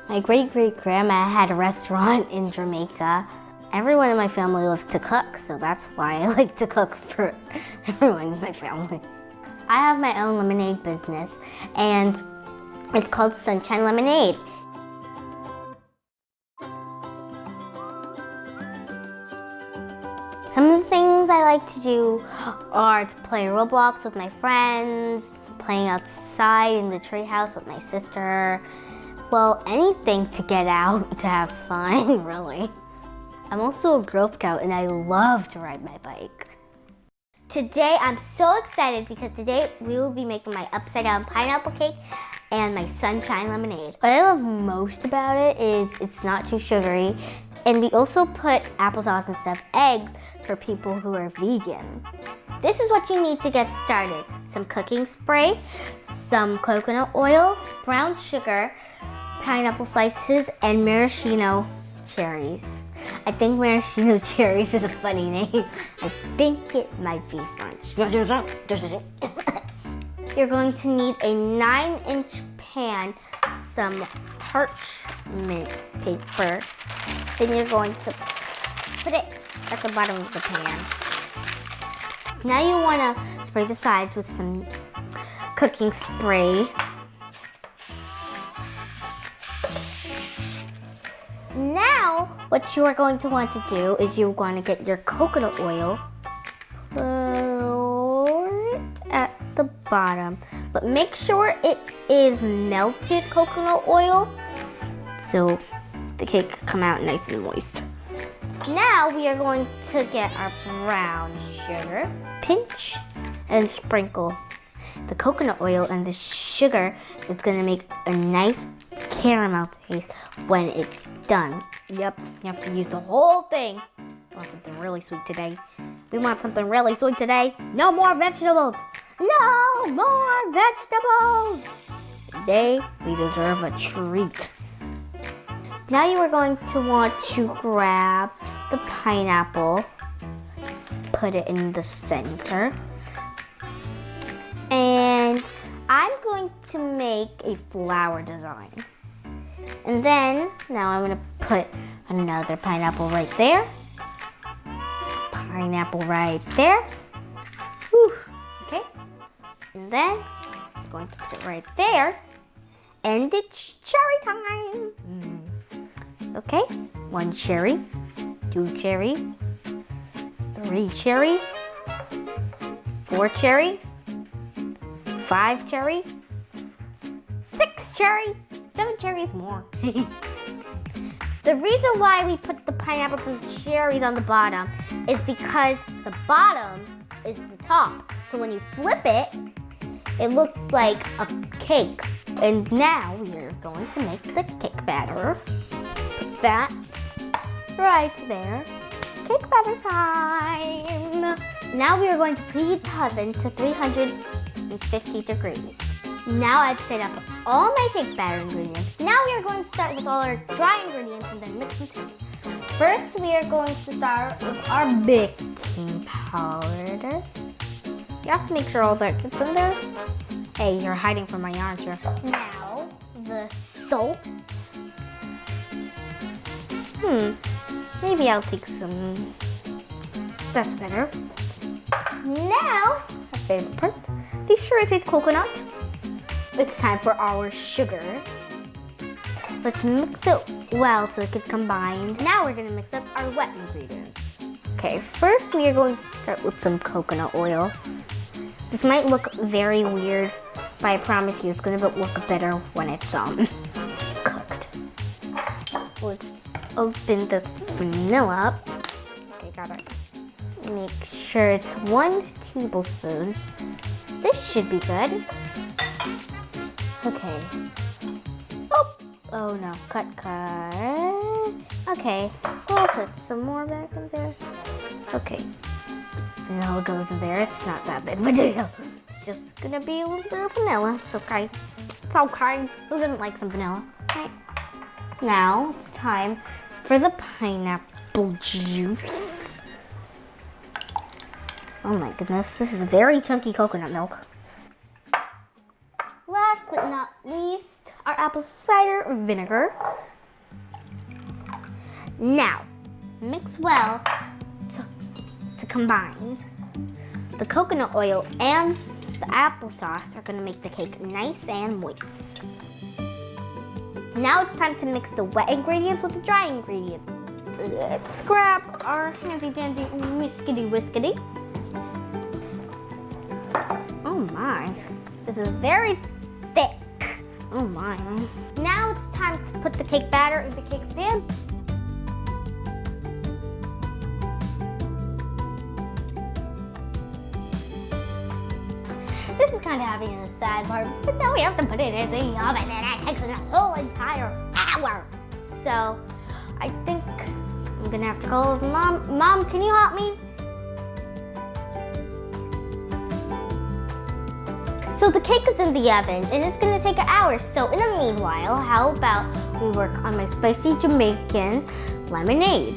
My great-great-grandma had a restaurant in Jamaica. Everyone in my family loves to cook, so that's why I like to cook for everyone in my family. I have my own lemonade business, and it's called Sunshine Lemonade. Some of the things I like to do are to play Roblox with my friends, playing outside in the treehouse with my sister. Well, anything to get out to have fun, really. I'm also a Girl Scout, and I love to ride my bike. Today I'm so excited because today we will be making my upside down pineapple cake and my sunshine lemonade. What I love most about it is it's not too sugary, and we also put applesauce instead of eggs for people who are vegan. This is what you need to get started. Some cooking spray, some coconut oil, brown sugar, pineapple slices, and maraschino cherries. I think maraschino cherries is a funny name. I think it might be French. You're going to need a 9-inch pan, some parchment paper. Then you're going to put it at the bottom of the pan. Now you want to spray the sides with some cooking spray. Now, what you are going to want to do is you're going to get your coconut oil, pour it at the bottom, but make sure it is melted coconut oil so the cake can come out nice and moist. Now we are going to get our brown sugar, pinch and sprinkle the coconut oil and the sugar. It's going to make a nice caramel taste when it's done. Yep, you have to use the whole thing. I want something really sweet today. We want something really sweet today. No more vegetables. No more vegetables. Today, we deserve a treat. Now you are going to want to grab the pineapple, put it in the center, and I'm going to make a flower design. And then, now I'm going to put another pineapple right there. Pineapple right there. Whew. Okay. And then, I'm going to put it right there. And it's cherry time. Okay. 1 cherry, 2 cherry, 3 cherry, 4 cherry, 5 cherry, 6 cherry, the cherries more. The reason why we put the pineapples and cherries on the bottom is because the bottom is the top. So when you flip it, it looks like a cake. And now we are going to make the cake batter. Put that right there. Cake batter time. Now we are going to preheat the oven to 350 degrees. Now I've set up all my cake batter ingredients. Now we are going to start with all our dry ingredients and then mix them together. First, we are going to start with our baking powder. You have to make sure all that gets in there. Hey, you're hiding from me, aren't you? Now, the salt. Maybe I'll take some. That's better. Now, our favorite part, the shredded coconut. It's time for our sugar. Let's mix it well so it can combine. Now we're gonna mix up our wet ingredients. Okay, first we are going to start with some coconut oil. This might look very weird, but I promise you it's gonna look better when it's cooked. Let's open this vanilla. Okay, got it. Make sure it's 1 tablespoon. This should be good. Okay. Oh no, cut. Okay, we'll put some more back in there. Okay, vanilla goes in there. It's not that big of a deal. It's just gonna be a little bit of vanilla. It's okay. It's okay. Who doesn't like some vanilla? Right. Now it's time for the pineapple juice. Oh my goodness, this is very chunky coconut milk. Last but not least, our apple cider vinegar. Now, mix well to combine. The coconut oil and the applesauce are going to make the cake nice and moist. Now it's time to mix the wet ingredients with the dry ingredients. Let's grab our handy dandy whiskety. Oh my, this is very thick. Oh my. Now it's time to put the cake batter in the cake pan. This is kind of having a sad part, but now we have to put it in the oven and that takes a whole entire hour. So I think I'm gonna have to call over Mom. Mom, can you help me? So the cake is in the oven and it's gonna take an hour. So in the meanwhile, how about we work on my spicy Jamaican lemonade?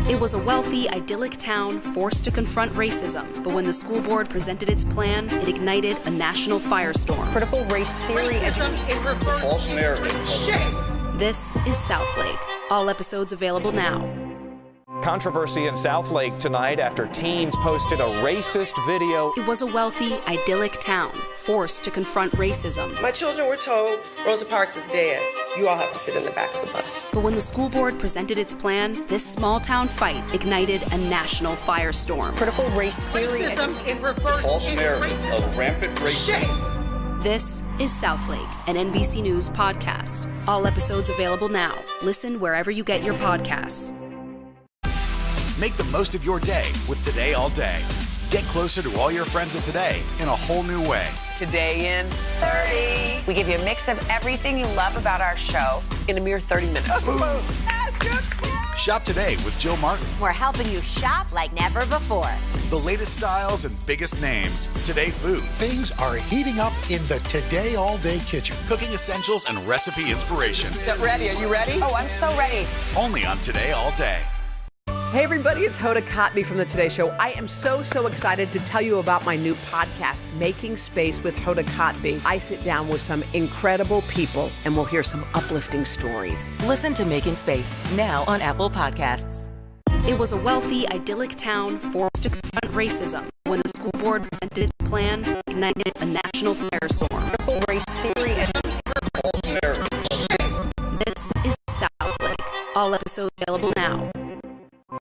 It was a wealthy, idyllic town forced to confront racism, but when the school board presented its plan, it ignited a national firestorm. Critical race theory. Racism in reverse. False narrative. Shame. This is Southlake. All episodes available now. Controversy in Southlake tonight after teens posted a racist video. It was a wealthy, idyllic town forced to confront racism. My children were told Rosa Parks is dead. You all have to sit in the back of the bus. But when the school board presented its plan, this small town fight ignited a national firestorm. Critical race theory. Racism in reverse. False narrative of rampant racism. Shame. This is Southlake, an NBC News podcast. All episodes available now. Listen wherever you get your podcasts. Make the most of your day with Today All Day. Get closer to all your friends at Today in a whole new way. Today in 30. We give you a mix of everything you love about our show in a mere 30 minutes. Shop today with Jill Martin. We're helping you shop like never before. The latest styles and biggest names. Today Food. Things are heating up in the Today All Day kitchen. Cooking essentials and recipe inspiration. Get ready. Are you ready? Oh, I'm so ready. Only on Today All Day. Hey everybody, it's Hoda Kotb from The Today Show. I am so excited to tell you about my new podcast, Making Space with Hoda Kotb. I sit down with some incredible people and we'll hear some uplifting stories. Listen to Making Space now on Apple Podcasts. It was a wealthy, idyllic town forced to confront racism. When the school board presented its plan, it ignited a national firestorm. Critical race theory. False narrative. This is Southlake. All episodes available now.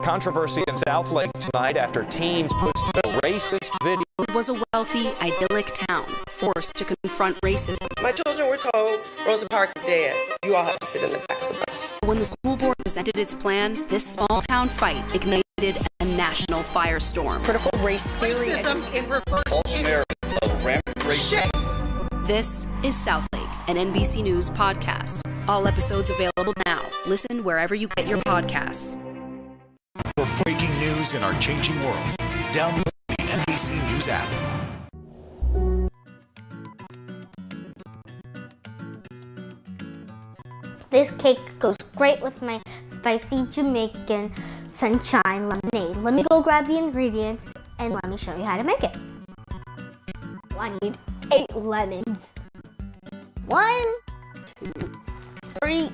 Controversy in Southlake tonight after teens posted a racist video. It was a wealthy, idyllic town forced to confront racism. My children were told Rosa Parks is dead. You all have to sit in the back of the bus. When the school board presented its plan, this small town fight ignited a national firestorm. Critical race theory. Racism in reverse. False narrative of rampant racism. This is Southlake, an NBC News podcast. All episodes available now. Listen wherever you get your podcasts. For breaking news in our changing world, download the NBC News app. This cake goes great with my spicy Jamaican sunshine lemonade. Let me go grab the ingredients and let me show you how to make it. I need 8 lemons. 1, 2, 3.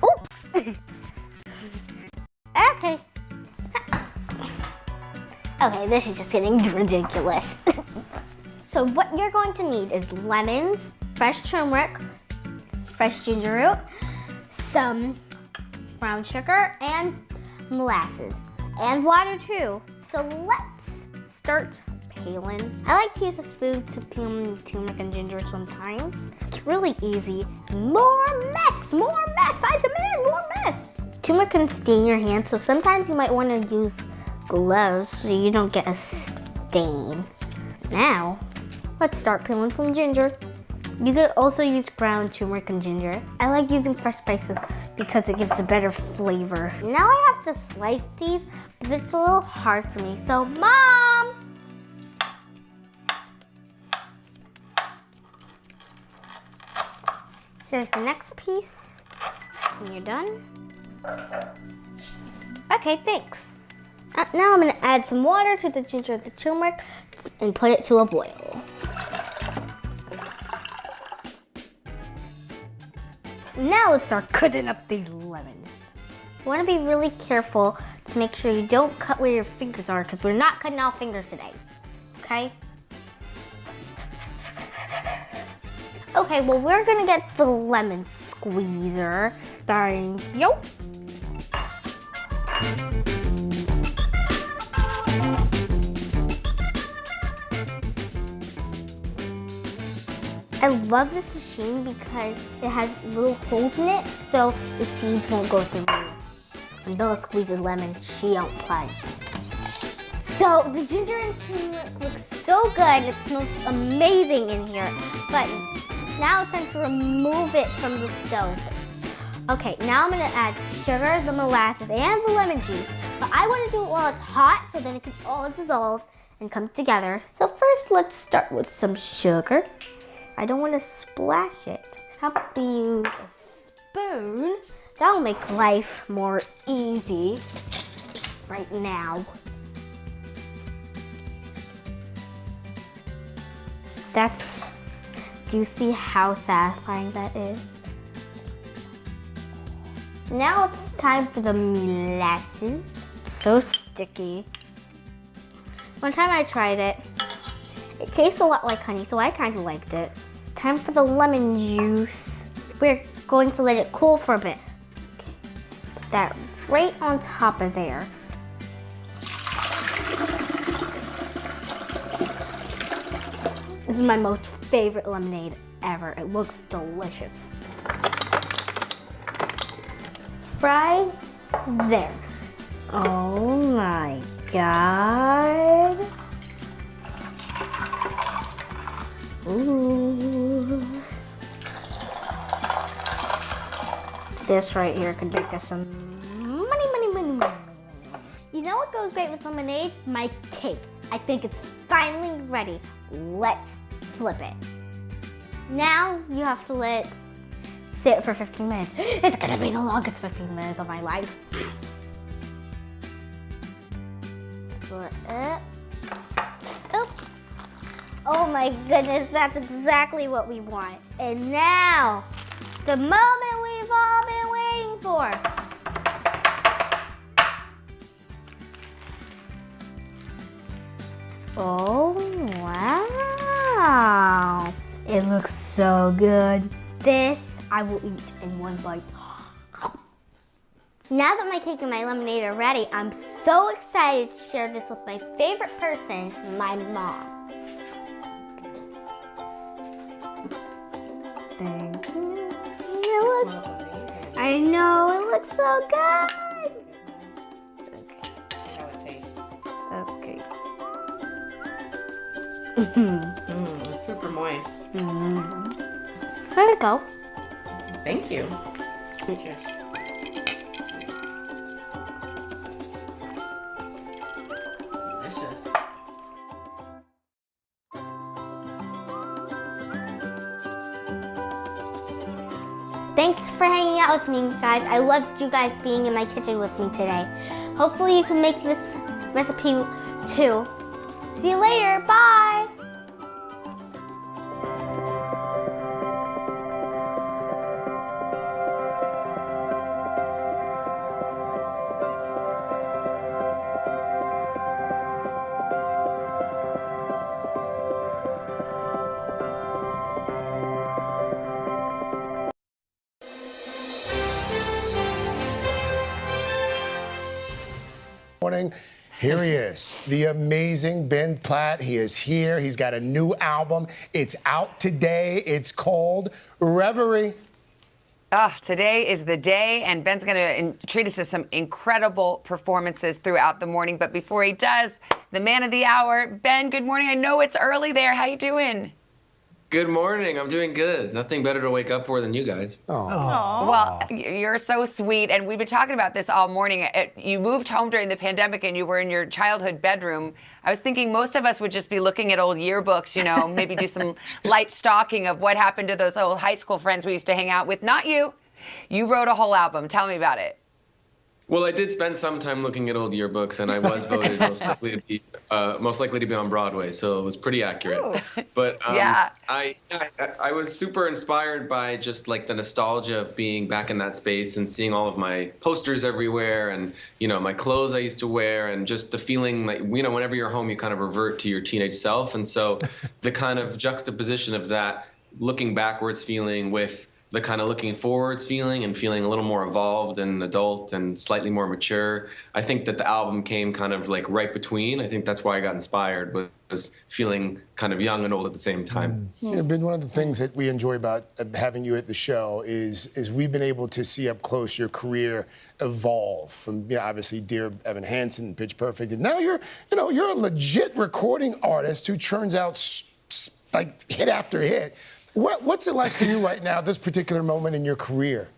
Oops. Okay. Okay, this is just getting ridiculous. So what you're going to need is lemons, fresh turmeric, fresh ginger root, some brown sugar, and molasses, and water too. So let's start peeling. I like to use a spoon to peel turmeric and ginger sometimes. It's really easy. More mess, size a minute, more mess. Turmeric can stain your hands, so sometimes you might want to use gloves so you don't get a stain. Now, let's start peeling some ginger. You could also use ground turmeric and ginger. I like using fresh spices because it gives a better flavor. Now I have to slice these, but it's a little hard for me. So, Mom! Here's the next piece. And you're done. Okay, thanks. Now I'm gonna add some water to the ginger and the turmeric and put it to a boil. Now let's start cutting up these lemons. You wanna be really careful to make sure you don't cut where your fingers are because we're not cutting off fingers today, okay? Okay, well we're gonna get the lemon squeezer. Thank you. I love this machine because it has little holes in it so the seeds won't go through. When Bella squeezes lemon, she don't play. So the ginger and turmeric looks so good. It smells amazing in here. But now it's time to remove it from the stove. Okay, now I'm gonna add sugar, the molasses, and the lemon juice. But I wanna do it while it's hot so then it can all dissolve and come together. So first, let's start with some sugar. I don't wanna splash it. How about we use a spoon? That'll make life more easy right now. Do you see how satisfying that is? Now it's time for the molasses. It's so sticky. One time I tried it. It tastes a lot like honey, so I kind of liked it. Time for the lemon juice. We're going to let it cool for a bit. Okay. Put that right on top of there. This is my most favorite lemonade ever. It looks delicious. Right there. Oh my God. Ooh. This right here could make us some money. You know what goes great with lemonade? My cake. I think it's finally ready. Let's flip it. Now you have to let it sit for 15 minutes. It's gonna be the longest 15 minutes of my life. Flip it. Oop. Oh my goodness, that's exactly what we want. And now, the moment we've all been waiting for. Oh, wow. It looks so good. This I will eat in one bite. Now that my cake and my lemonade are ready, I'm so excited to share this with my favorite person, my mom. Thank you. I know, it looks so good. How it tastes. Okay. It's super moist. There you go. Thank you. Cheers. Delicious. Thanks for hanging out with me, guys. I loved you guys being in my kitchen with me today. Hopefully you can make this recipe too. See you later. Bye. Morning. Here he is, the amazing Ben Platt. He is here. He's got a new album. It's out today. It's called Reverie. Today is the day, and Ben's going to treat us to some incredible performances throughout the morning. But before he does, the man of the hour, Ben, good morning. I know it's early there. How you doing? Good morning. I'm doing good. Nothing better to wake up for than you guys. Well, you're so sweet, and we've been talking about this all morning. You moved home during the pandemic, and you were in your childhood bedroom. I was thinking most of us would just be looking at old yearbooks, you know, maybe do some light stalking of what happened to those old high school friends we used to hang out with. Not you. You wrote a whole album. Tell me about it. Well, I did spend some time looking at old yearbooks, and I was voted most likely to be on Broadway, so it was pretty accurate. Ooh. But Yeah. I was super inspired by just like the nostalgia of being back in that space and seeing all of my posters everywhere, and you know my clothes I used to wear, and just the feeling like whenever you're home, you kind of revert to your teenage self, and so the kind of juxtaposition of that looking backwards feeling with the kind of looking forwards feeling and feeling a little more evolved and adult and slightly more mature. I think that the album came kind of like right between. I think that's why I got inspired, was feeling kind of young and old at the same time. Ben, one of the things that we enjoy about having you at the show is we've been able to see up close your career evolve from, obviously Dear Evan Hansen, Pitch Perfect, and now you're a legit recording artist who churns out like hit after hit. What's it like for you right now, this particular moment in your career?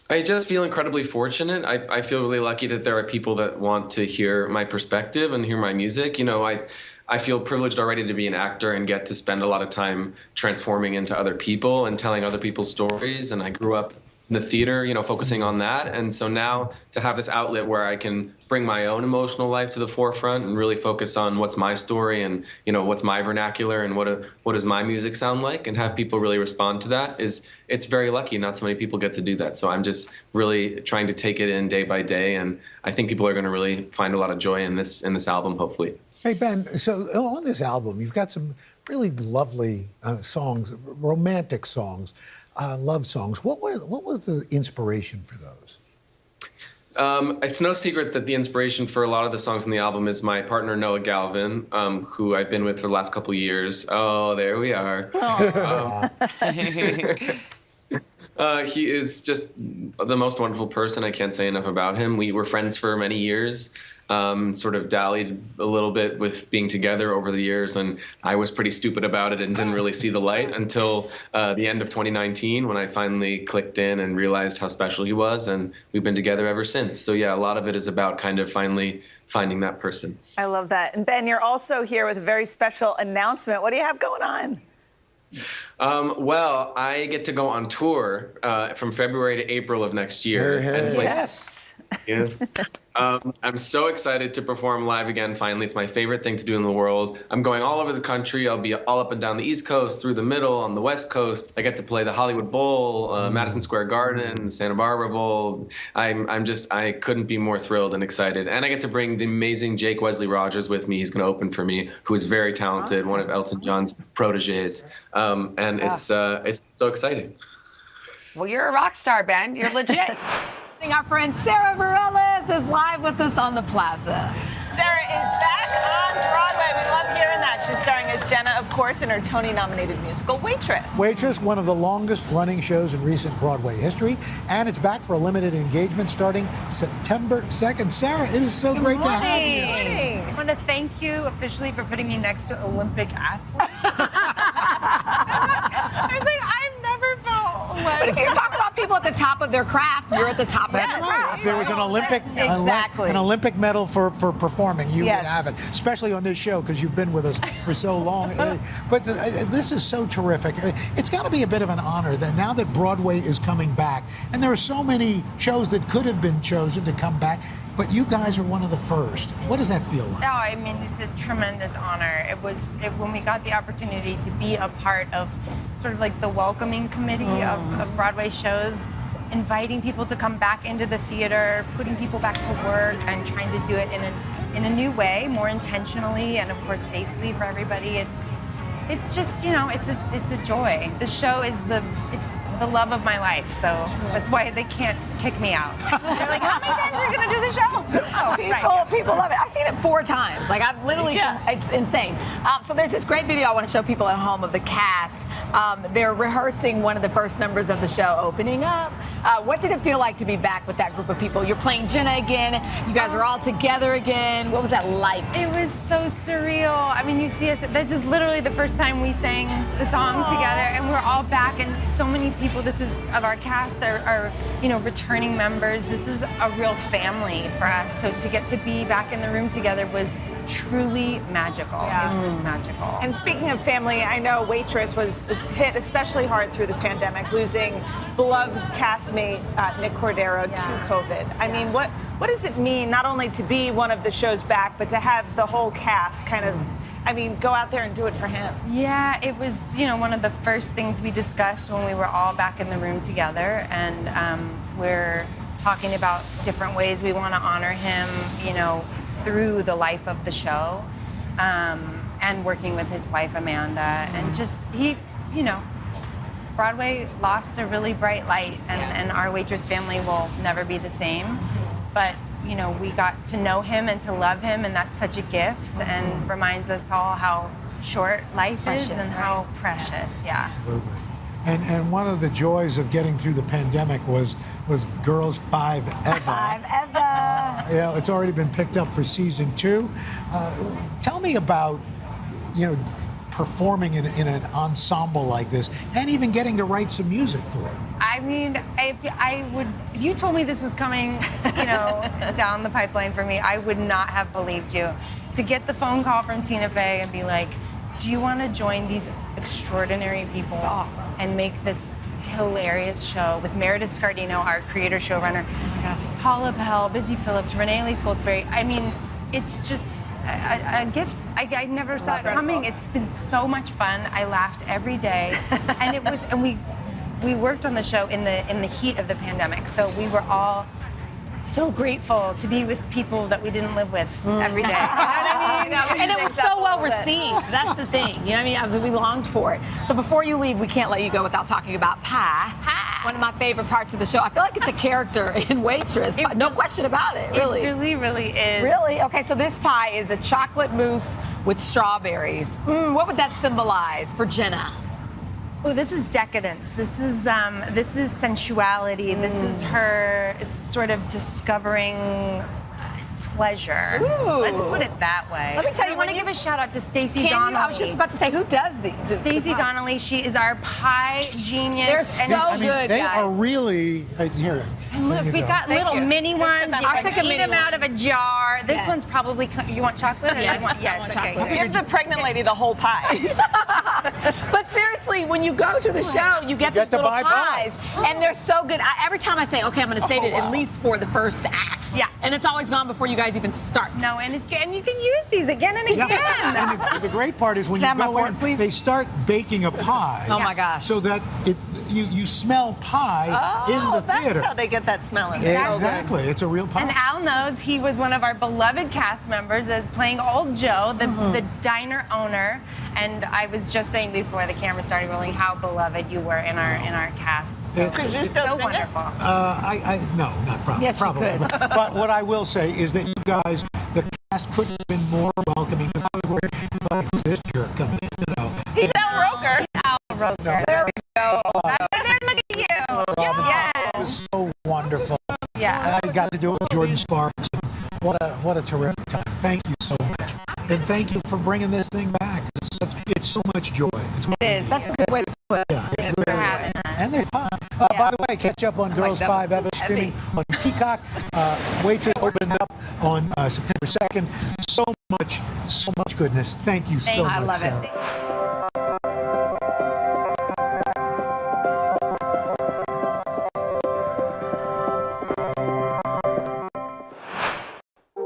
I just feel incredibly fortunate. I feel really lucky that there are people that want to hear my perspective and hear my music. I feel privileged already to be an actor and get to spend a lot of time transforming into other people and telling other people's stories. And I grew up in the theater, focusing on that. And so now to have this outlet where I can bring my own emotional life to the forefront and really focus on what's my story and, what's my vernacular and what does my music sound like, and have people really respond to that it's very lucky. Not so many people get to do that. So I'm just really trying to take it in day by day. And I think people are going to really find a lot of joy in this album, hopefully. Hey, Ben, so on this album, you've got some really lovely songs, romantic songs. Love songs. What was the inspiration for those? It's no secret that the inspiration for a lot of the songs on the album is my partner, Noah Galvin, who I've been with for the last couple of years. Oh, there we are. He is just the most wonderful person. I can't say enough about him. We were friends for many years. Sort of dallied a little bit with being together over the years, and I was pretty stupid about it and didn't really see the light until the end of 2019 when I finally clicked in and realized how special he was, and we've been together ever since. So yeah, a lot of it is about kind of finally finding that person. I love that. And Ben, you're also here with a very special announcement. What do you have going on? Well, I get to go on tour from February to April of next year. Yes. Yes. I'm so excited to perform live again, finally. It's my favorite thing to do in the world. I'm going all over the country. I'll be all up and down the East Coast, through the middle, on the West Coast. I get to play the Hollywood Bowl, Madison Square Garden, Santa Barbara Bowl. I couldn't be more thrilled and excited. And I get to bring the amazing Jake Wesley Rogers with me. He's going to open for me, who is very talented, awesome. One of Elton John's proteges. It's so exciting. Well, you're a rock star, Ben. You're legit. Our friend Sarah Bareilles is live with us on the Plaza. Sarah is back on Broadway. We love hearing that. She's starring as Jenna, of course, in her Tony-nominated musical Waitress. Waitress, one of the longest running shows in recent Broadway history, and it's back for a limited engagement starting September 2nd. Sarah, it is so great to have you. Good morning. I want to thank you officially for putting me next to Olympic athletes. I was like, I've never felt less. But if you're talking about people at the top of their craft, you're at the top of their craft. If there was an Olympic, Exactly. an Olympic medal for performing, you Yes. would have it, especially on this show because you've been with us for so long. But this is so terrific. It's got to be a bit of an honor that now that Broadway is coming back, and there are so many shows that could have been chosen to come back, but you guys are one of the first. What does that feel like? No, I mean, it's a tremendous honor. It was when we got the opportunity to be a part of sort of like the welcoming committee of Broadway shows, inviting people to come back into the theater, putting people back to work, and trying to do it in a new way, more intentionally, and of course safely for everybody. It's just, you know, it's a joy. The show is the love of my life, so that's why they can't kick me out. They're like, how many times are you gonna do the show? Oh, People love it. I've seen it 4 times. Like, I've literally, it's insane. So there's this great video I want to show people at home of the cast. They're rehearsing one of the first numbers of the show, opening up. What did it feel like to be back with that group of people? You're playing Jenna again. You guys are all together again. What was that like? It was so surreal. I mean, you see us, this is literally the first time we sang the song together, and we're all back, and so many people, this is, of our cast are you know, returning members. This is a real family for us. So to get to be back in the room together was truly magical. It was magical. And speaking of family, I know Waitress was hit especially hard through the pandemic, losing beloved castmate Nick Cordero to COVID. I mean, what does it mean not only to be one of the shows back, but to have the whole cast kind of, I mean, go out there and do it for him? Yeah, it was, you know, one of the first things we discussed when we were all back in the room together, and we're talking about different ways we want to honor him, you know, through the life of the show, and working with his wife Amanda, and just you know, Broadway lost a really bright light, and our Waitress family will never be the same. But you know, we got to know him and to love him, and that's such a gift, and reminds us all how short life is and how precious. Yeah. Absolutely. And one of the joys of getting through the pandemic was Girls 5 Eva. 5 Eva. Yeah, it's already been picked up for season 2. Tell me about, you know, performing in an ensemble like this, and even getting to write some music for it. I mean, if you told me this was coming, you know, down the pipeline for me, I would not have believed you. To get the phone call from Tina Fey and be like, do you want to join these extraordinary people and make this hilarious show with Meredith Scardino, our creator showrunner, Paula Pell, Busy Phillips, Renee Elise Goldsberry. I mean, it's just a gift. I never saw it coming. It's been so much fun. I laughed every day, and we worked on the show in the heat of the pandemic, so we were all so grateful to be with people that we didn't live with every day. You know what I mean? And it was so well received. That's the thing. You know what I mean? We longed for it. So before you leave, we can't let you go without talking about pie. One of my favorite parts of the show. I feel like it's a character in Waitress. No question about it, really. It really, really is. Really? Okay, so this pie is a chocolate mousse with strawberries. What would that symbolize for Jenna? Oh, this is decadence. This is sensuality. This is her sort of discovering pleasure. Ooh. Let's put it that way. Let me tell you, I want to give a shout out to Stacey Can Donnelly. you? I was just about to say, who does these? Stacey Donnelly. She is our pie genius. They're so good, They guys. are really here. And look, we got little mini ones. You I'll can take a eat mini them out of a jar. This Yes. one's probably. You want chocolate? Or Yes, you want, I want chocolate. Okay. Give the pregnant lady the whole pie. But seriously, when you go to the show, you get these to little buy pies, and they're so good. Every time I say, okay, I'm going to save it at least for the first act. Yeah. And it's always gone before you guys even start. No, and you can use these again and again. And the great part is when Can I you have my go fork, in, please? they start baking a pie. Oh my gosh. So that you smell pie in the theater. That's how they get that smell in. Exactly. It's a real pie. And Al knows he was one of our beloved cast members as playing Old Joe, the diner owner. And I was just saying before the camera started rolling how beloved you were in our cast. So Could you still sing it? wonderful. No, not probably. Yes, you probably. could. But what I will say is that you guys, the cast couldn't have been more welcoming. Because I was worried, it's like, who's this jerk coming in? You know. He's Al Roker. Al Roker. No. There we go. There, look at you. It was so wonderful. Yeah. I got to do it with Jordan Sparks. What a terrific time. Thank you so much. And thank you for bringing this thing back. It's so much joy. It is. That's a good way to put it. Yeah, Thanks for having us. and they're fun. By the way, catch up on Girls 5 ever streaming on Peacock. Waitress opened up on September 2nd. So much goodness. Thank you so much. I love Sarah. it.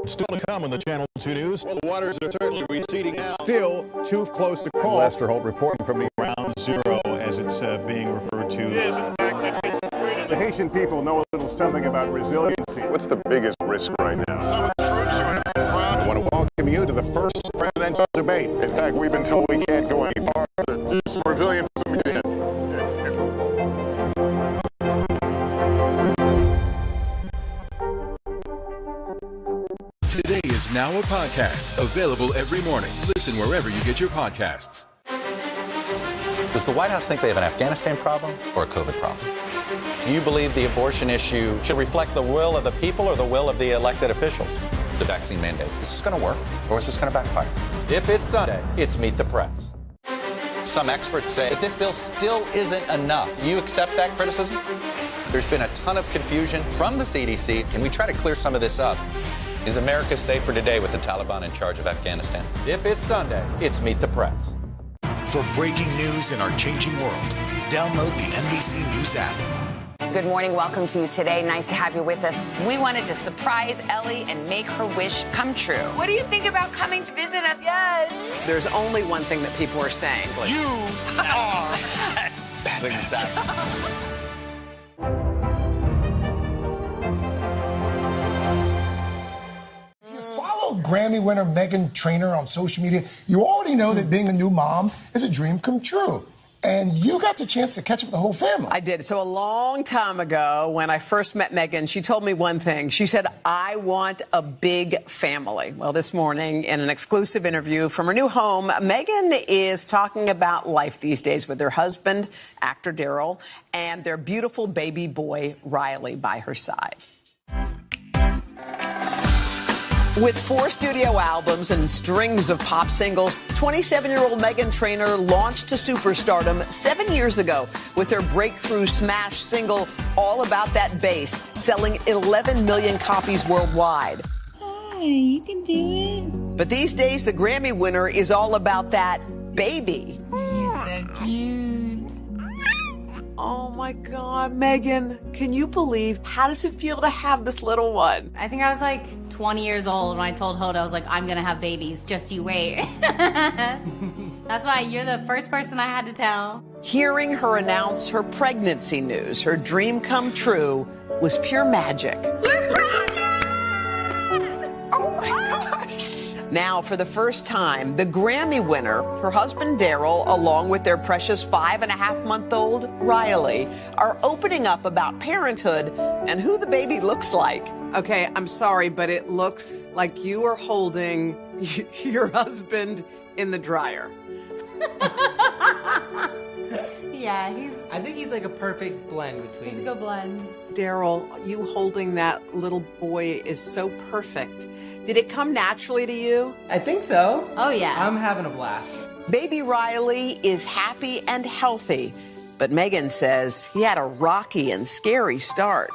Still to come on the Channel 2 News. Well, the waters are certainly receding now. Still too close to call. Lester Holt reporting from the Ground Zero, as it's being referred to. It is, in fact, The Haitian people know a little something about resiliency. What's the biggest risk right now? Some troops are proud. I want to welcome you to the first presidential debate. In fact, we've been told we can't go any farther. Resilience again. Today is now a podcast, available every morning. Listen wherever you get your podcasts. Does the White House think they have an Afghanistan problem or a COVID problem? Do you believe the abortion issue should reflect the will of the people or the will of the elected officials? The vaccine mandate. Is this going to work or is this going to backfire? If it's Sunday, it's Meet the Press. Some experts say that this bill still isn't enough. Do you accept that criticism? There's been a ton of confusion from the CDC. Can we try to clear some of this up? Is America safer today with the Taliban in charge of Afghanistan? If it's Sunday, it's Meet the Press. For breaking news in our changing world, download the NBC News app. Good morning. Welcome to Today. Nice to have you with us. We wanted to surprise Ellie and make her wish come true. What do you think about coming to visit us? Yes. There's only one thing that people are saying. You are Follow Grammy winner Meghan Trainor on social media. You already know that being a new mom is a dream come true. And you got the chance to catch up with the whole family. I did. So a long time ago, when I first met Meghan, she told me one thing. She said, I want a big family. Well, this morning, in an exclusive interview from her new home, Meghan is talking about life these days with her husband, actor Daryl, and their beautiful baby boy, Riley, by her side. With 4 studio albums and strings of pop singles, 27-year-old Meghan Trainor launched to superstardom 7 years ago with her breakthrough smash single, All About That Bass, selling 11 million copies worldwide. Hi, you can do it. But these days, the Grammy winner is all about that baby. You're so cute. Oh my God, Meghan, can you believe, how does it feel to have this little one? I think I was like 20 years old when I told Hoda, I was like, I'm gonna have babies, just you wait. That's why you're the first person I had to tell. Hearing her announce her pregnancy news, her dream come true, was pure magic. Oh my gosh. Now, for the first time, the Grammy winner, her husband Daryl, along with their precious 5.5-month-old Riley, are opening up about parenthood and who the baby looks like. Okay, I'm sorry, but it looks like you are holding your husband in the dryer. Yeah, I think he's like a perfect blend between. he's a good blend. Daryl, you holding that little boy is so perfect. Did it come naturally to you? I think so. Oh, yeah. I'm having a blast. Baby Riley is happy and healthy, but Meghan says he had a rocky and scary start.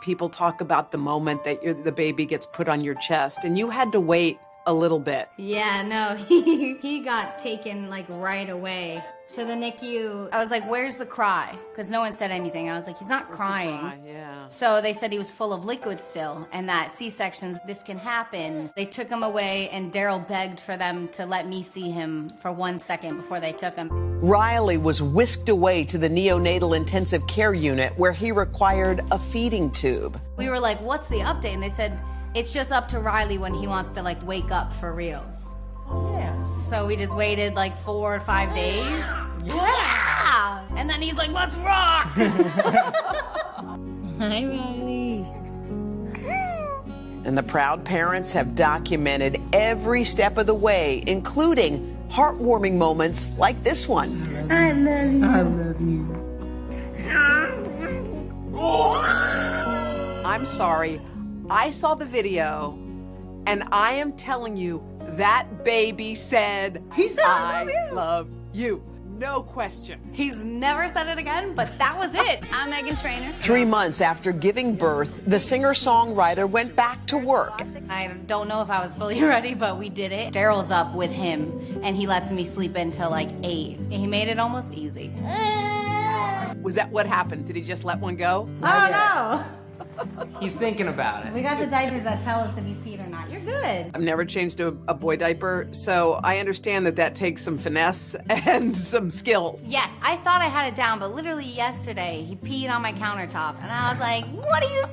People talk about the moment that the baby gets put on your chest, and you had to wait a little bit. Yeah, no, he got taken like right away to the NICU. I was like, where's the cry? Because no one said anything. I was like, he's not crying. Yeah. So they said he was full of liquid still, and that C-sections, this can happen. They took him away, and Daryl begged for them to let me see him for 1 second before they took him. Riley was whisked away to the neonatal intensive care unit where he required a feeding tube. We were like, what's the update? And they said, it's just up to Riley when he wants to like wake up for reals. Yeah. So we just waited like 4 or 5 days. Yeah! And then he's like, let's rock! Hi, Riley. And the proud parents have documented every step of the way, including heartwarming moments like this one. I love you. I love you. I'm sorry. I saw the video, and I am telling you, that baby said, I love you. No question. He's never said it again, but that was it. I'm Meghan Trainor. 3 months after giving birth, the singer-songwriter went back to work. I don't know if I was fully ready, but we did it. Daryl's up with him, and he lets me sleep until like 8. He made it almost easy. Was that what happened? Did he just let one go? I don't know. He's thinking about it. We got the diapers that tell us if he's peed or not. You're good. I've never changed a boy diaper, so I understand that takes some finesse and some skills. Yes, I thought I had it down, but literally yesterday, he peed on my countertop, and I was like, what are you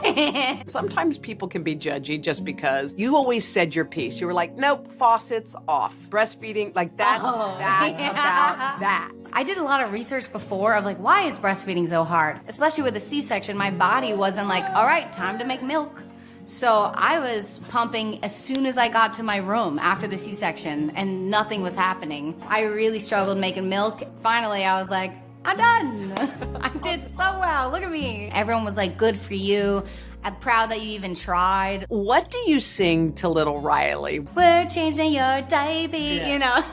doing? Sometimes people can be judgy just because you always said your piece. You were like, nope, faucets off. Breastfeeding, like that's about that. I did a lot of research before of like, why is breastfeeding so hard? Especially with a C-section, my body wasn't like, all right, time to make milk. So I was pumping as soon as I got to my room after the C-section, and nothing was happening. I really struggled making milk. Finally, I was like, I'm done. I did so well. Look at me. Everyone was like, good for you. I'm proud that you even tried. What do you sing to little Riley? We're changing your diaper, you know.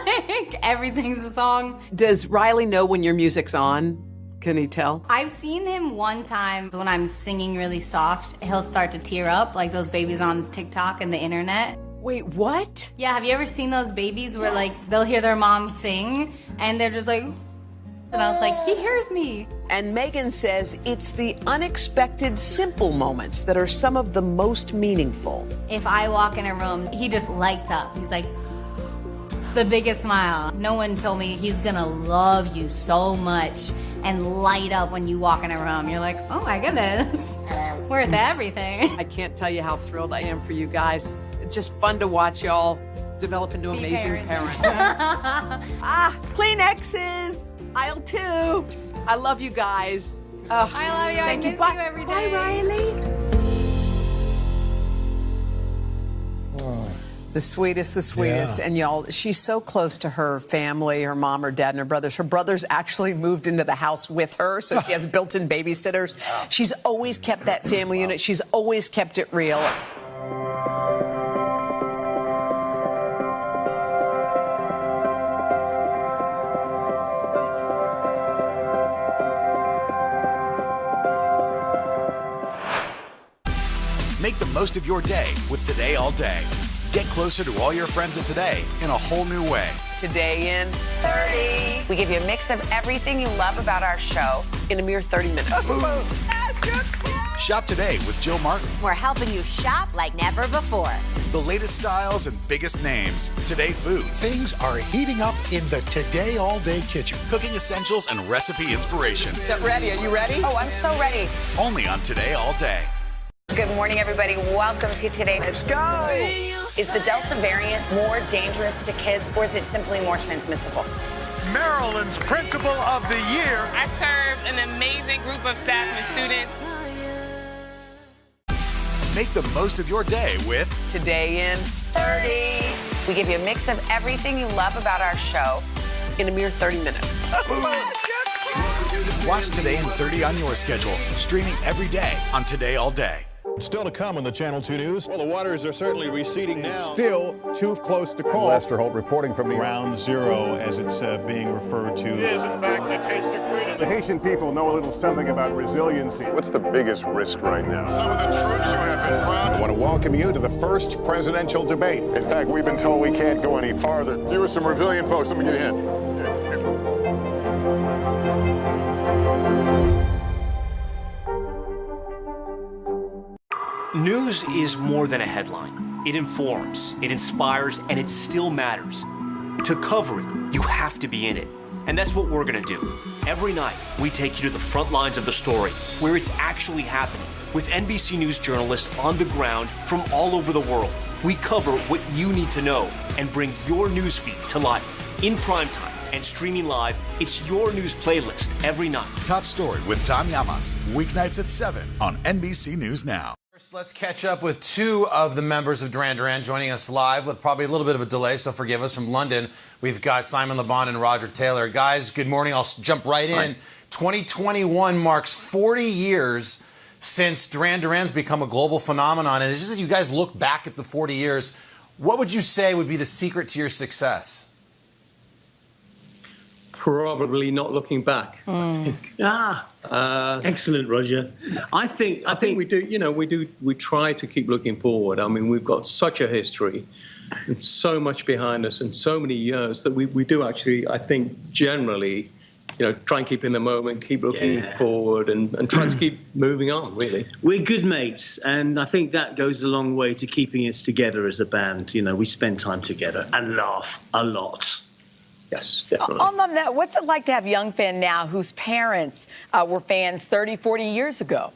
Like, everything's a song. Does Riley know when your music's on? Can he tell? I've seen him one time when I'm singing really soft, he'll start to tear up, like those babies on TikTok and the internet. Wait, what? Yeah, have you ever seen those babies where like they'll hear their mom sing and they're just like, and I was like, he hears me. And Meghan says it's the unexpected, simple moments that are some of the most meaningful. If I walk in a room, he just lights up. He's like, the biggest smile. No one told me he's gonna love you so much and light up when you walk in a room. You're like, oh my goodness, worth everything. I can't tell you how thrilled I am for you guys. It's just fun to watch y'all develop into amazing parents. Kleenexes, aisle 2. I love you guys. I love you. I miss you every day. Bye, Riley. The sweetest. Yeah. And y'all, she's so close to her family, her mom, her dad, and her brothers. Her brothers actually moved into the house with her, so she has built-in babysitters. She's always kept that family unit. She's always kept it real. Make the most of your day with Today All Day. Get closer to all your friends at Today in a whole new way. Today in 30. We give you a mix of everything you love about our show in a mere 30 minutes. Shop today with Jill Martin. We're helping you shop like never before. The latest styles and biggest names. Today food. Things are heating up in the Today All Day kitchen. Cooking essentials and recipe inspiration. Get ready. Are you ready? Oh, I'm so ready. Only on Today All Day. Good morning, everybody. Welcome to Today. Let's go. Is the Delta variant more dangerous to kids, or is it simply more transmissible? Maryland's Principal of the Year. I serve an amazing group of staff and students. Make the most of your day with Today in 30. We give you a mix of everything you love about our show in a mere 30 minutes. Watch Today in 30 on your schedule. Streaming every day on Today All Day. Still to come on the Channel 2 News. Well, the waters are certainly receding now. Still too close to call. Lester Holt reporting from the Ground Zero, as it's being referred to. It is, in fact, the taste of freedom. The Haitian people know a little something about resiliency. What's the biggest risk right now? Some of the troops who have been proud. I want to welcome you to the first presidential debate. In fact, we've been told we can't go any farther. You are some resilient folks. Let me give you a hint. News is more than a headline. It informs, it inspires, and it still matters. To cover it, you have to be in it. And that's what we're gonna do. Every night, we take you to the front lines of the story, where it's actually happening, with NBC News journalists on the ground from all over the world. We cover what you need to know and bring your newsfeed to life in primetime and streaming live. It's your news playlist every night. Top Story with Tom Llamas, weeknights at 7 on NBC News Now. First, let's catch up with two of the members of Duran Duran joining us live with probably a little bit of a delay, so forgive us. From London, we've got Simon Le Bon and Roger Taylor. Guys, good morning. I'll jump right in. Hi. 2021 marks 40 years since Duran Duran's become a global phenomenon. And it's just as you guys look back at the 40 years, what would you say would be the secret to your success? Probably not looking back. Excellent, Roger. I think we do. You know, we try to keep looking forward. I mean, we've got such a history, and so much behind us, and so many years that we do actually. I think generally, you know, try and keep in the moment, keep looking forward, and try to keep moving on. Really, we're good mates, and I think that goes a long way to keeping us together as a band. You know, we spend time together and laugh a lot. Yes, definitely. On that, what's it like to have young fans now whose parents were fans 30, 40 years ago?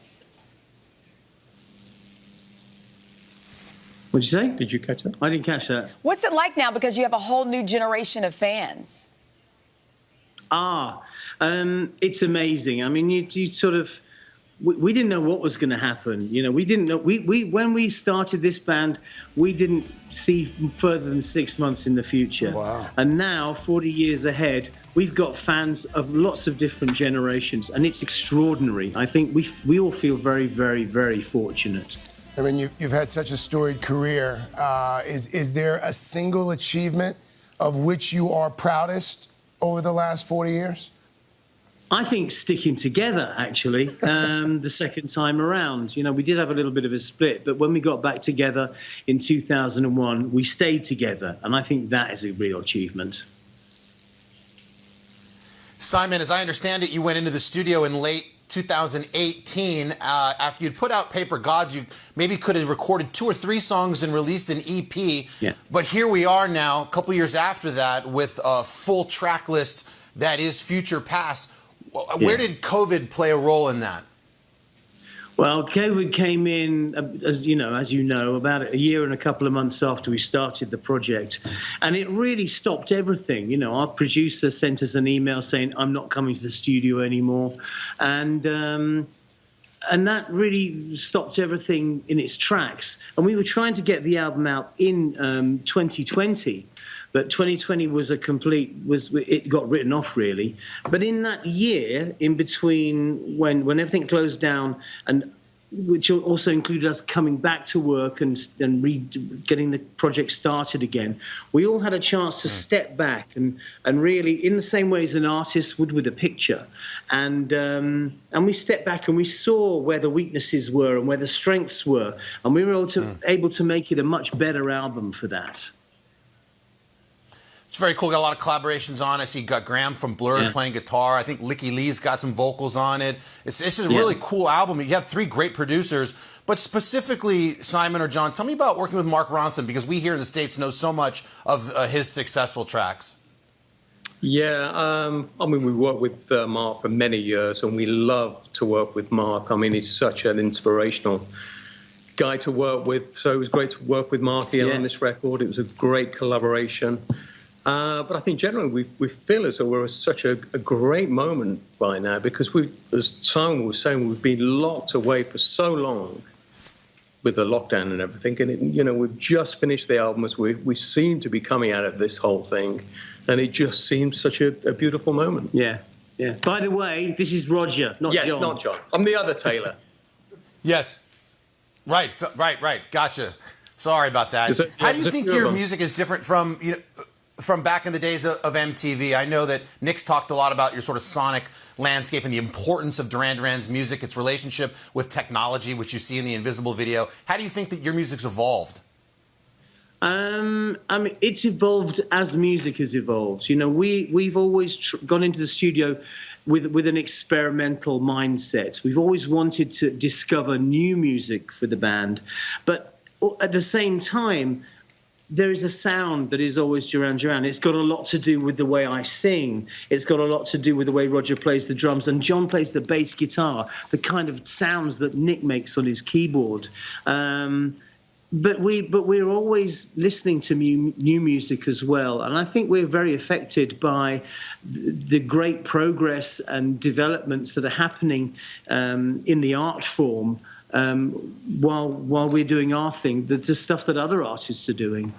What'd you say? Did you catch that? I didn't catch that. What's it like now because you have a whole new generation of fans? It's amazing. I mean, you sort of, we didn't know what was going to happen. You know, we didn't know. We when we started this band, we didn't see further than 6 months in the future. Wow. And now, 40 years ahead, we've got fans of lots of different generations, and it's extraordinary. I think we all feel very, very, very fortunate. I mean, you've had such a storied career. Is there a single achievement of which you are proudest over the last 40 years? I think sticking together, actually, the second time around. You know, we did have a little bit of a split, but when we got back together in 2001, we stayed together, and I think that is a real achievement. Simon, as I understand it, you went into the studio in late 2018. After you'd put out Paper Gods, you maybe could have recorded 2 or 3 songs and released an EP. Yeah. But here we are now, a couple years after that, with a full track list that is Future Past. Where did COVID play a role in that? Well, COVID came in, as you know, about a year and a couple of months after we started the project, and it really stopped everything. You know, our producer sent us an email saying, "I'm not coming to the studio anymore," and that really stopped everything in its tracks. And we were trying to get the album out in 2020. But 2020 was it got written off, really. But in that year, in between when everything closed down, and which also included us coming back to work and getting the project started again, we all had a chance to step back and really, in the same way as an artist would with a picture, and we stepped back and we saw where the weaknesses were and where the strengths were, and we were able to make it a much better album for that. It's very cool. Got a lot of collaborations on. I see you got Graham from Blur is playing guitar. I think Licky Lee's got some vocals on it. It's just a really cool album. You have 3 great producers. But specifically, Simon or John, tell me about working with Mark Ronson, because we here in the States know so much of his successful tracks. Yeah, I mean, we worked with Mark for many years, and we love to work with Mark. I mean, he's such an inspirational guy to work with. So it was great to work with Mark here on this record. It was a great collaboration. But I think generally we feel as though we're at such a great moment right now, because as Simon was saying, we've been locked away for so long with the lockdown and everything. And, we've just finished the album as we seem to be coming out of this whole thing. And it just seems such a beautiful moment. Yeah. By the way, this is Roger, not John. Yes, not John. I'm the other Taylor. Yes. Right. Right. Gotcha. Sorry about that. How do you think your music is different from back in the days of MTV? I know that Nick's talked a lot about your sort of sonic landscape and the importance of Duran Duran's music, its relationship with technology, which you see in the Invisible video. How do you think that your music's evolved? I mean, it's evolved as music has evolved. You know, we've always gone into the studio with an experimental mindset. We've always wanted to discover new music for the band, but at the same time, there is a sound that is always Duran Duran. It's got a lot to do with the way I sing. It's got a lot to do with the way Roger plays the drums and John plays the bass guitar, the kind of sounds that Nick makes on his keyboard. But we're always listening to new music as well, and I think we're very affected by the great progress and developments that are happening in the art form while we're doing our thing, the stuff that other artists are doing.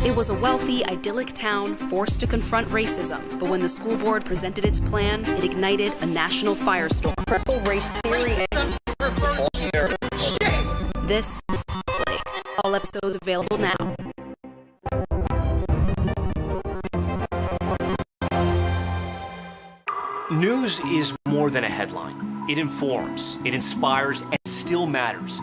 It was a wealthy, idyllic town forced to confront racism, but when the school board presented its plan, it ignited a national firestorm. Critical race theory. This is Southlake. All episodes available now. News is more than a headline. It informs, it inspires, and it still matters.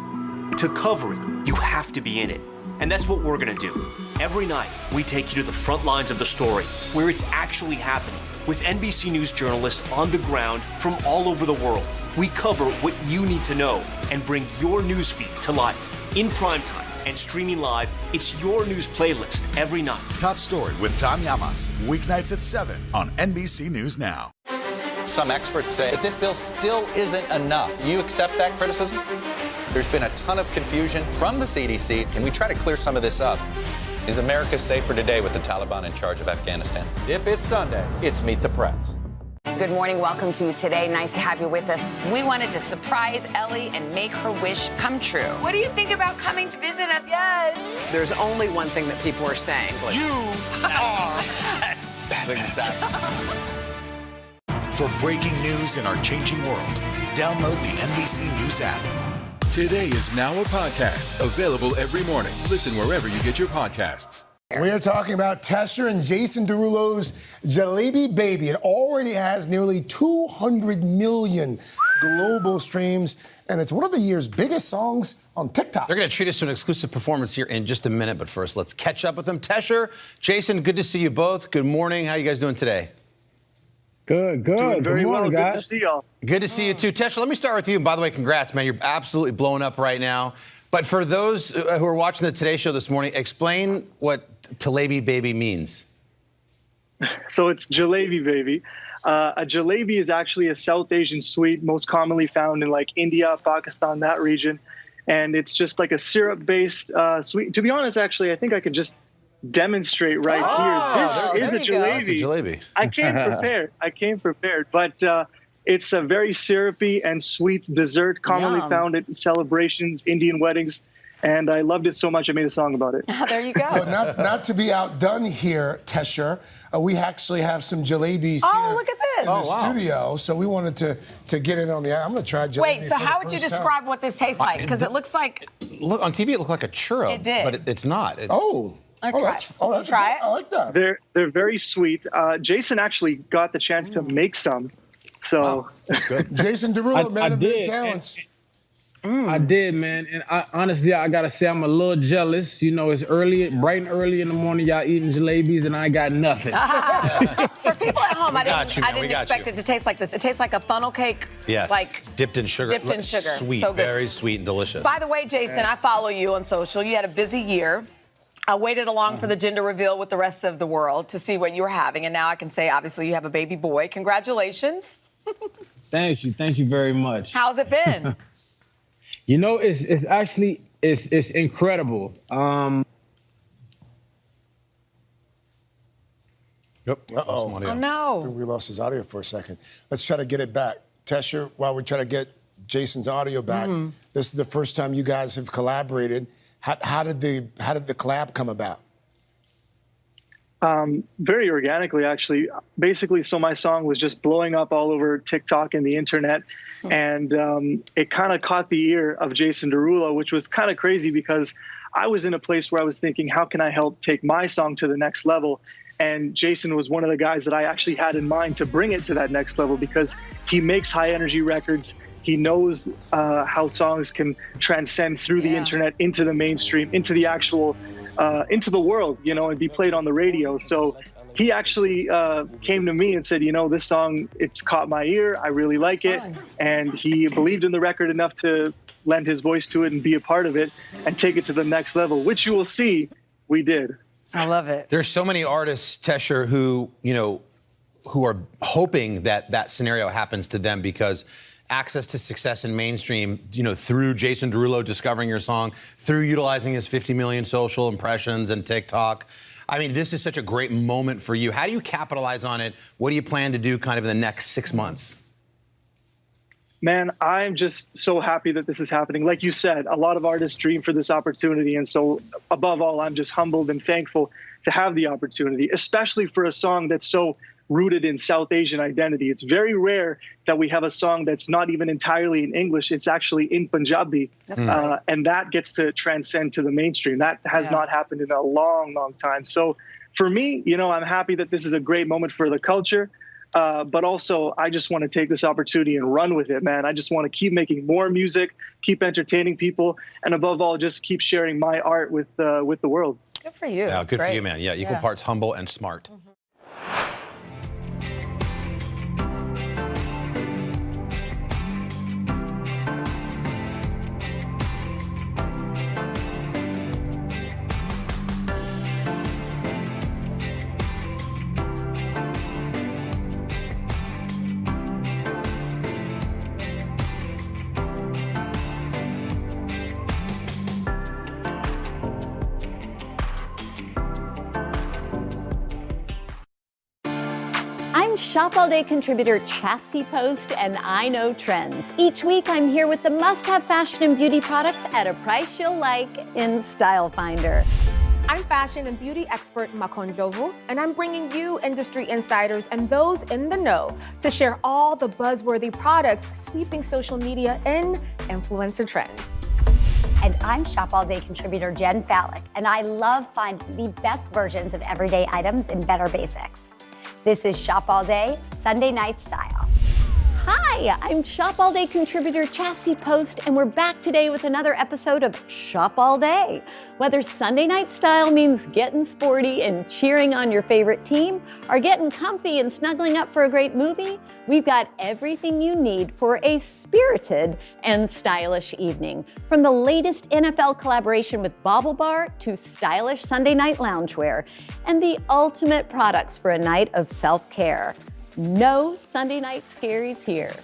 To cover it, you have to be in it. And that's what we're gonna do. Every night, we take you to the front lines of the story, where it's actually happening, with NBC News journalists on the ground from all over the world. We cover what you need to know and bring your newsfeed to life. In primetime and streaming live, it's your news playlist every night. Top Story with Tom Llamas, weeknights at 7 on NBC News Now. Some experts say that this bill still isn't enough. You accept that criticism? There's been a ton of confusion from the CDC. Can we try to clear some of this up? Is America safer today with the Taliban in charge of Afghanistan? If it's Sunday, it's Meet the Press. Good morning. Welcome to Today. Nice to have you with us. We wanted to surprise Ellie and make her wish come true. What do you think about coming to visit us? Yes. There's only one thing that people are saying. You are For breaking news in our changing world, download the NBC News app. Today is now a podcast available every morning. Listen wherever you get your podcasts. We are talking about Tesher and Jason Derulo's Jalebi Baby. It already has nearly 200 million global streams, and it's one of the year's biggest songs on TikTok. They're going to treat us to an exclusive performance here in just a minute, but first, let's catch up with them. Tesher, Jason, good to see you both. Good morning. How are you guys doing today? Good. Doing very Good morning, well. guys. Good to see y'all. Good to see you, too. Tesher, let me start with you. And by the way, congrats, man. You're absolutely blowing up right now. But for those who are watching the Today Show this morning, explain what Jalebi Baby means. So it's Jalebi Baby. A jalebi is actually a South Asian sweet, most commonly found in like India, Pakistan, that region. And it's just like a syrup-based sweet. To be honest, actually, I think I could just demonstrate right here. This is a jalebi. It's a jalebi. I came prepared. But it's a very syrupy and sweet dessert, commonly found at celebrations, Indian weddings. And I loved it so much, I made a song about it. There you go. But not to be outdone here, Tesher, we actually have some jalebis here look at this. in the studio. So we wanted to get in on the... I'm going to try jalebi. Wait, so how would you describe what this tastes like? Because it looks like... Look, on TV, it looked like a churro. It did. But it's not. It's, that's try it. I like that. They're very sweet. Jason actually got the chance to make some. So that's good. Jason Derulo, man of many talents. I did, man. And honestly, I got to say, I'm a little jealous. You know, it's early, bright and early in the morning, y'all eating jalebis, and I got nothing. For people at home, I didn't got expect it to taste like this. It tastes like a funnel cake. Yes. Like dipped in sugar. Sweet, So good. very sweet and delicious. By the way, Jason, I follow you on social. You had a busy year. I waited along for the gender reveal with the rest of the world to see what you were having. And now I can say, obviously, you have a baby boy. Congratulations. Thank you very much. How's it been? You know, it's actually incredible. Yep. Uh-oh. Oh, no. I think we lost his audio for a second. Let's try to get it back. Tesher, while we try to get Jason's audio back, this is the first time you guys have collaborated. How did the collab come about? Very organically, actually. Basically, so my song was just blowing up all over TikTok and the internet, and it kind of caught the ear of Jason Derulo, which was kind of crazy because I was in a place where I was thinking, how can I help take my song to the next level? And Jason was one of the guys that I actually had in mind to bring it to that next level because he makes high energy records. He knows how songs can transcend through the internet into the mainstream, into the actual, into the world, you know, and be played on the radio. So he actually came to me and said, you know, this song, it's caught my ear. I really like it. And he believed in the record enough to lend his voice to it and be a part of it and take it to the next level, which you will see we did. I love it. There's so many artists, Tesher, who, you know, who are hoping that that scenario happens to them, because access to success in mainstream, through Jason Derulo discovering your song, through utilizing his 50 million social impressions and TikTok. I mean, this is such a great moment for you. How do you capitalize on it? What do you plan to do kind of in the next 6 months? Man, I'm just so happy that this is happening. Like you said, a lot of artists dream for this opportunity. And so above all, I'm just humbled and thankful to have the opportunity, especially for a song that's so rooted in South Asian identity. It's very rare that we have a song that's not even entirely in English. It's actually in Punjabi. And that gets to transcend to the mainstream. That has not happened in a long, long time. So for me, I'm happy that this is a great moment for the culture. But also, I just want to take this opportunity and run with it, man. I just want to keep making more music, keep entertaining people, and above all, just keep sharing my art with the world. Good for you. Yeah, good for you, man. Yeah, equal parts humble and smart. I'm Shop All Day contributor Chassie Post, and I know trends. Each week, I'm here with the must-have fashion and beauty products at a price you'll like in Style Finder. I'm fashion and beauty expert Makon Jovu, and I'm bringing you industry insiders and those in the know to share all the buzzworthy products sweeping social media and influencer trends. And I'm Shop All Day contributor Jen Fallick, and I love finding the best versions of everyday items in better basics. This is Shop All Day, Sunday Night Style. Hi, I'm Shop All Day contributor Chassie Post, and we're back today with another episode of Shop All Day. Whether Sunday Night Style means getting sporty and cheering on your favorite team, or getting comfy and snuggling up for a great movie, we've got everything you need for a spirited and stylish evening. From the latest NFL collaboration with Bobble Bar to stylish Sunday night loungewear, and the ultimate products for a night of self-care. No Sunday night scaries here.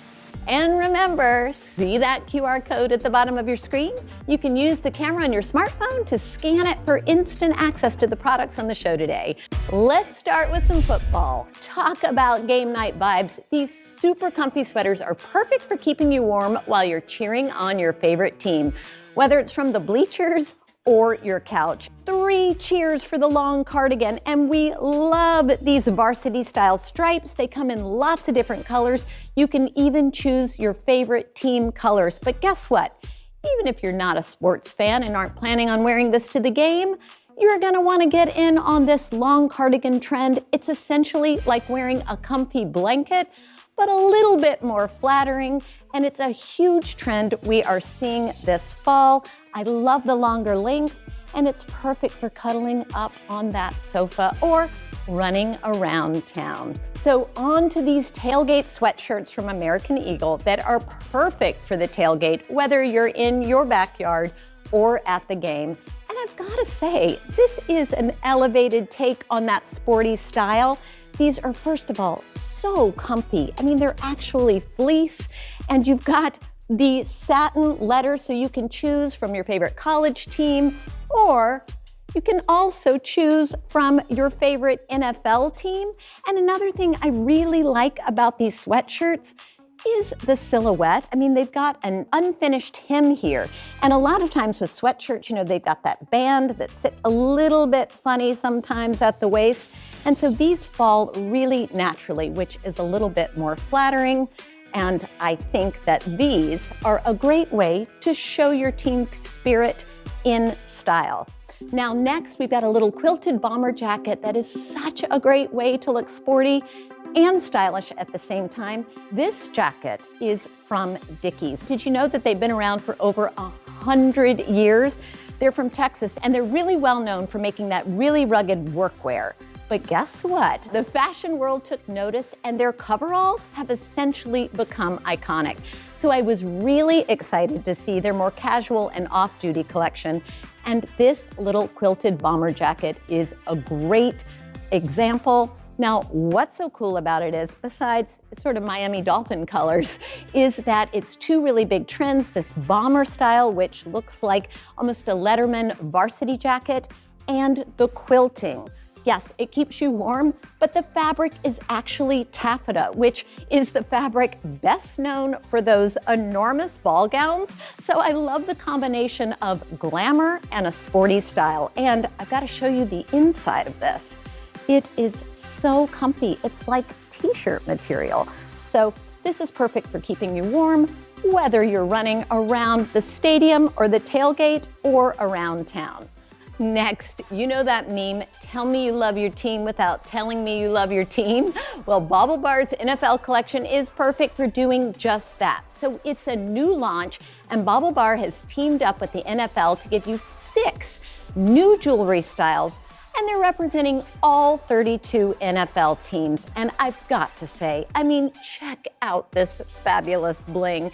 And remember, see that QR code at the bottom of your screen? You can use the camera on your smartphone to scan it for instant access to the products on the show today. Let's start with some football. Talk about game night vibes. These super comfy sweaters are perfect for keeping you warm while you're cheering on your favorite team, whether it's from the bleachers or your couch. 3 cheers for the long cardigan, and we love these varsity style stripes. They come in lots of different colors. You can even choose your favorite team colors. But guess what? Even if you're not a sports fan and aren't planning on wearing this to the game, you're gonna wanna get in on this long cardigan trend. It's essentially like wearing a comfy blanket, but a little bit more flattering, and it's a huge trend we are seeing this fall. I love the longer length, and it's perfect for cuddling up on that sofa or running around town. So on to these tailgate sweatshirts from American Eagle that are perfect for the tailgate, whether you're in your backyard or at the game. And I've got to say, this is an elevated take on that sporty style. These are, first of all, so comfy. I mean, they're actually fleece, and you've got the satin letters, so you can choose from your favorite college team, or you can also choose from your favorite NFL team. And another thing I really like about these sweatshirts is the silhouette. I mean, they've got an unfinished hem here. And a lot of times with sweatshirts, they've got that band that sits a little bit funny sometimes at the waist. And so these fall really naturally, which is a little bit more flattering. And I think that these are a great way to show your team spirit in style. Now next, we've got a little quilted bomber jacket that is such a great way to look sporty and stylish at the same time. This jacket is from Dickies. Did you know that they've been around for over 100 years? They're from Texas, and they're really well known for making that really rugged workwear. But guess what? The fashion world took notice, and their coveralls have essentially become iconic. So I was really excited to see their more casual and off-duty collection. And this little quilted bomber jacket is a great example Now, what's so cool about it is, besides it's sort of Miami Dolphin colors, is that it's two really big trends, this bomber style, which looks like almost a Letterman varsity jacket, and the quilting. Yes, it keeps you warm, but the fabric is actually taffeta, which is the fabric best known for those enormous ball gowns. So I love the combination of glamour and a sporty style. And I've got to show you the inside of this. It is so comfy. It's like t-shirt material. So this is perfect for keeping you warm, whether you're running around the stadium or the tailgate or around town. Next, you know that meme, tell me you love your team without telling me you love your team? Well, BaubleBar's NFL collection is perfect for doing just that. So it's a new launch, and BaubleBar has teamed up with the NFL to give you 6 new jewelry styles, and they're representing all 32 NFL teams. And I've got to say, I mean, check out this fabulous bling.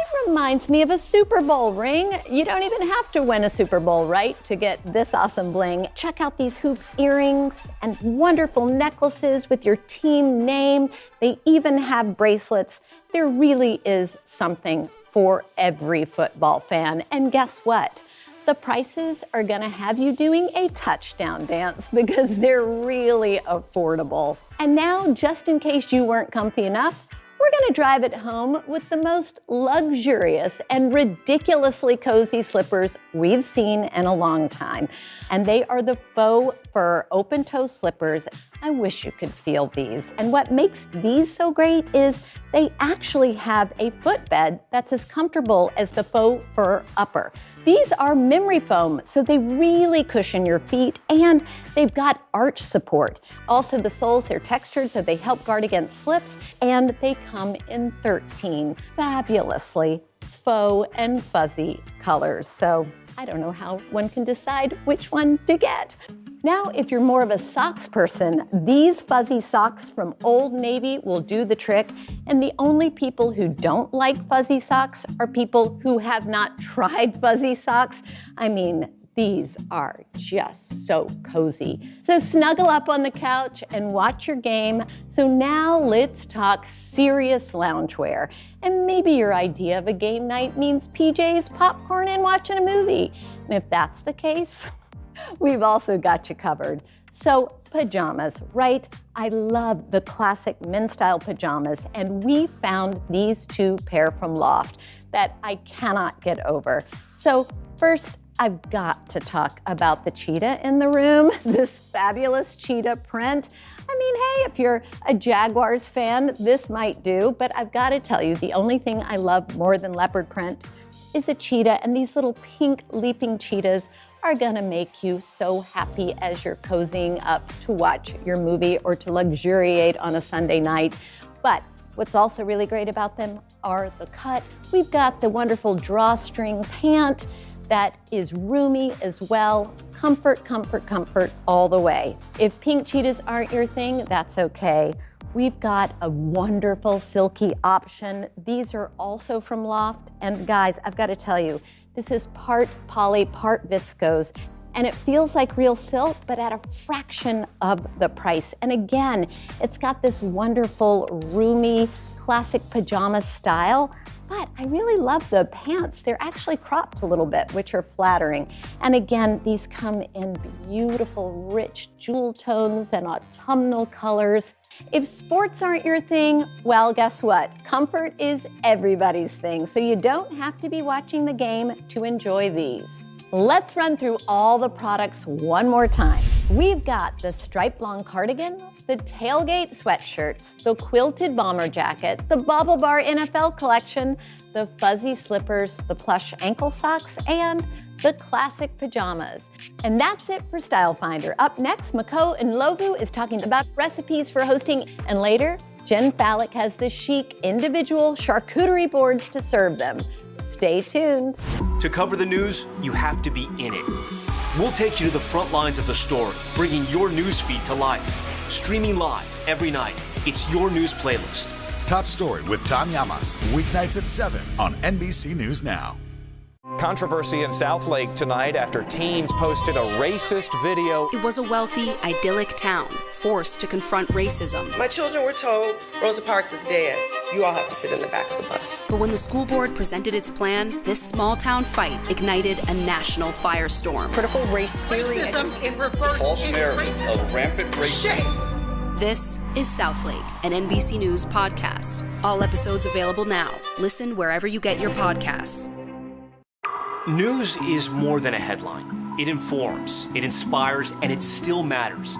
It reminds me of a Super Bowl ring. You don't even have to win a Super Bowl, right, to get this awesome bling. Check out these hoop earrings and wonderful necklaces with your team name. They even have bracelets. There really is something for every football fan. And guess what? The prices are gonna have you doing a touchdown dance because they're really affordable. And now, just in case you weren't comfy enough, we're gonna drive it home with the most luxurious and ridiculously cozy slippers we've seen in a long time. And they are the faux fur open-toe slippers. I wish you could feel these. And what makes these so great is they actually have a footbed that's as comfortable as the faux fur upper. These are memory foam, so they really cushion your feet, and they've got arch support. Also, the soles, they're textured, so they help guard against slips, and they come in 13 fabulously faux and fuzzy colors. So I don't know how one can decide which one to get. Now, if you're more of a socks person, these fuzzy socks from Old Navy will do the trick. And the only people who don't like fuzzy socks are people who have not tried fuzzy socks. I mean, these are just so cozy. So snuggle up on the couch and watch your game. So now let's talk serious loungewear. And maybe your idea of a game night means PJs, popcorn, and watching a movie. And if that's the case, we've also got you covered. So pajamas, right? I love the classic men's style pajamas, and we found these 2 pair from Loft that I cannot get over. So first, I've got to talk about the cheetah in the room, this fabulous cheetah print. I mean, hey, if you're a Jaguars fan, this might do, but I've got to tell you, the only thing I love more than leopard print is a cheetah, and these little pink leaping cheetahs are gonna make you so happy as you're cozying up to watch your movie or to luxuriate on a Sunday night. But what's also really great about them are the cut. We've got the wonderful drawstring pant that is roomy as well. Comfort, comfort, comfort all the way. If pink cheetahs aren't your thing, that's okay. We've got a wonderful silky option. These are also from Loft. And guys, I've got to tell you, this is part poly, part viscose, and it feels like real silk, but at a fraction of the price. And again, it's got this wonderful, roomy, classic pajama style, but I really love the pants. They're actually cropped a little bit, which are flattering. And again, these come in beautiful, rich jewel tones and autumnal colors. If sports aren't your thing, well, guess what? Comfort is everybody's thing, so you don't have to be watching the game to enjoy these. Let's run through all the products one more time. We've got the striped long cardigan, the tailgate sweatshirts, the quilted bomber jacket, the BaubleBar NFL collection, the fuzzy slippers, the plush ankle socks, and the classic pajamas. And that's it for Style Finder. Up next, Mako and Lovu is talking about recipes for hosting, and later, Jen Fallick has the chic individual charcuterie boards to serve them. Stay tuned. To cover the news, you have to be in it. We'll take you to the front lines of the story, bringing your news feed to life. Streaming live every night, it's your news playlist. Top Story with Tom Llamas, weeknights at 7 on NBC News Now. Controversy in Southlake tonight after teens posted a racist video. It was a wealthy, idyllic town forced to confront racism. My children were told Rosa Parks is dead. You all have to sit in the back of the bus. But when the school board presented its plan, this small town fight ignited a national firestorm. Critical race theory. Racism in reverse. False narrative of rampant racism. This is Southlake, an NBC News podcast. All episodes available now. Listen wherever you get your podcasts. News is more than a headline. It informs, it inspires, and it still matters.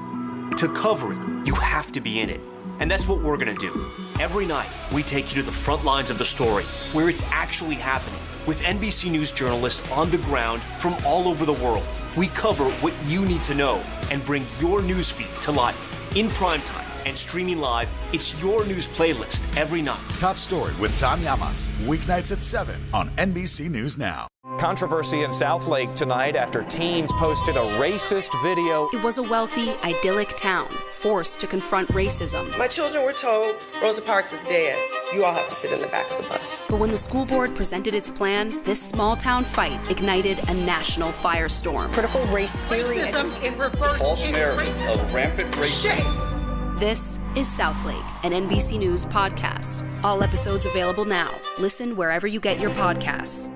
To cover it, you have to be in it. And that's what we're gonna do. Every night, we take you to the front lines of the story, where it's actually happening, with NBC News journalists on the ground from all over the world. We cover what you need to know and bring your newsfeed to life. In primetime and streaming live, it's your news playlist every night. Top Story with Tom Llamas, weeknights at 7 on NBC News Now. Controversy in Southlake tonight after teens posted a racist video. It was a wealthy, idyllic town forced to confront racism. My children were told Rosa Parks is dead. You all have to sit in the back of the bus. But when the school board presented its plan, this small town fight ignited a national firestorm. Critical race theory. Racism in reverse. False narrative of rampant racism. This is Southlake, an NBC News podcast. All episodes available now. Listen wherever you get your podcasts.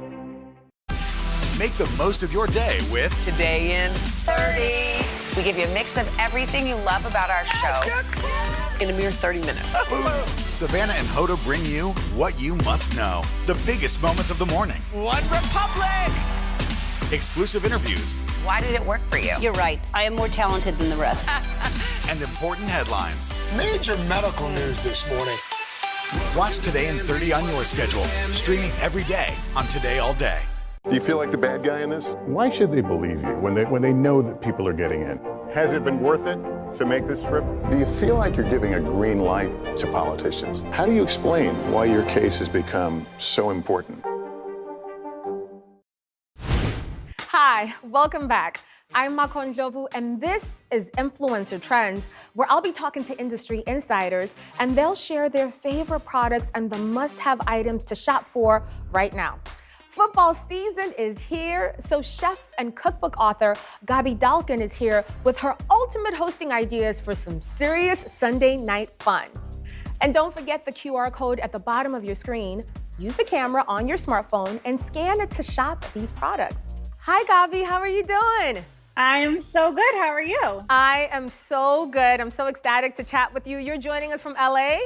Make the most of your day with Today in 30. We give you a mix of everything you love about our show in a mere 30 minutes. Savannah and Hoda bring you what you must know. The biggest moments of the morning. One Republic! Exclusive interviews. Why did it work for you? You're right. I am more talented than the rest. And important headlines. Major medical news this morning. Watch Today in 30 on your schedule. Streaming every day on Today All Day. Do you feel like the bad guy in this? Why should they believe you when they know that people are getting in? Has it been worth it to make this trip? Do you feel like you're giving a green light to politicians? How do you explain why your case has become so important? Hi, welcome back. I'm Meghan Trainor, and this is Influencer Trends, where I'll be talking to industry insiders, and they'll share their favorite products and the must-have items to shop for right now. Football season is here, so chef and cookbook author Gabi Dalkin is here with her ultimate hosting ideas for some serious Sunday night fun. And don't forget the QR code at the bottom of your screen. Use the camera on your smartphone and scan it to shop these products. Hi, Gabi, how are you doing? I'm so good. How are you? I am so good. I'm so ecstatic to chat with you. You're joining us from LA?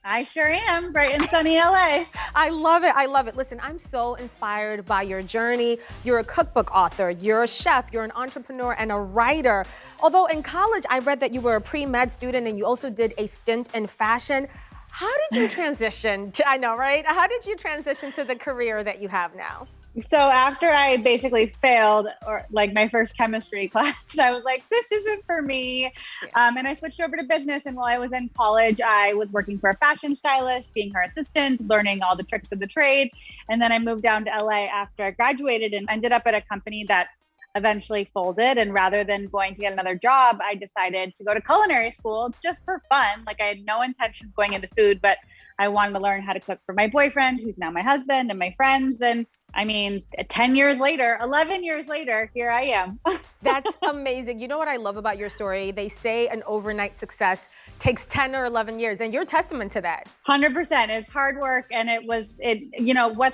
I sure am, bright and sunny LA. I love it. I love it. Listen, I'm so inspired by your journey. You're a cookbook author, you're a chef, you're an entrepreneur and a writer. Although in college, I read that you were a pre-med student and you also did a stint in fashion. How did you transition to, I know, right? How did you transition to the career that you have now? So after I basically failed, or like my first chemistry class, I was like, this isn't for me. And I switched over to business. And while I was in college, I was working for a fashion stylist, being her assistant, learning all the tricks of the trade. And then I moved down to LA after I graduated and ended up at a company that eventually folded. And rather than going to get another job, I decided to go to culinary school just for fun. Like I had no intention of going into food, but I wanted to learn how to cook for my boyfriend, who's now my husband, and my friends. And I mean, 10 years later, 11 years later, here I am. That's amazing. You know what I love about your story? They say an overnight success takes 10 or 11 years, and you're a testament to that. 100%. It was hard work, and What's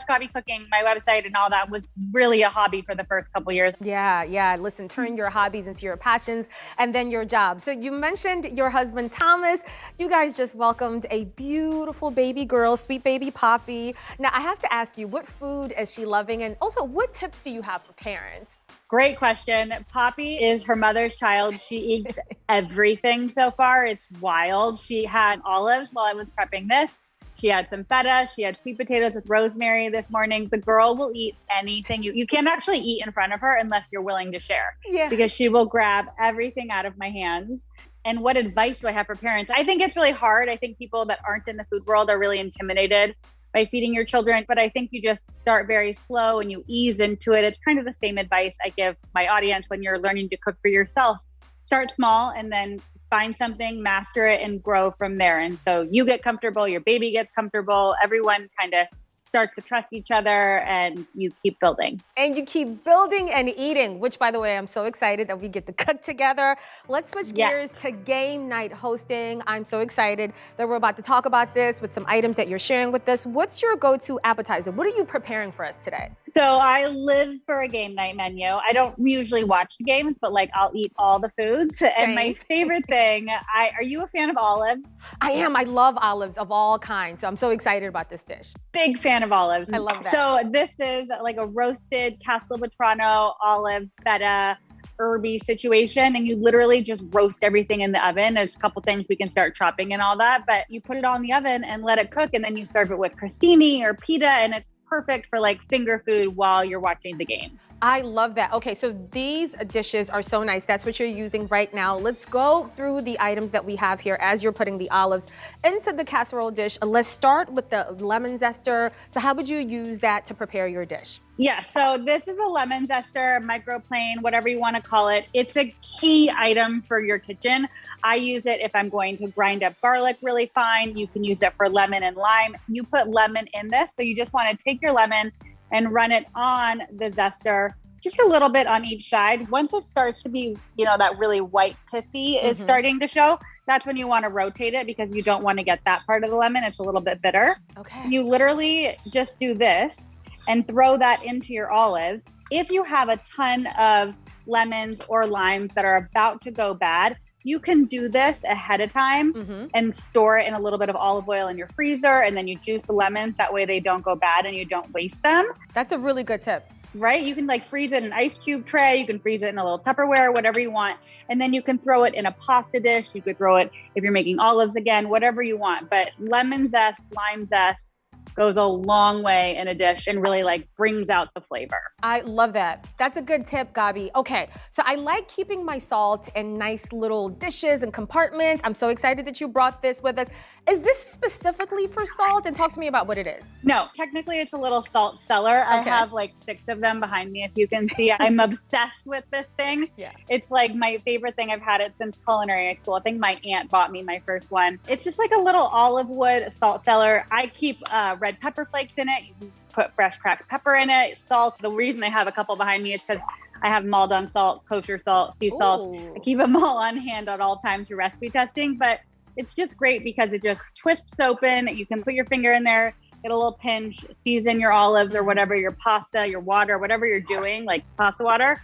Gabi Cooking, my website and all that was really a hobby for the first couple years. Yeah. Listen, turn your hobbies into your passions and then your job. So you mentioned your husband, Thomas. You guys just welcomed a beautiful baby girl, sweet baby Poppy. Now, I have to ask you, what food is she loving? And also, what tips do you have for parents? Great question. Poppy is her mother's child. She eats everything so far. It's wild. She had olives while I was prepping this. She had some feta. She had sweet potatoes with rosemary this morning. The girl will eat anything. You can't actually eat in front of her unless you're willing to share. Yeah. Because she will grab everything out of my hands. And what advice do I have for parents? I think it's really hard. I think people that aren't in the food world are really intimidated by feeding your children. But I think you just start very slow and you ease into it. It's kind of the same advice I give my audience when you're learning to cook for yourself. Start small and then find something, master it, and grow from there. And so you get comfortable, your baby gets comfortable, everyone kind of starts to trust each other, and you keep building. And you keep building and eating, which, by the way, I'm so excited that we get to cook together. Let's switch gears to game night hosting. I'm so excited that we're about to talk about this with some items that you're sharing with us. What's your go-to appetizer? What are you preparing for us today? So I live for a game night menu. I don't usually watch the games, but like I'll eat all the foods. Same. And my favorite thing, are you a fan of olives? I am. I love olives of all kinds. So I'm so excited about this dish. Big fan of olives. I love that. So this is like a roasted Castelvetrano, olive, feta, herby situation, and you literally just roast everything in the oven. There's a couple things we can start chopping and all that, but you put it all in the oven and let it cook, and then you serve it with crostini or pita, and it's perfect for like finger food while you're watching the game. I love that. Okay, so these dishes are so nice. That's what you're using right now. Let's go through the items that we have here as you're putting the olives into the casserole dish. Let's start with the lemon zester. So how would you use that to prepare your dish? Yeah, so this is a lemon zester, microplane, whatever you want to call it. It's a key item for your kitchen. I use it if I'm going to grind up garlic really fine. You can use it for lemon and lime. You put lemon in this, so you just want to take your lemon and run it on the zester, just a little bit on each side. Once it starts to be, that really white pithy is starting to show, that's when you want to rotate it, because you don't want to get that part of the lemon. It's a little bit bitter. Okay. You literally just do this and throw that into your olives. If you have a ton of lemons or limes that are about to go bad, you can do this ahead of time and store it in a little bit of olive oil in your freezer, and then you juice the lemons. That way they don't go bad and you don't waste them. That's a really good tip. Right? You can like freeze it in an ice cube tray. You can freeze it in a little Tupperware, whatever you want. And then you can throw it in a pasta dish. You could throw it if you're making olives again, whatever you want. But lemon zest, lime zest goes a long way in a dish and really like brings out the flavor. I love that. That's a good tip, Gabi. Okay, so I like keeping my salt in nice little dishes and compartments. I'm so excited that you brought this with us. Is this specifically for salt? And talk to me about what it is. No, technically it's a little salt cellar. I have like 6 of them behind me. If you can see, I'm obsessed with this thing. Yeah. It's like my favorite thing. I've had it since culinary school. I think my aunt bought me my first one. It's just like a little olive wood salt cellar. I keep red pepper flakes in it. You can put fresh cracked pepper in it, salt. The reason I have a couple behind me is because I have Maldon salt, kosher salt, sea salt. I keep them all on hand at all times for recipe testing, but it's just great because it just twists open. You can put your finger in there, get a little pinch, season your olives or whatever, your pasta, your water, whatever you're doing, like pasta water,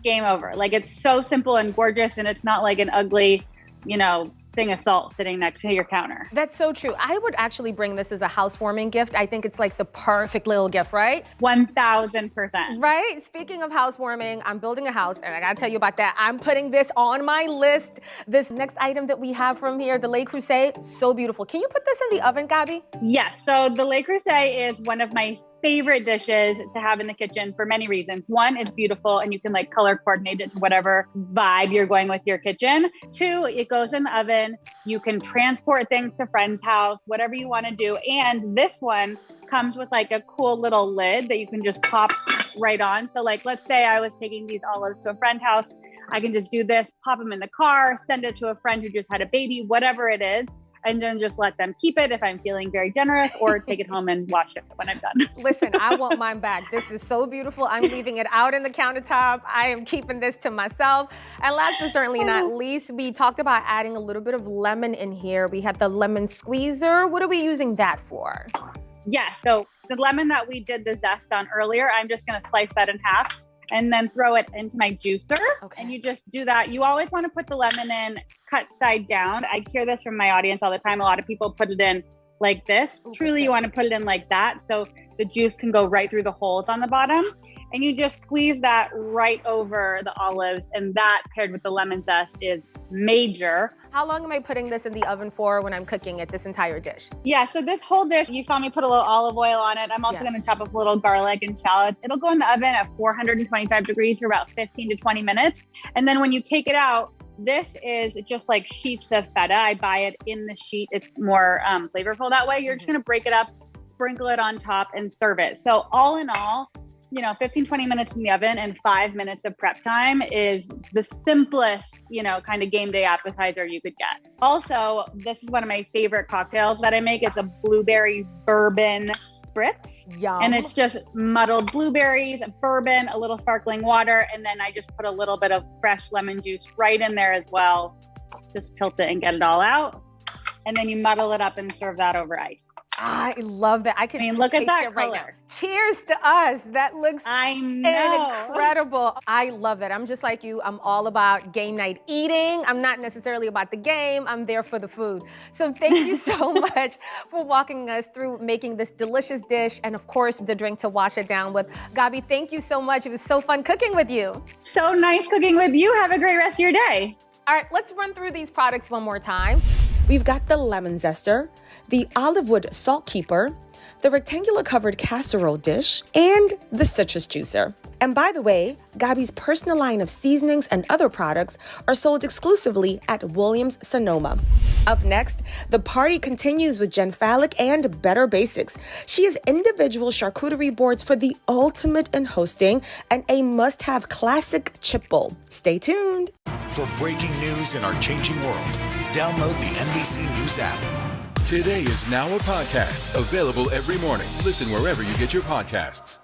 game over. Like it's so simple and gorgeous, and it's not like an ugly, thing of salt sitting next to your counter. That's so true. I would actually bring this as a housewarming gift. I think it's like the perfect little gift, right? 1000%. Right? Speaking of housewarming, I'm building a house, and I gotta tell you about that. I'm putting this on my list. This next item that we have from here, the Le Creuset, so beautiful. Can you put this in the oven, Gabi? Yes. So the Le Creuset is one of my favorite dishes to have in the kitchen for many reasons. One, it's beautiful and you can like color coordinate it to whatever vibe you're going with your kitchen. 2, it goes in the oven. You can transport things to friend's house, whatever you want to do. And this one comes with like a cool little lid that you can just pop right on. So like, let's say I was taking these olives to a friend's house. I can just do this, pop them in the car, send it to a friend who just had a baby, whatever it is. And then just let them keep it if I'm feeling very generous, or take it home and watch it when I'm done. Listen, I want mine back. This is so beautiful. I'm leaving it out in the countertop. I am keeping this to myself. And last but certainly not least, we talked about adding a little bit of lemon in here. We had the lemon squeezer. What are we using that for? Yeah, so the lemon that we did the zest on earlier, I'm just gonna slice that in half and then throw it into my juicer. And you just do that. You always want to put the lemon in cut side down. I hear this from my audience all the time. A lot of people put it in like this. Truly, you want to put it in like that so the juice can go right through the holes on the bottom. And you just squeeze that right over the olives, and that paired with the lemon zest is major. How long am I putting this in the oven for when I'm cooking it, this entire dish? Yeah, so this whole dish, you saw me put a little olive oil on it. I'm also going to chop up a little garlic and shallots. It'll go in the oven at 425 degrees for about 15 to 20 minutes. And then when you take it out, this is just like sheets of feta. I buy it in the sheet. It's more flavorful that way. You're just going to break it up, sprinkle it on top, and serve it. So all in all, 15, 20 minutes in the oven and 5 minutes of prep time is the simplest, kind of game day appetizer you could get. Also, this is one of my favorite cocktails that I make. It's a blueberry bourbon spritz. Yum. And it's just muddled blueberries, bourbon, a little sparkling water, and then I just put a little bit of fresh lemon juice right in there as well. Just tilt it and get it all out. And then you muddle it up and serve that over ice. I love that. I mean, look at that it right now. color. Cheers to us. That looks know. incredible. I love it. I'm just like you. I'm all about game night eating. I'm not necessarily about the game. I'm there for the food. So thank you so much for walking us through making this delicious dish and, of course, the drink to wash it down with. Gabi, thank you so much. It was so fun cooking with you. So nice cooking with you. Have a great rest of your day. All right, let's run through these products one more time. We've got the lemon zester, the olive wood salt keeper, the rectangular covered casserole dish, and the citrus juicer. And by the way, Gabi's personal line of seasonings and other products are sold exclusively at Williams-Sonoma. Up next, the party continues with Jen Fallick and Better Basics. She has individual charcuterie boards for the ultimate in hosting and a must-have classic chip bowl. Stay tuned. For breaking news in our changing world, download the NBC News app. Today is now a podcast, available every morning. Listen wherever you get your podcasts.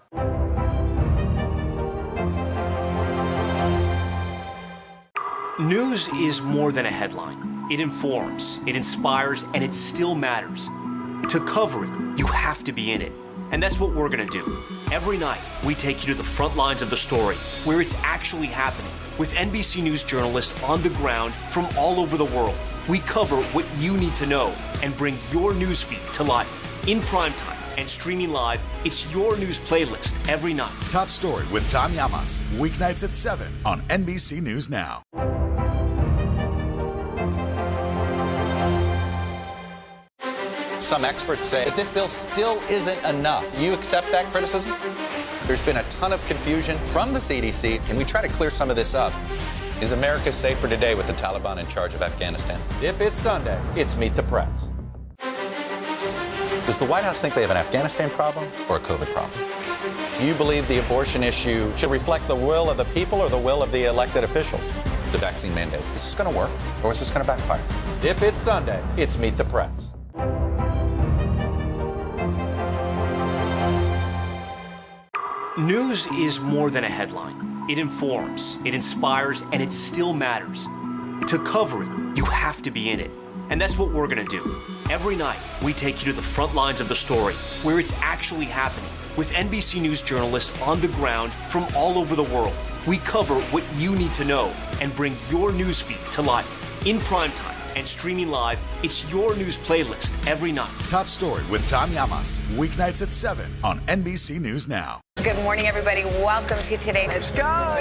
News is more than a headline. It informs, it inspires, and it still matters. To cover it, you have to be in it. And that's what we're gonna do. Every night, we take you to the front lines of the story, where it's actually happening, with NBC News journalists on the ground from all over the world. We cover what you need to know and bring your newsfeed to life. In primetime and streaming live, it's your news playlist every night. Top Story with Tom Llamas, weeknights at 7 on NBC News Now. Some experts say that this bill still isn't enough. You accept that criticism? There's been a ton of confusion from the CDC. Can we try to clear some of this up? Is America safer today with the Taliban in charge of Afghanistan? If it's Sunday, it's Meet the Press. Does the White House think they have an Afghanistan problem or a COVID problem? Do you believe the abortion issue should reflect the will of the people or the will of the elected officials? The vaccine mandate, is this going to work or is this going to backfire? If it's Sunday, it's Meet the Press. News is more than a headline. It informs, it inspires, and it still matters. To cover it, you have to be in it. And that's what we're gonna do. Every night, we take you to the front lines of the story, where it's actually happening, with NBC News journalists on the ground from all over the world. We cover what you need to know and bring your newsfeed to life. In primetime and streaming live, it's your news playlist every night. Top Story with Tom Llamas, weeknights at 7 on NBC News Now. Good morning, everybody. Welcome to Today. Let's go.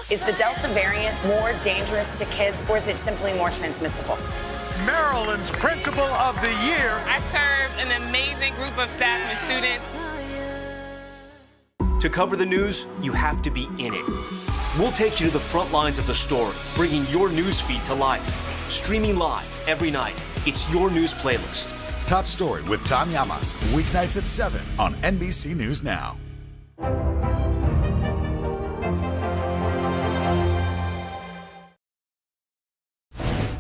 Is the Delta variant more dangerous to kids, or is it simply more transmissible? Maryland's Principal of the Year. I serve an amazing group of staff and students. To cover the news, you have to be in it. We'll take you to the front lines of the story, bringing your newsfeed to life. Streaming live every night. It's your news playlist. Top Story with Tom Llamas, weeknights at 7 on NBC News Now.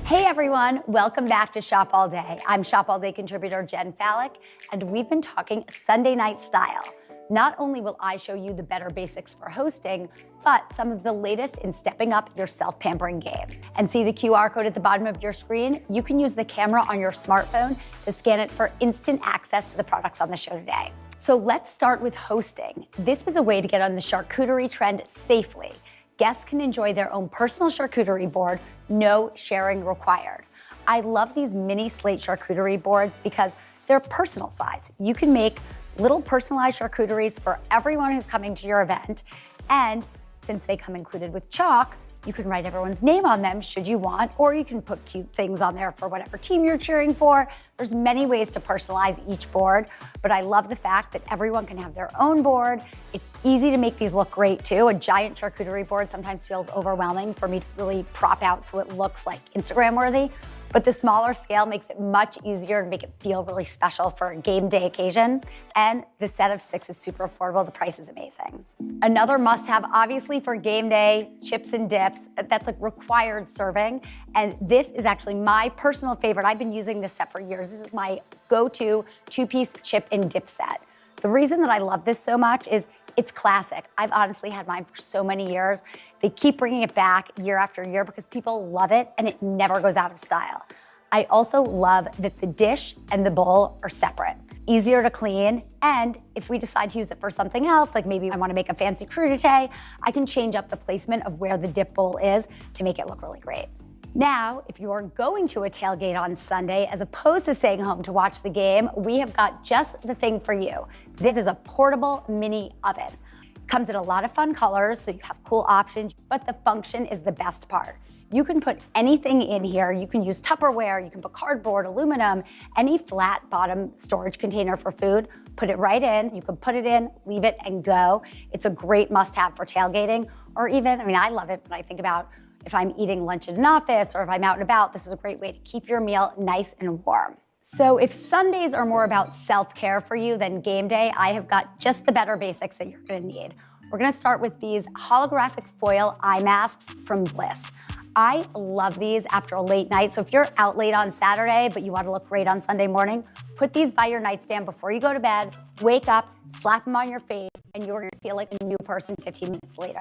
Hey everyone, welcome back to Shop All Day. I'm Shop All Day contributor Jen Fallick, and we've been talking Sunday night style. Not only will I show you the better basics for hosting, but some of the latest in stepping up your self-pampering game. And see the QR code at the bottom of your screen? You can use the camera on your smartphone to scan it for instant access to the products on the show today. So let's start with hosting. This is a way to get on the charcuterie trend safely. Guests can enjoy their own personal charcuterie board, no sharing required. I love these mini slate charcuterie boards because they're personal size. You can make little personalized charcuteries for everyone who's coming to your event. And since they come included with chalk, you can write everyone's name on them should you want, or you can put cute things on there for whatever team you're cheering for. There's many ways to personalize each board, but I love the fact that everyone can have their own board. It's easy to make these look great too. A giant charcuterie board sometimes feels overwhelming for me to really prop out so it looks like Instagram worthy. But the smaller scale makes it much easier to make it feel really special for a game day occasion. And the set of 6 is super affordable. The price is amazing. Another must-have, obviously, for game day, chips and dips. That's like required serving. And this is actually my personal favorite. I've been using this set for years. This is my go-to 2-piece chip and dip set. The reason that I love this so much is it's classic. I've honestly had mine for so many years. They keep bringing it back year after year because people love it and it never goes out of style. I also love that the dish and the bowl are separate. Easier to clean, and if we decide to use it for something else, like maybe I want to make a fancy crudité, I can change up the placement of where the dip bowl is to make it look really great. Now, if you're going to a tailgate on Sunday, as opposed to staying home to watch the game, we have got just the thing for you. This is a portable mini oven. Comes in a lot of fun colors, so you have cool options, but the function is the best part. You can put anything in here. You can use Tupperware, you can put cardboard, aluminum, any flat bottom storage container for food, put it right in. You can put it in, leave it, and go. It's a great must-have for tailgating, or even, I love it when I think about if I'm eating lunch at an office or if I'm out and about, this is a great way to keep your meal nice and warm. So if Sundays are more about self-care for you than game day, I have got just the better basics that you're gonna need. We're gonna start with these holographic foil eye masks from Bliss. I love these after a late night. So if you're out late on Saturday, but you want to look great on Sunday morning, put these by your nightstand before you go to bed, wake up, slap them on your face, and you're going to feel like a new person 15 minutes later.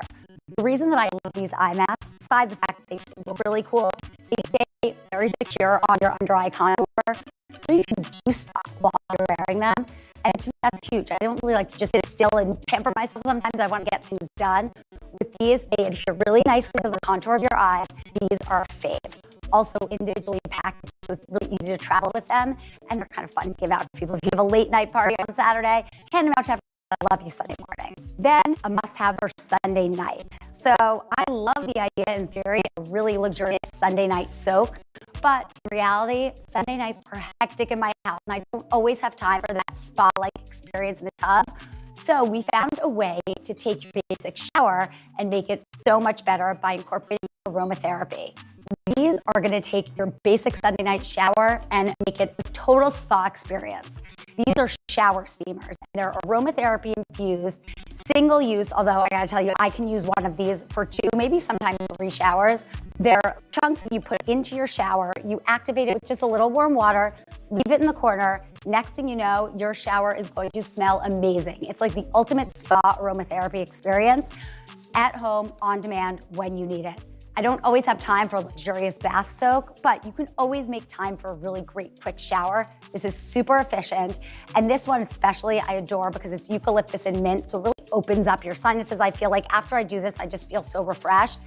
The reason that I love these eye masks, besides the fact that they look really cool, they stay very secure on your under eye contour, so you can do stuff while you're wearing them. And to me, that's huge. I don't really like to just sit still and pamper myself sometimes. I want to get things done. With these, they adhere really nicely to the contour of your eyes. These are a fave. Also individually packaged, so it's really easy to travel with them. And they're kind of fun to give out to people. If you have a late night party on Saturday, hand them out to everyone. I love you Sunday morning. Then a must-have for Sunday night. So I love the idea in theory, a really luxurious Sunday night soak. But in reality, Sunday nights are hectic in my house, and I don't always have time for that spa-like experience in the tub. So we found a way to take your basic shower and make it so much better by incorporating aromatherapy. These are going to take your basic Sunday night shower and make it a total spa experience. These are shower steamers, and they're aromatherapy infused, single use, although I gotta tell you, I can use one of these for 2, maybe sometimes 3 showers. They're chunks that you put into your shower, you activate it with just a little warm water, leave it in the corner. Next thing you know, your shower is going to smell amazing. It's like the ultimate spa aromatherapy experience at home, on demand, when you need it. I don't always have time for a luxurious bath soak, but you can always make time for a really great quick shower. This is super efficient. And this one especially I adore because it's eucalyptus and mint, so it really opens up your sinuses. I feel like after I do this, I just feel so refreshed.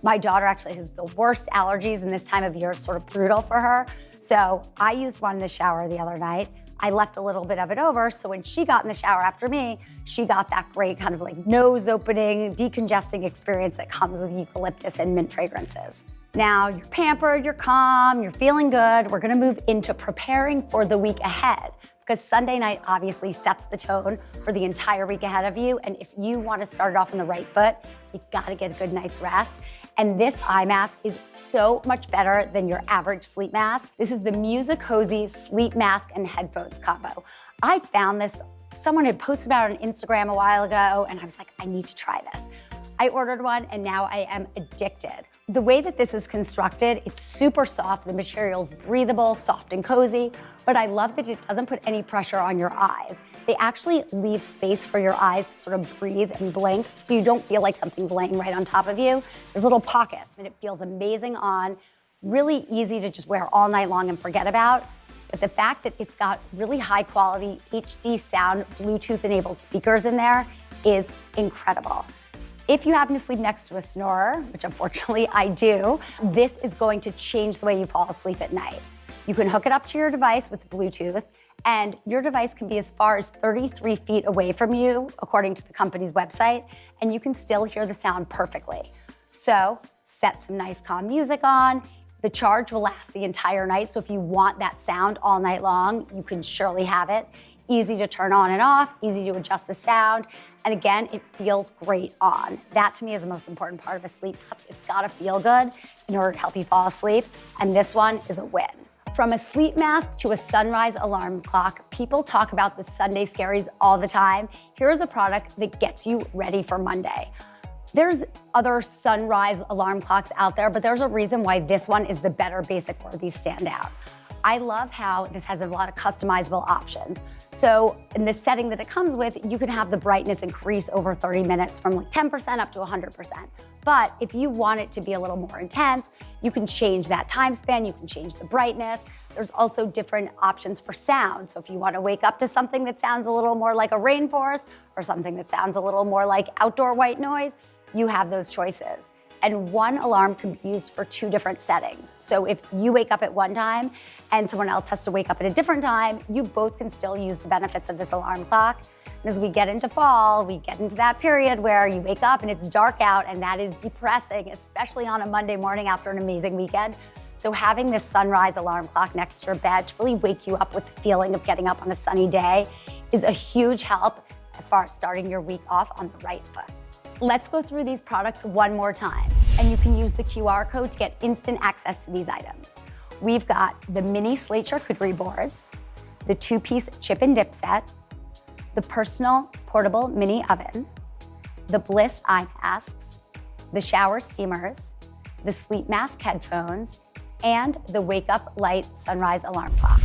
My daughter actually has the worst allergies, and this time of year is sort of brutal for her. So I used one in the shower the other night. I left a little bit of it over, so when she got in the shower after me, she got that great kind of like nose opening, decongesting experience that comes with eucalyptus and mint fragrances. Now you're pampered, you're calm, you're feeling good. We're gonna move into preparing for the week ahead, because Sunday night obviously sets the tone for the entire week ahead of you. And if you want to start it off on the right foot, you gotta get a good night's rest. And this eye mask is so much better than your average sleep mask. This is the Musicozy sleep mask and headphones combo. I found this, someone had posted about it on Instagram a while ago, and I was like, I need to try this. I ordered one, and now I am addicted. The way that this is constructed, it's super soft. The material's breathable, soft and cozy, but I love that it doesn't put any pressure on your eyes. They actually leave space for your eyes to sort of breathe and blink, so you don't feel like something's laying right on top of you. There's little pockets, and it feels amazing on, really easy to just wear all night long and forget about. But the fact that it's got really high quality HD sound, Bluetooth enabled speakers in there is incredible. If you happen to sleep next to a snorer, which unfortunately I do, this is going to change the way you fall asleep at night. You can hook it up to your device with Bluetooth, and your device can be as far as 33 feet away from you, according to the company's website, and you can still hear the sound perfectly. So set some nice calm music on. The charge will last the entire night, so if you want that sound all night long, you can surely have it. Easy to turn on and off, easy to adjust the sound, and again, it feels great on. That to me is the most important part of a sleep mask. It's gotta feel good in order to help you fall asleep, and this one is a win. From a sleep mask to a sunrise alarm clock, people talk about the Sunday scaries all the time. Here's a product that gets you ready for Monday. There's other sunrise alarm clocks out there, but there's a reason why this one is the better basic worthy standout. I love how this has a lot of customizable options. So in the setting that it comes with, you can have the brightness increase over 30 minutes from like 10% up to 100%. But if you want it to be a little more intense, you can change that time span, you can change the brightness. There's also different options for sound. So if you want to wake up to something that sounds a little more like a rainforest or something that sounds a little more like outdoor white noise, you have those choices. And one alarm can be used for 2 different settings. So if you wake up at one time and someone else has to wake up at a different time, you both can still use the benefits of this alarm clock. And as we get into fall, we get into that period where you wake up and it's dark out, and that is depressing, especially on a Monday morning after an amazing weekend. So having this sunrise alarm clock next to your bed to really wake you up with the feeling of getting up on a sunny day is a huge help as far as starting your week off on the right foot. Let's go through these products one more time, and you can use the QR code to get instant access to these items. We've got the mini slate charcuterie boards, the 2-piece chip and dip set, the personal portable mini oven, the Bliss eye masks, the shower steamers, the sleep mask headphones, and the wake up light sunrise alarm clock.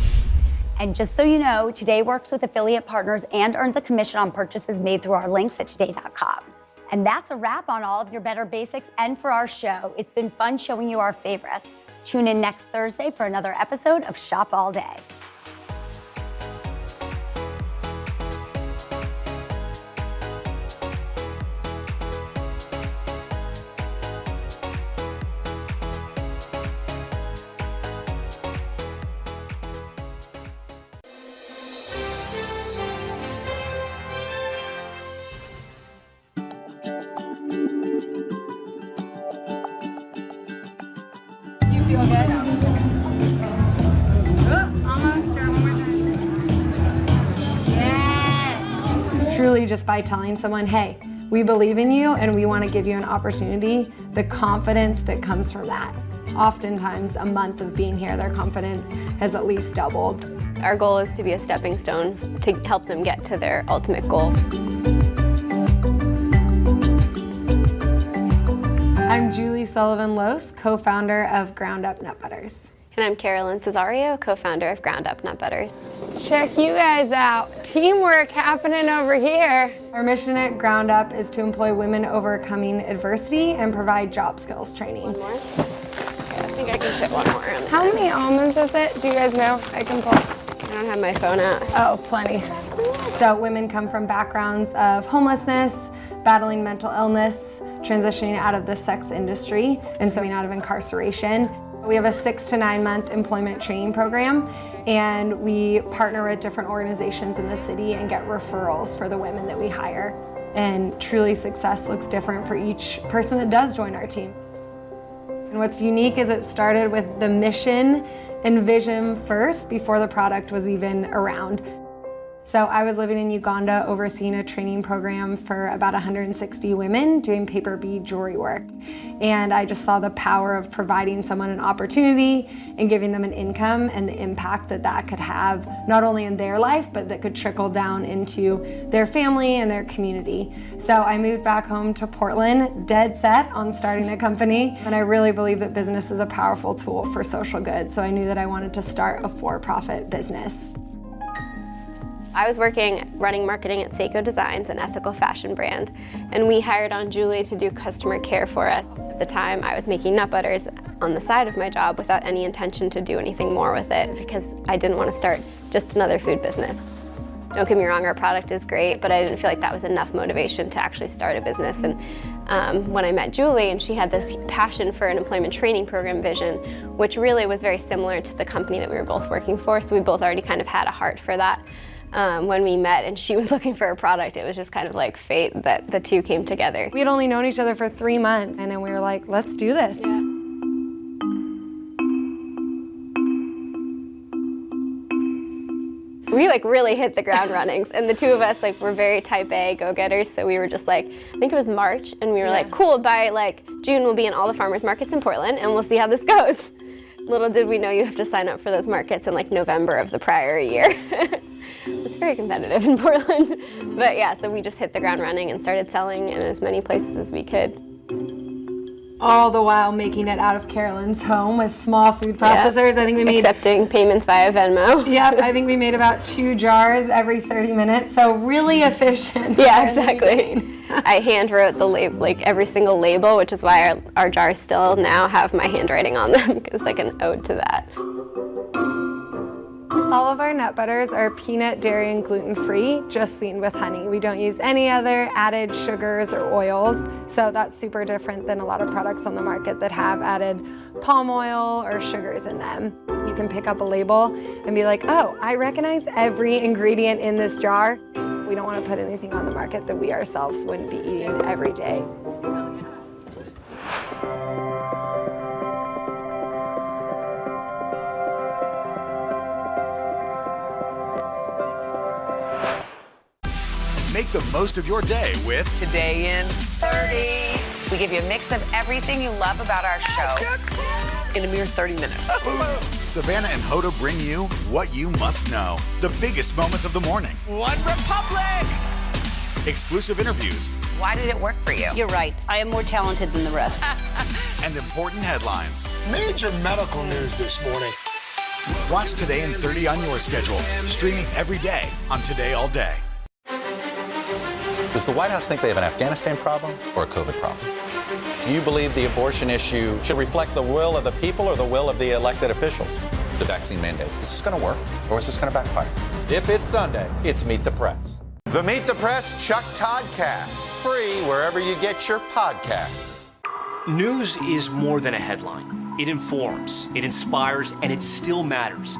And just so you know, Today works with affiliate partners and earns a commission on purchases made through our links at today.com. And that's a wrap on all of your Better Basics and for our show. It's been fun showing you our favorites. Tune in next Thursday for another episode of Shop All Day. Feel good? Almost. Start one more time. Yes. Truly, just by telling someone, hey, we believe in you and we want to give you an opportunity, the confidence that comes from that. Oftentimes, a month of being here, their confidence has at least doubled. Our goal is to be a stepping stone to help them get to their ultimate goal. I'm Julie Sullivan-Lose, co-founder of Groundup Nut Butters. And I'm Carolyn Cesario, co-founder of Groundup Nut Butters. Check you guys out. Teamwork happening over here. Our mission at Groundup is to employ women overcoming adversity and provide job skills training. One more? Okay, I think I can fit one more. How many almonds is it? Do you guys know? I can pull. I don't have my phone out. Oh, plenty. So women come from backgrounds of homelessness, battling mental illness, transitioning out of the sex industry, and so out of incarceration. We have a 6 to 9 month employment training program, and we partner with different organizations in the city and get referrals for the women that we hire. And truly, success looks different for each person that does join our team. And what's unique is it started with the mission and vision first before the product was even around. So I was living in Uganda overseeing a training program for about 160 women doing paper bead jewelry work. And I just saw the power of providing someone an opportunity and giving them an income and the impact that that could have not only in their life, but that could trickle down into their family and their community. So I moved back home to Portland, dead set on starting a company. And I really believe that business is a powerful tool for social good. So I knew that I wanted to start a for-profit business. I was running marketing at Seiko Designs, an ethical fashion brand, and we hired on Julie to do customer care for us. At the time, I was making nut butters on the side of my job without any intention to do anything more with it because I didn't want to start just another food business. Don't get me wrong, our product is great, but I didn't feel like that was enough motivation to actually start a business. And when I met Julie, and she had this passion for an employment training program vision, which really was very similar to the company that we were both working for, so we both already kind of had a heart for that. When we met and she was looking for a product, it was just kind of like fate that the two came together. We had only known each other for 3 months, and then we were like, let's do this. Yeah. We really hit the ground running, and the two of us were very type A go-getters, so we were just I think it was March, and we were like, cool, by June we'll be in all the farmers markets in Portland, and we'll see how this goes. Little did we know you have to sign up for those markets in November of the prior year. It's very competitive in Portland. But yeah, so we just hit the ground running and started selling in as many places as we could. all the while making it out of Carolyn's home with small food processors. I think we made accepting payments via Venmo. Yep, I think we made about 2 jars every 30 minutes, so really efficient. Yeah, exactly. I hand wrote the label, like every single label, which is why our jars still now have my handwriting on them, because it's like an ode to that. All of our nut butters are peanut, dairy, and gluten-free, just sweetened with honey. We don't use any other added sugars or oils, so that's super different than a lot of products on the market that have added palm oil or sugars in them. You can pick up a label and be like, oh, I recognize every ingredient in this jar. We don't want to put anything on the market that we ourselves wouldn't be eating every day. Make the most of your day with Today in 30. We give you a mix of everything you love about our show in a mere 30 minutes. Savannah and Hoda bring you what you must know. The biggest moments of the morning. One Republic! Exclusive interviews. Why did it work for you? You're right. I am more talented than the rest. And important headlines. Major medical news this morning. Watch Today in 30 on your schedule. Streaming every day on Today All Day. Does the White House think they have an Afghanistan problem or a COVID problem? Do you believe the abortion issue should reflect the will of the people or the will of the elected officials? The vaccine mandate. Is this going to work or is this going to backfire? If it's Sunday, it's Meet the Press. The Meet the Press Chuck Toddcast. Free wherever you get your podcasts. News is more than a headline. It informs, it inspires, and it still matters.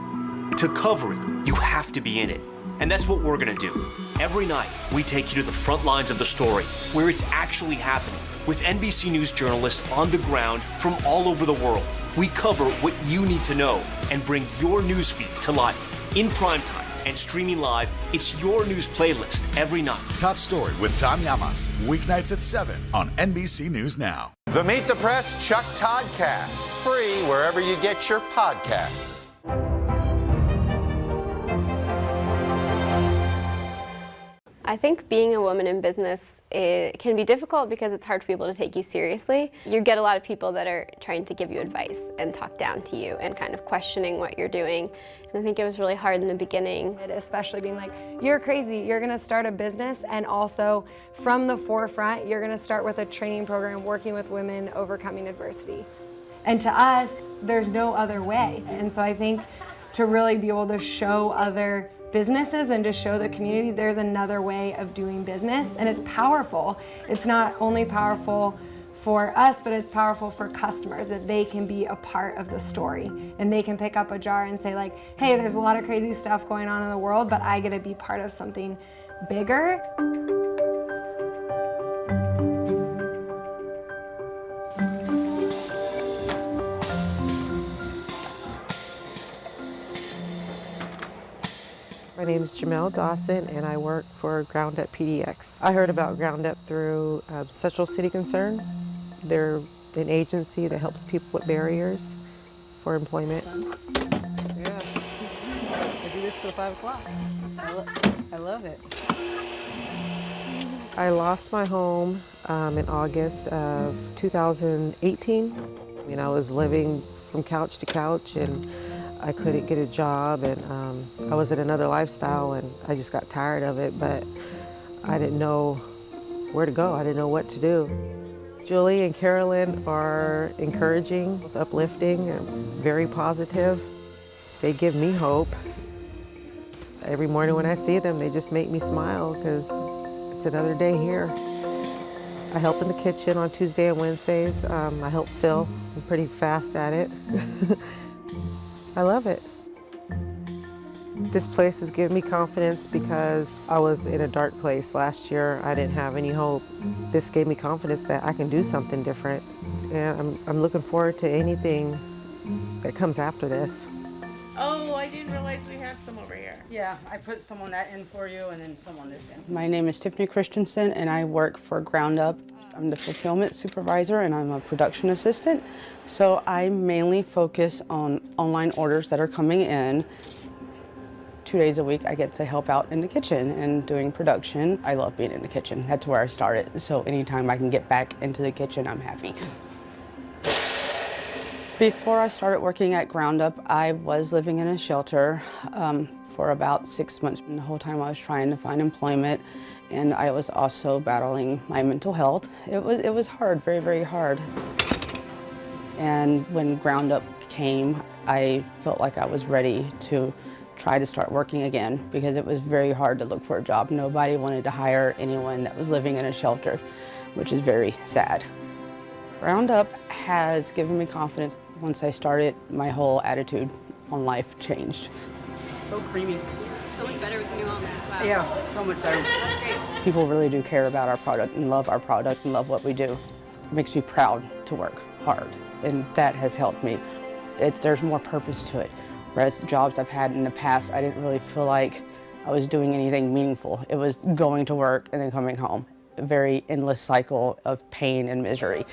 To cover it, you have to be in it. And that's what we're gonna do. Every night, we take you to the front lines of the story, where it's actually happening, with NBC News journalists on the ground from all over the world. We cover what you need to know and bring your newsfeed to life. In primetime and streaming live, it's your news playlist every night. Top Story with Tom Llamas. Weeknights at 7 on NBC News Now. The Meet the Press Chuck Toddcast. Free wherever you get your podcasts. I think being a woman in business, it can be difficult because it's hard for people to take you seriously. You get a lot of people that are trying to give you advice and talk down to you and kind of questioning what you're doing. And I think it was really hard in the beginning. Especially being like, you're crazy, you're gonna start a business, and also from the forefront, you're gonna start with a training program working with women overcoming adversity. And to us, there's no other way. And so I think to really be able to show other businesses and to show the community there's another way of doing business, and it's powerful. It's not only powerful for us, but it's powerful for customers, that they can be a part of the story and they can pick up a jar and say like, hey, there's a lot of crazy stuff going on in the world, but I get to be part of something bigger. My name is Jamel Dawson, and I work for Groundup PDX. I heard about Groundup through Central City Concern. They're an agency that helps people with barriers for employment. Yeah, I do this till 5 o'clock. I love it. I lost my home in August of 2018. I was living from couch to couch, and I couldn't get a job, and I was in another lifestyle, and I just got tired of it, but I didn't know where to go. I didn't know what to do. Julie and Carolyn are encouraging, uplifting, and very positive. They give me hope. Every morning when I see them, they just make me smile because it's another day here. I help in the kitchen on Tuesday and Wednesdays. I help fill. I'm pretty fast at it. I love it. This place has given me confidence because I was in a dark place last year. I didn't have any hope. This gave me confidence that I can do something different. And I'm looking forward to anything that comes after this. Oh, I didn't realize we had some over here. Yeah, I put some on that in for you and then some on this end. My name is Tiffany Christensen, and I work for Groundup. I'm the fulfillment supervisor, and I'm a production assistant. So I mainly focus on online orders that are coming in. 2 days a week, I get to help out in the kitchen and doing production. I love being in the kitchen. That's where I started. So anytime I can get back into the kitchen, I'm happy. Before I started working at Groundup, I was living in a shelter for about 6 months. And the whole time I was trying to find employment, and I was also battling my mental health. It was hard, very, very hard. And when Groundup came, I felt like I was ready to try to start working again because it was very hard to look for a job. Nobody wanted to hire anyone that was living in a shelter, which is very sad. Groundup has given me confidence. Once I started, my whole attitude on life changed. So creamy. So much better with the new almonds. Wow. Yeah, so much better. That's great. People really do care about our product and love our product and love what we do. It makes me proud to work hard, and that has helped me. There's more purpose to it. Whereas jobs I've had in the past, I didn't really feel like I was doing anything meaningful. It was going to work and then coming home. A very endless cycle of pain and misery.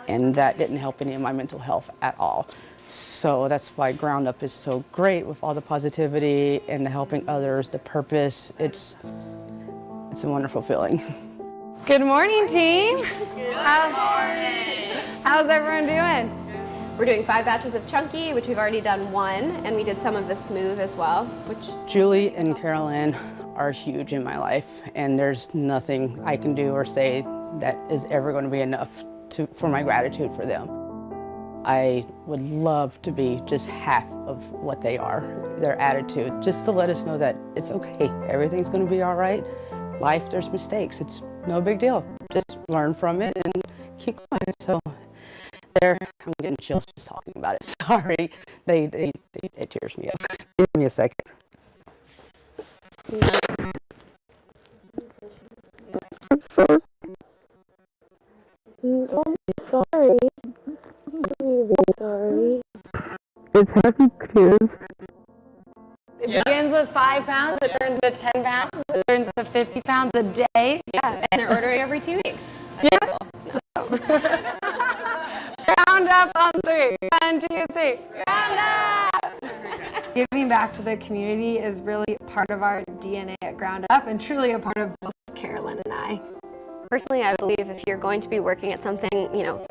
And that didn't help any of my mental health at all. So that's why Groundup is so great with all the positivity and the helping others, the purpose. It's a wonderful feeling. Good morning, team. Good morning. How's everyone doing? We're doing 5 batches of chunky, which we've already done 1, and we did some of the smooth as well, which... Julie and Carolyn are huge in my life, and there's nothing I can do or say that is ever going to be enough for my gratitude for them. I would love to be just half of what they are, their attitude, just to let us know that it's okay, everything's going to be all right. Life, there's mistakes, it's no big deal. Just learn from it and keep going. So there, I'm getting chills just talking about it. Sorry, it tears me up. Give me a second. I'm sorry. I'm sorry. I'm really sorry. It's happy tears. It begins with 5 pounds, it turns to 10 pounds, it turns to 50 pounds a day. Yeah, and they're ordering every 2 weeks. Yeah. Groundup on 3. 1, 2, 3. Groundup! Giving back to the community is really part of our DNA at Groundup and truly a part of both Carolyn and I. Personally, I believe if you're going to be working at something,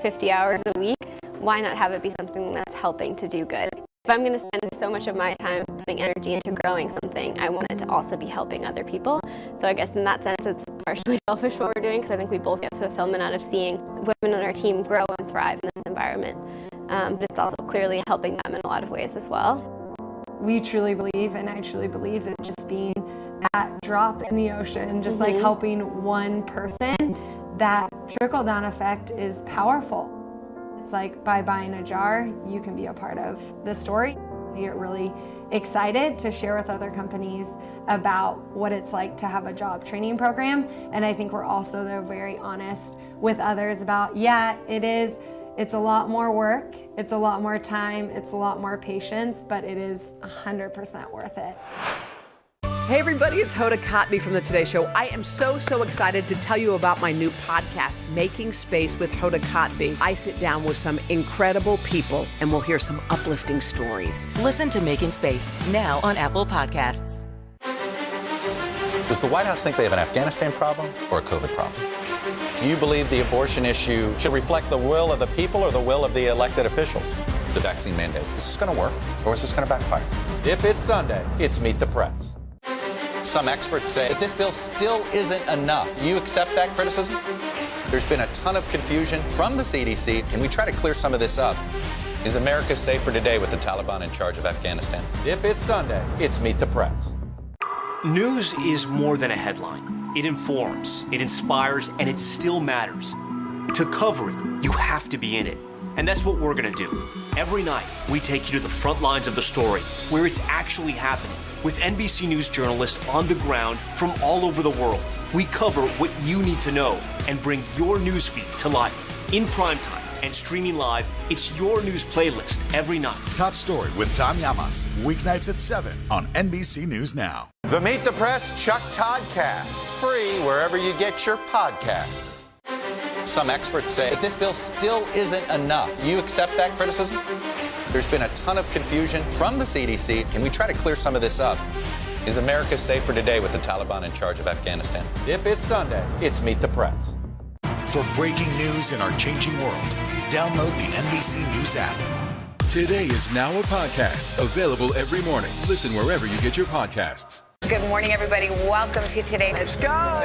50 hours a week, why not have it be something that's helping to do good? If I'm going to spend so much of my time putting energy into growing something, I want it to also be helping other people. So I guess in that sense, it's partially selfish what we're doing because I think we both get fulfillment out of seeing women on our team grow and thrive in this environment. But it's also clearly helping them in a lot of ways as well. We truly believe, and I truly believe, that just being that drop in the ocean, just like helping one person, that trickle-down effect is powerful. It's like by buying a jar, you can be a part of the story. We get really excited to share with other companies about what it's like to have a job training program. And I think we're also, though, very honest with others about, it's a lot more work, it's a lot more time, it's a lot more patience, but it is 100% worth it. Hey everybody, it's Hoda Kotb from The Today Show. I am so excited to tell you about my new podcast, Making Space with Hoda Kotb. I sit down with some incredible people and we'll hear some uplifting stories. Listen to Making Space now on Apple Podcasts. Does the White House think they have an Afghanistan problem or a COVID problem? Do you believe the abortion issue should reflect the will of the people or the will of the elected officials? The vaccine mandate, is this going to work or is this going to backfire? If it's Sunday, it's Meet the Press. Some experts say that this bill still isn't enough. Do you accept that criticism? There's been a ton of confusion from the CDC. Can we try to clear some of this up? Is America safer today with the Taliban in charge of Afghanistan? If it's Sunday, it's Meet the Press. News is more than a headline. It informs, it inspires, and it still matters. To cover it, you have to be in it. And that's what we're gonna do. Every night, we take you to the front lines of the story, where it's actually happening, with NBC News journalists on the ground from all over the world. We cover what you need to know and bring your newsfeed to life. In primetime and streaming live, it's your news playlist every night. Top Story with Tom Llamas, weeknights at 7 on NBC News Now. The Meet the Press Chuck Toddcast, free wherever you get your podcasts. Some experts say that this bill still isn't enough. Do you accept that criticism? There's been a ton of confusion from the CDC. Can we try to clear some of this up? Is America safer today with the Taliban in charge of Afghanistan? If it's Sunday, it's Meet the Press. For breaking news in our changing world, download the NBC News app. Today is now a podcast, available every morning. Listen wherever you get your podcasts. Good morning, everybody. Welcome to Today. Let's go.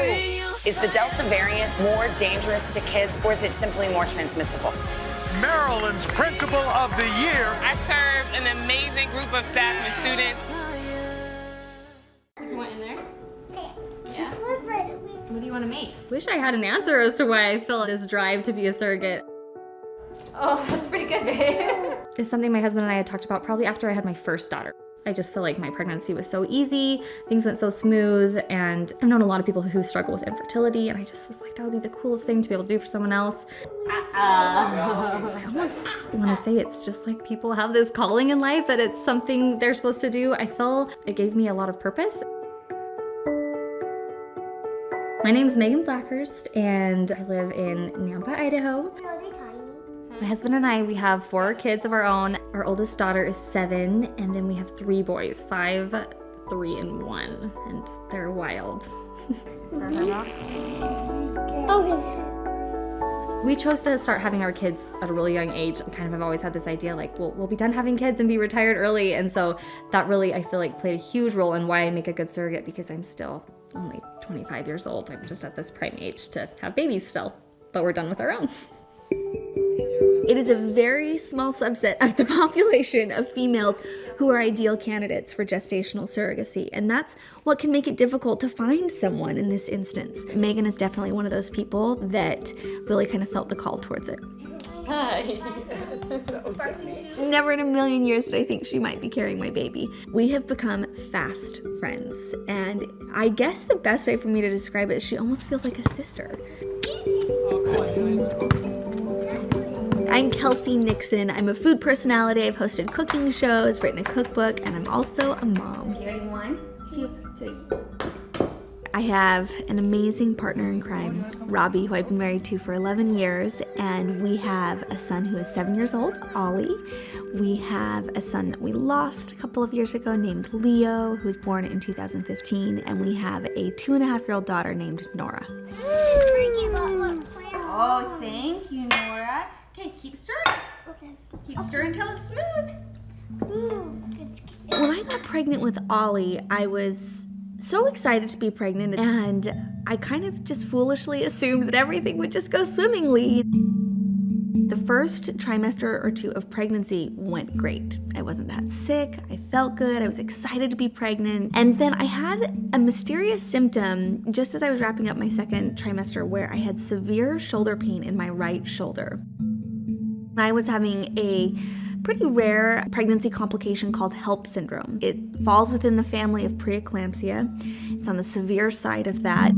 Is the Delta variant more dangerous to kids, or is it simply more transmissible? Maryland's Principal of the Year. I serve an amazing group of staff and students. You want in there? Yeah. What do you want to make? Wish I had an answer as to why I feel this drive to be a surrogate. Oh, that's pretty good, babe. It's something my husband and I had talked about probably after I had my first daughter. I just feel like my pregnancy was so easy, things went so smooth, and I've known a lot of people who struggle with infertility, and I just was like, that would be the coolest thing to be able to do for someone else. I almost want to say it's just like people have this calling in life that it's something they're supposed to do. I feel it gave me a lot of purpose. My name is Megan Blackhurst, and I live in Nampa, Idaho. My husband and I, we have 4 kids of our own. Our oldest daughter is 7, and then we have 3 boys, 5, 3, and 1, and they're wild. We chose to start having our kids at a really young age. We kind of have always had this idea like, we'll be done having kids and be retired early, and so that really, I feel like, played a huge role in why I make a good surrogate, because I'm still only 25 years old. I'm just at this prime age to have babies still, but we're done with our own. It is a very small subset of the population of females who are ideal candidates for gestational surrogacy, and that's what can make it difficult to find someone in this instance. Megan is definitely one of those people that really kind of felt the call towards it. Hi. Never in a million years did I think she might be carrying my baby. We have become fast friends, and I guess the best way for me to describe it is she almost feels like a sister. I'm Kelsey Nixon. I'm a food personality. I've hosted cooking shows, written a cookbook, and I'm also a mom. You ready? 1, 2, 3. I have an amazing partner in crime, Robbie, who I've been married to for 11 years, and we have a son who is 7 years old, Ollie. We have a son that we lost a couple of years ago named Leo, who was born in 2015, and we have a 2.5-year-old daughter named Nora. Oh, thank you, Nora. Okay, keep stirring. Okay. Keep stirring until it's smooth. When I got pregnant with Ollie, I was so excited to be pregnant, and I kind of just foolishly assumed that everything would just go swimmingly. The first trimester or 2 of pregnancy went great. I wasn't that sick, I felt good, I was excited to be pregnant, and then I had a mysterious symptom just as I was wrapping up my second trimester where I had severe shoulder pain in my right shoulder. I was having a pretty rare pregnancy complication called HELP syndrome. It falls within the family of preeclampsia. It's on the severe side of that.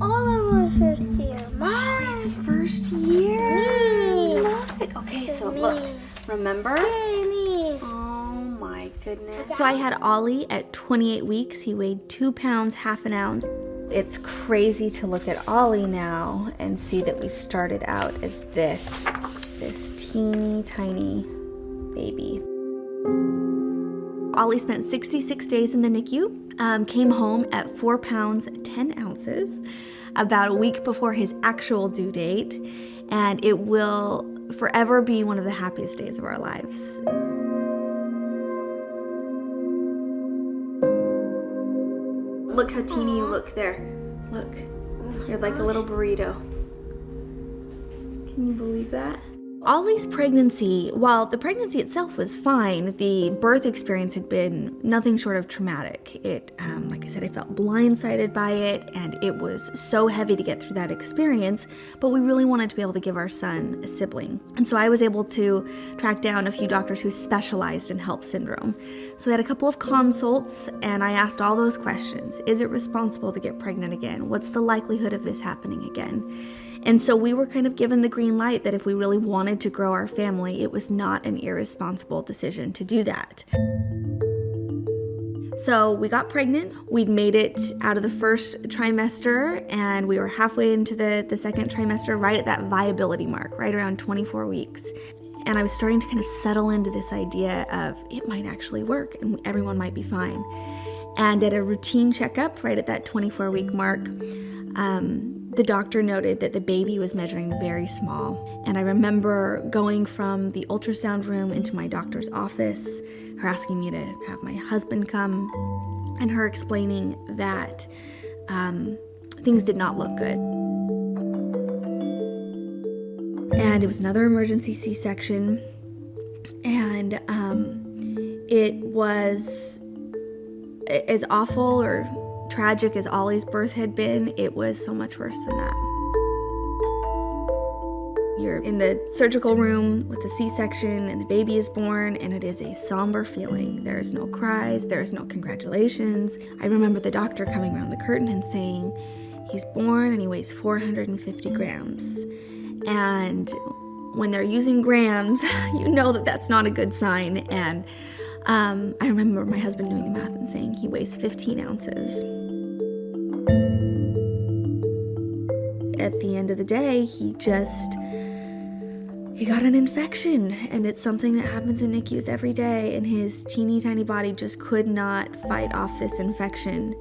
Oliver's first year. Ollie's first year? Look. Okay, so look. Remember? Oh my goodness. So I had Ollie at 28 weeks. He weighed 2 pounds, half an ounce. It's crazy to look at Ollie now and see that we started out as this teeny tiny baby. Ollie spent 66 days in the NICU, came home at 4 pounds, 10 ounces, about a week before his actual due date, and it will forever be one of the happiest days of our lives. Look how teeny you look there. Look, you're like a little burrito. Can you believe that? Ollie's pregnancy, while the pregnancy itself was fine, the birth experience had been nothing short of traumatic. It, like I said, I felt blindsided by it, and it was so heavy to get through that experience, but we really wanted to be able to give our son a sibling. And so I was able to track down a few doctors who specialized in HELP syndrome. So I had a couple of consults, and I asked all those questions. Is it responsible to get pregnant again? What's the likelihood of this happening again? And so we were kind of given the green light that if we really wanted to grow our family, it was not an irresponsible decision to do that. So we got pregnant, we'd made it out of the first trimester, and we were halfway into the second trimester, right at that viability mark, right around 24 weeks. And I was starting to kind of settle into this idea of it might actually work and everyone might be fine. And at a routine checkup, right at that 24-week mark, The doctor noted that the baby was measuring very small. And I remember going from the ultrasound room into my doctor's office, her asking me to have my husband come, and her explaining that things did not look good. And it was another emergency C-section, and it was as awful or tragic as Ollie's birth had been. It was so much worse than that. You're in the surgical room with the C-section and the baby is born, and it is a somber feeling. There's no cries, there's no congratulations. I remember the doctor coming around the curtain and saying, he's born and he weighs 450 grams. And when they're using grams, you know that that's not a good sign. And I remember my husband doing the math and saying he weighs 15 ounces. At the end of the day, he got an infection, and it's something that happens in NICUs every day, and his teeny tiny body just could not fight off this infection,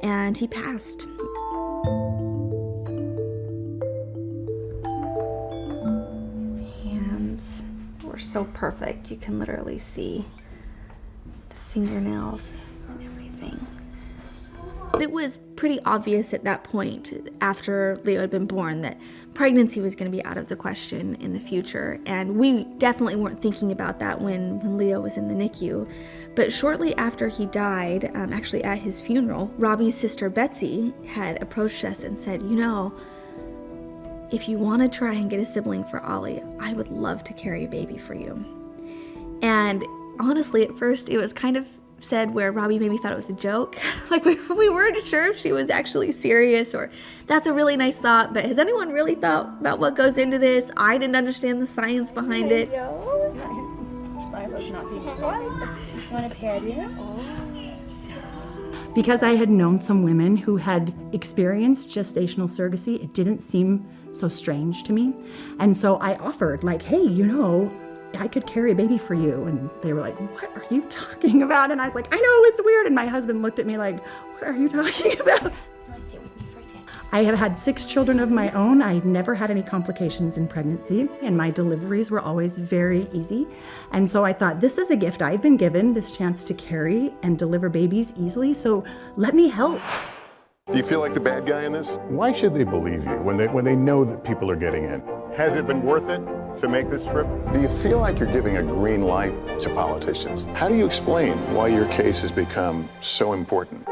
and he passed. His hands were so perfect. You can literally see the fingernails and everything. It was pretty obvious at that point, after Leo had been born, that pregnancy was going to be out of the question in the future. And we definitely weren't thinking about that when Leo was in the NICU. But shortly after he died, actually at his funeral, Robbie's sister Betsy had approached us and said, you know, if you want to try and get a sibling for Ollie, I would love to carry a baby for you. And honestly, at first, it was kind of said where Robbie maybe thought it was a joke. Like we weren't sure if she was actually serious, or that's a really nice thought, but has anyone really thought about what goes into this? I didn't understand the science behind it. Because I had known some women who had experienced gestational surrogacy, it didn't seem so strange to me. And so I offered, like, hey, you know, I could carry a baby for you. And they were like, what are you talking about? And I was like, I know, it's weird. And my husband looked at me like, what are you talking about? Sit with me for a second. I have had 6 children of my own. I never had any complications in pregnancy, and my deliveries were always very easy. And so I thought, this is a gift I've been given, this chance to carry and deliver babies easily. So let me help. Do you feel like the bad guy in this? Why should they believe you when they know that people are getting in? Has it been worth it to make this trip? Do you feel like you're giving a green light to politicians? How do you explain why your case has become so important?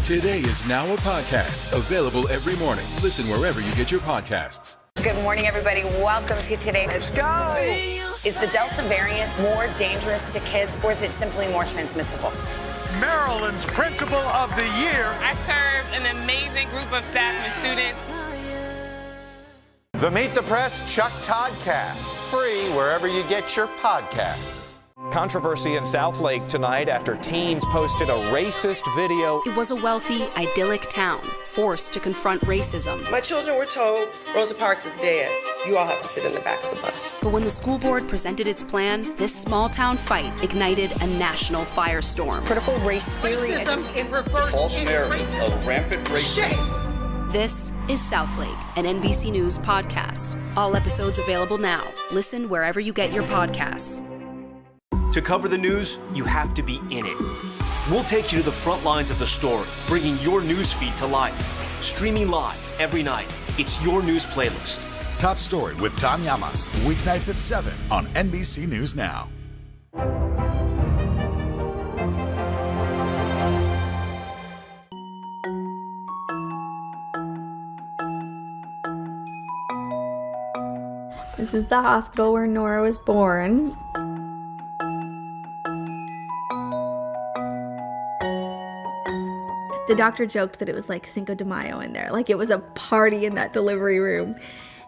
Today is now a podcast available every morning. Listen wherever you get your podcasts. Good morning, everybody. Welcome to Today. Let's go. Is the Delta variant more dangerous to kids, or is it simply more transmissible? Maryland's Principal of the Year. I serve an amazing group of staff and students. The Meet the Press Chuck Toddcast, free wherever you get your podcasts. Controversy in Southlake tonight after teens posted a racist video. It was a wealthy, idyllic town, forced to confront racism. My children were told Rosa Parks is dead. You all have to sit in the back of the bus. But when the school board presented its plan, this small town fight ignited a national firestorm. Critical race theory. Racism in reverse. False narrative of rampant racism. Shame. This is Southlake, an NBC News podcast. All episodes available now. Listen wherever you get your podcasts. To cover the news, you have to be in it. We'll take you to the front lines of the story, bringing your news feed to life. Streaming live every night. It's your news playlist. Top Story with Tom Llamas, weeknights at 7 on NBC News Now. This is the hospital where Nora was born. The doctor joked that it was like Cinco de Mayo in there, like it was a party in that delivery room.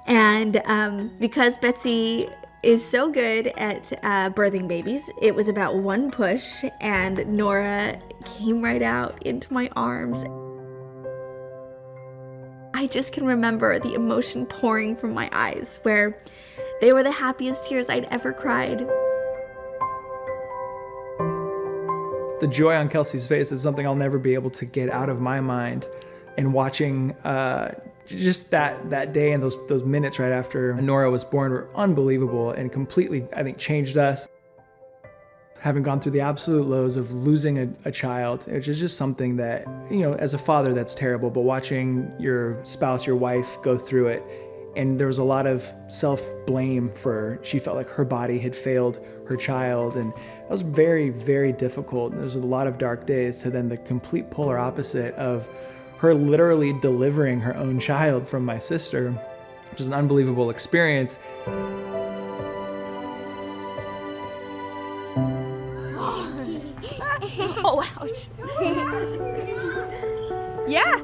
And because Betsy is so good at birthing babies, it was about one push and Nora came right out into my arms. I just can remember the emotion pouring from my eyes, where they were the happiest tears I'd ever cried. The joy on Kelsey's face is something I'll never be able to get out of my mind. And watching just that day and those minutes right after Nora was born were unbelievable and completely, I think, changed us. Having gone through the absolute lows of losing a child, which is just something that, as a father, that's terrible, but watching your spouse, your wife, go through it, and there was a lot of self-blame she felt like her body had failed her child, and that was very, very difficult. There was a lot of dark days to then the complete polar opposite of her literally delivering her own child from my sister, which is an unbelievable experience. Oh, ouch. Yeah.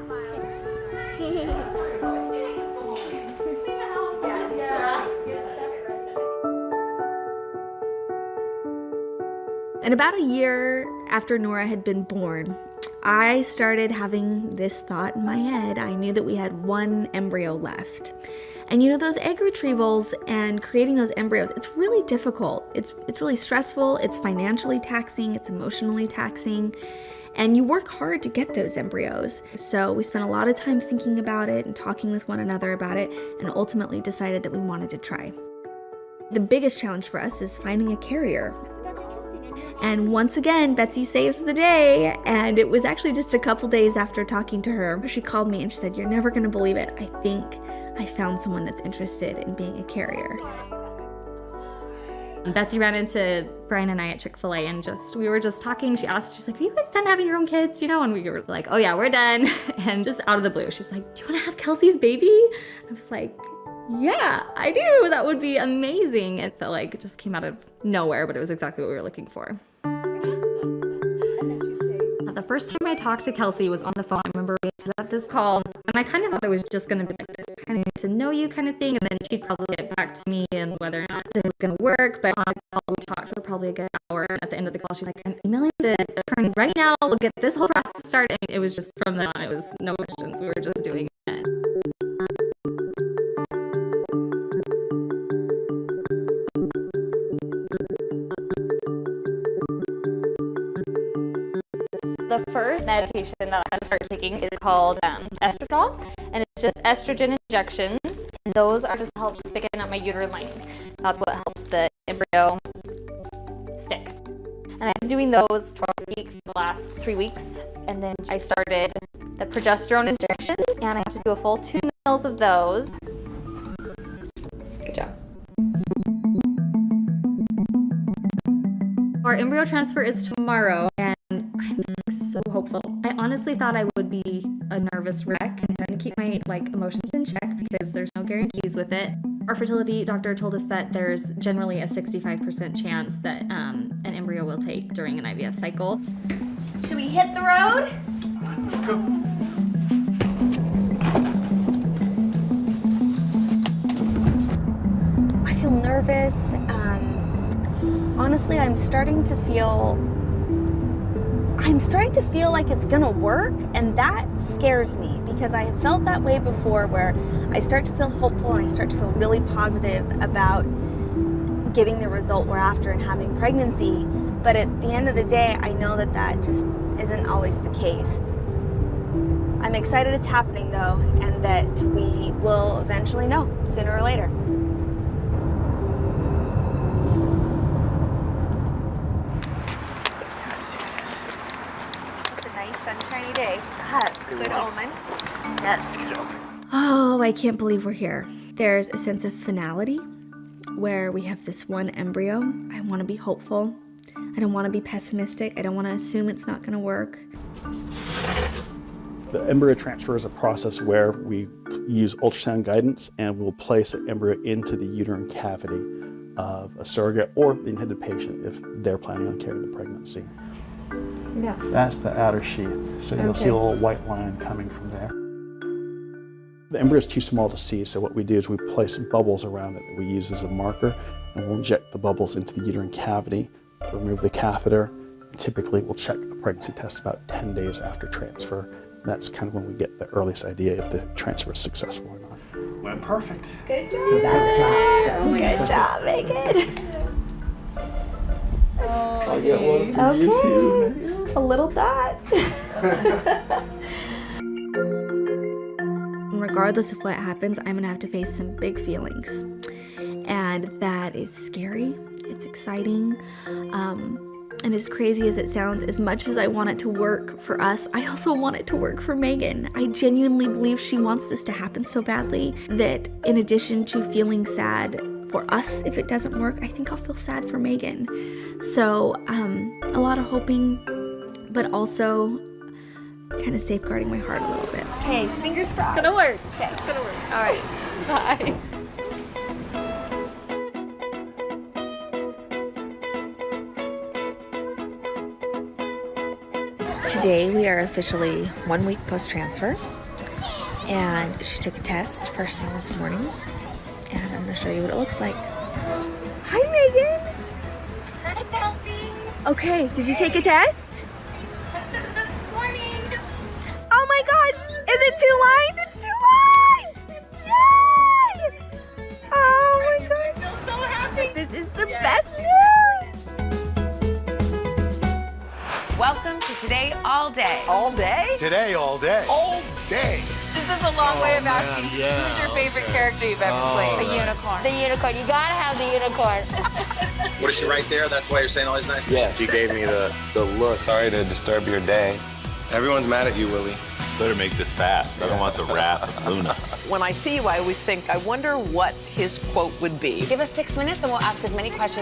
And about a year after Nora had been born, I started having this thought in my head. I knew that we had one embryo left. And those egg retrievals and creating those embryos, it's really difficult. It's really stressful, it's financially taxing, it's emotionally taxing, and you work hard to get those embryos. So we spent a lot of time thinking about it and talking with one another about it, and ultimately decided that we wanted to try. The biggest challenge for us is finding a carrier. And once again, Betsy saves the day, and it was actually just a couple days after talking to her, she called me and she said, "You're never gonna believe it. I think I found someone that's interested in being a carrier." Betsy ran into Brian and I at Chick-fil-A and we were just talking. She's like, "Are you guys done having your own kids?" And we were like, "Oh yeah, we're done." And just out of the blue, she's like, "Do you wanna have Kelsey's baby?" I was like, "Yeah, I do. That would be amazing." It felt like it just came out of nowhere, but it was exactly what we were looking for. The first time I talked to Kelsey was on the phone. I remember we had this call, and I kind of thought it was just going to be like this kind of get to know you kind of thing, and then she'd probably get back to me and whether or not this was going to work. But on the call, we talked for probably a good hour, and at the end of the call, she's like, "I'm emailing the attorney right now. We'll get this whole process started." And it was just from then on, it was no questions. We were just doing it. The first medication that I started taking is called estradiol, and it's just estrogen injections, and those are just to help thicken up my uterine lining. That's what helps the embryo stick. And I've been doing those twice a week for the last 3 weeks, and then I started the progesterone injection, and I have to do a full 2 mils of those. Good job. Our embryo transfer is tomorrow, and I'm so hopeful. I honestly thought I would be a nervous wreck and trying to keep my emotions in check because there's no guarantees with it. Our fertility doctor told us that there's generally a 65% chance that an embryo will take during an IVF cycle. Should we hit the road? Let's go. I feel nervous. Honestly, I'm starting to feel like it's gonna work, and that scares me because I have felt that way before, where I start to feel hopeful and I start to feel really positive about getting the result we're after and having pregnancy. But at the end of the day, I know that that just isn't always the case. I'm excited it's happening though, and that we will eventually know sooner or later. Sunshiny day. Good omen. Yes. Good omen. Oh, I can't believe we're here. There's a sense of finality where we have this one embryo. I want to be hopeful. I don't want to be pessimistic. I don't want to assume it's not going to work. The embryo transfer is a process where we use ultrasound guidance and we'll place an embryo into the uterine cavity of a surrogate or the intended patient if they're planning on carrying the pregnancy. Yeah. That's the outer sheath. So you'll see a little white line coming from there. The embryo is too small to see, so what we do is we place bubbles around it that we use as a marker, and we'll inject the bubbles into the uterine cavity to remove the catheter. Typically, we'll check a pregnancy test about 10 days after transfer. That's kind of when we get the earliest idea if the transfer is successful or not. Went perfect. Good job, Good job, Megan. I'll get one for you too. A little dot. regardless of what happens, I'm gonna have to face some big feelings. And that is scary, it's exciting, and as crazy as it sounds, as much as I want it to work for us, I also want it to work for Meghan. I genuinely believe she wants this to happen so badly that in addition to feeling sad for us if it doesn't work, I think I'll feel sad for Meghan. So a lot of hoping, but also kind of safeguarding my heart a little bit. Okay, fingers crossed. It's gonna work. Okay, it's gonna work. All right, bye. Today we are officially 1 week post-transfer, and she took a test first thing this morning, and I'm going to show you what it looks like. Hi, Meghan! Hi, Delphi! Okay, did you take a test? Morning! Oh my gosh! Is it 2 lines? It's 2 lines! Yay! Oh my gosh! I'm so happy! This is the best news! Welcome to Today All Day. All day? Today, all day. All day. This is a long way of asking who's your favorite character you've ever played. The unicorn. The unicorn. You gotta have the unicorn. What is she right there? That's why you're saying all these nice things? Yeah, she gave me the look. Sorry to disturb your day. Everyone's mad at you, Willie. Better make this fast. I don't want the wrath of Luna. When I see you, I always think, I wonder what his quote would be. Give us 6 minutes and we'll ask as many questions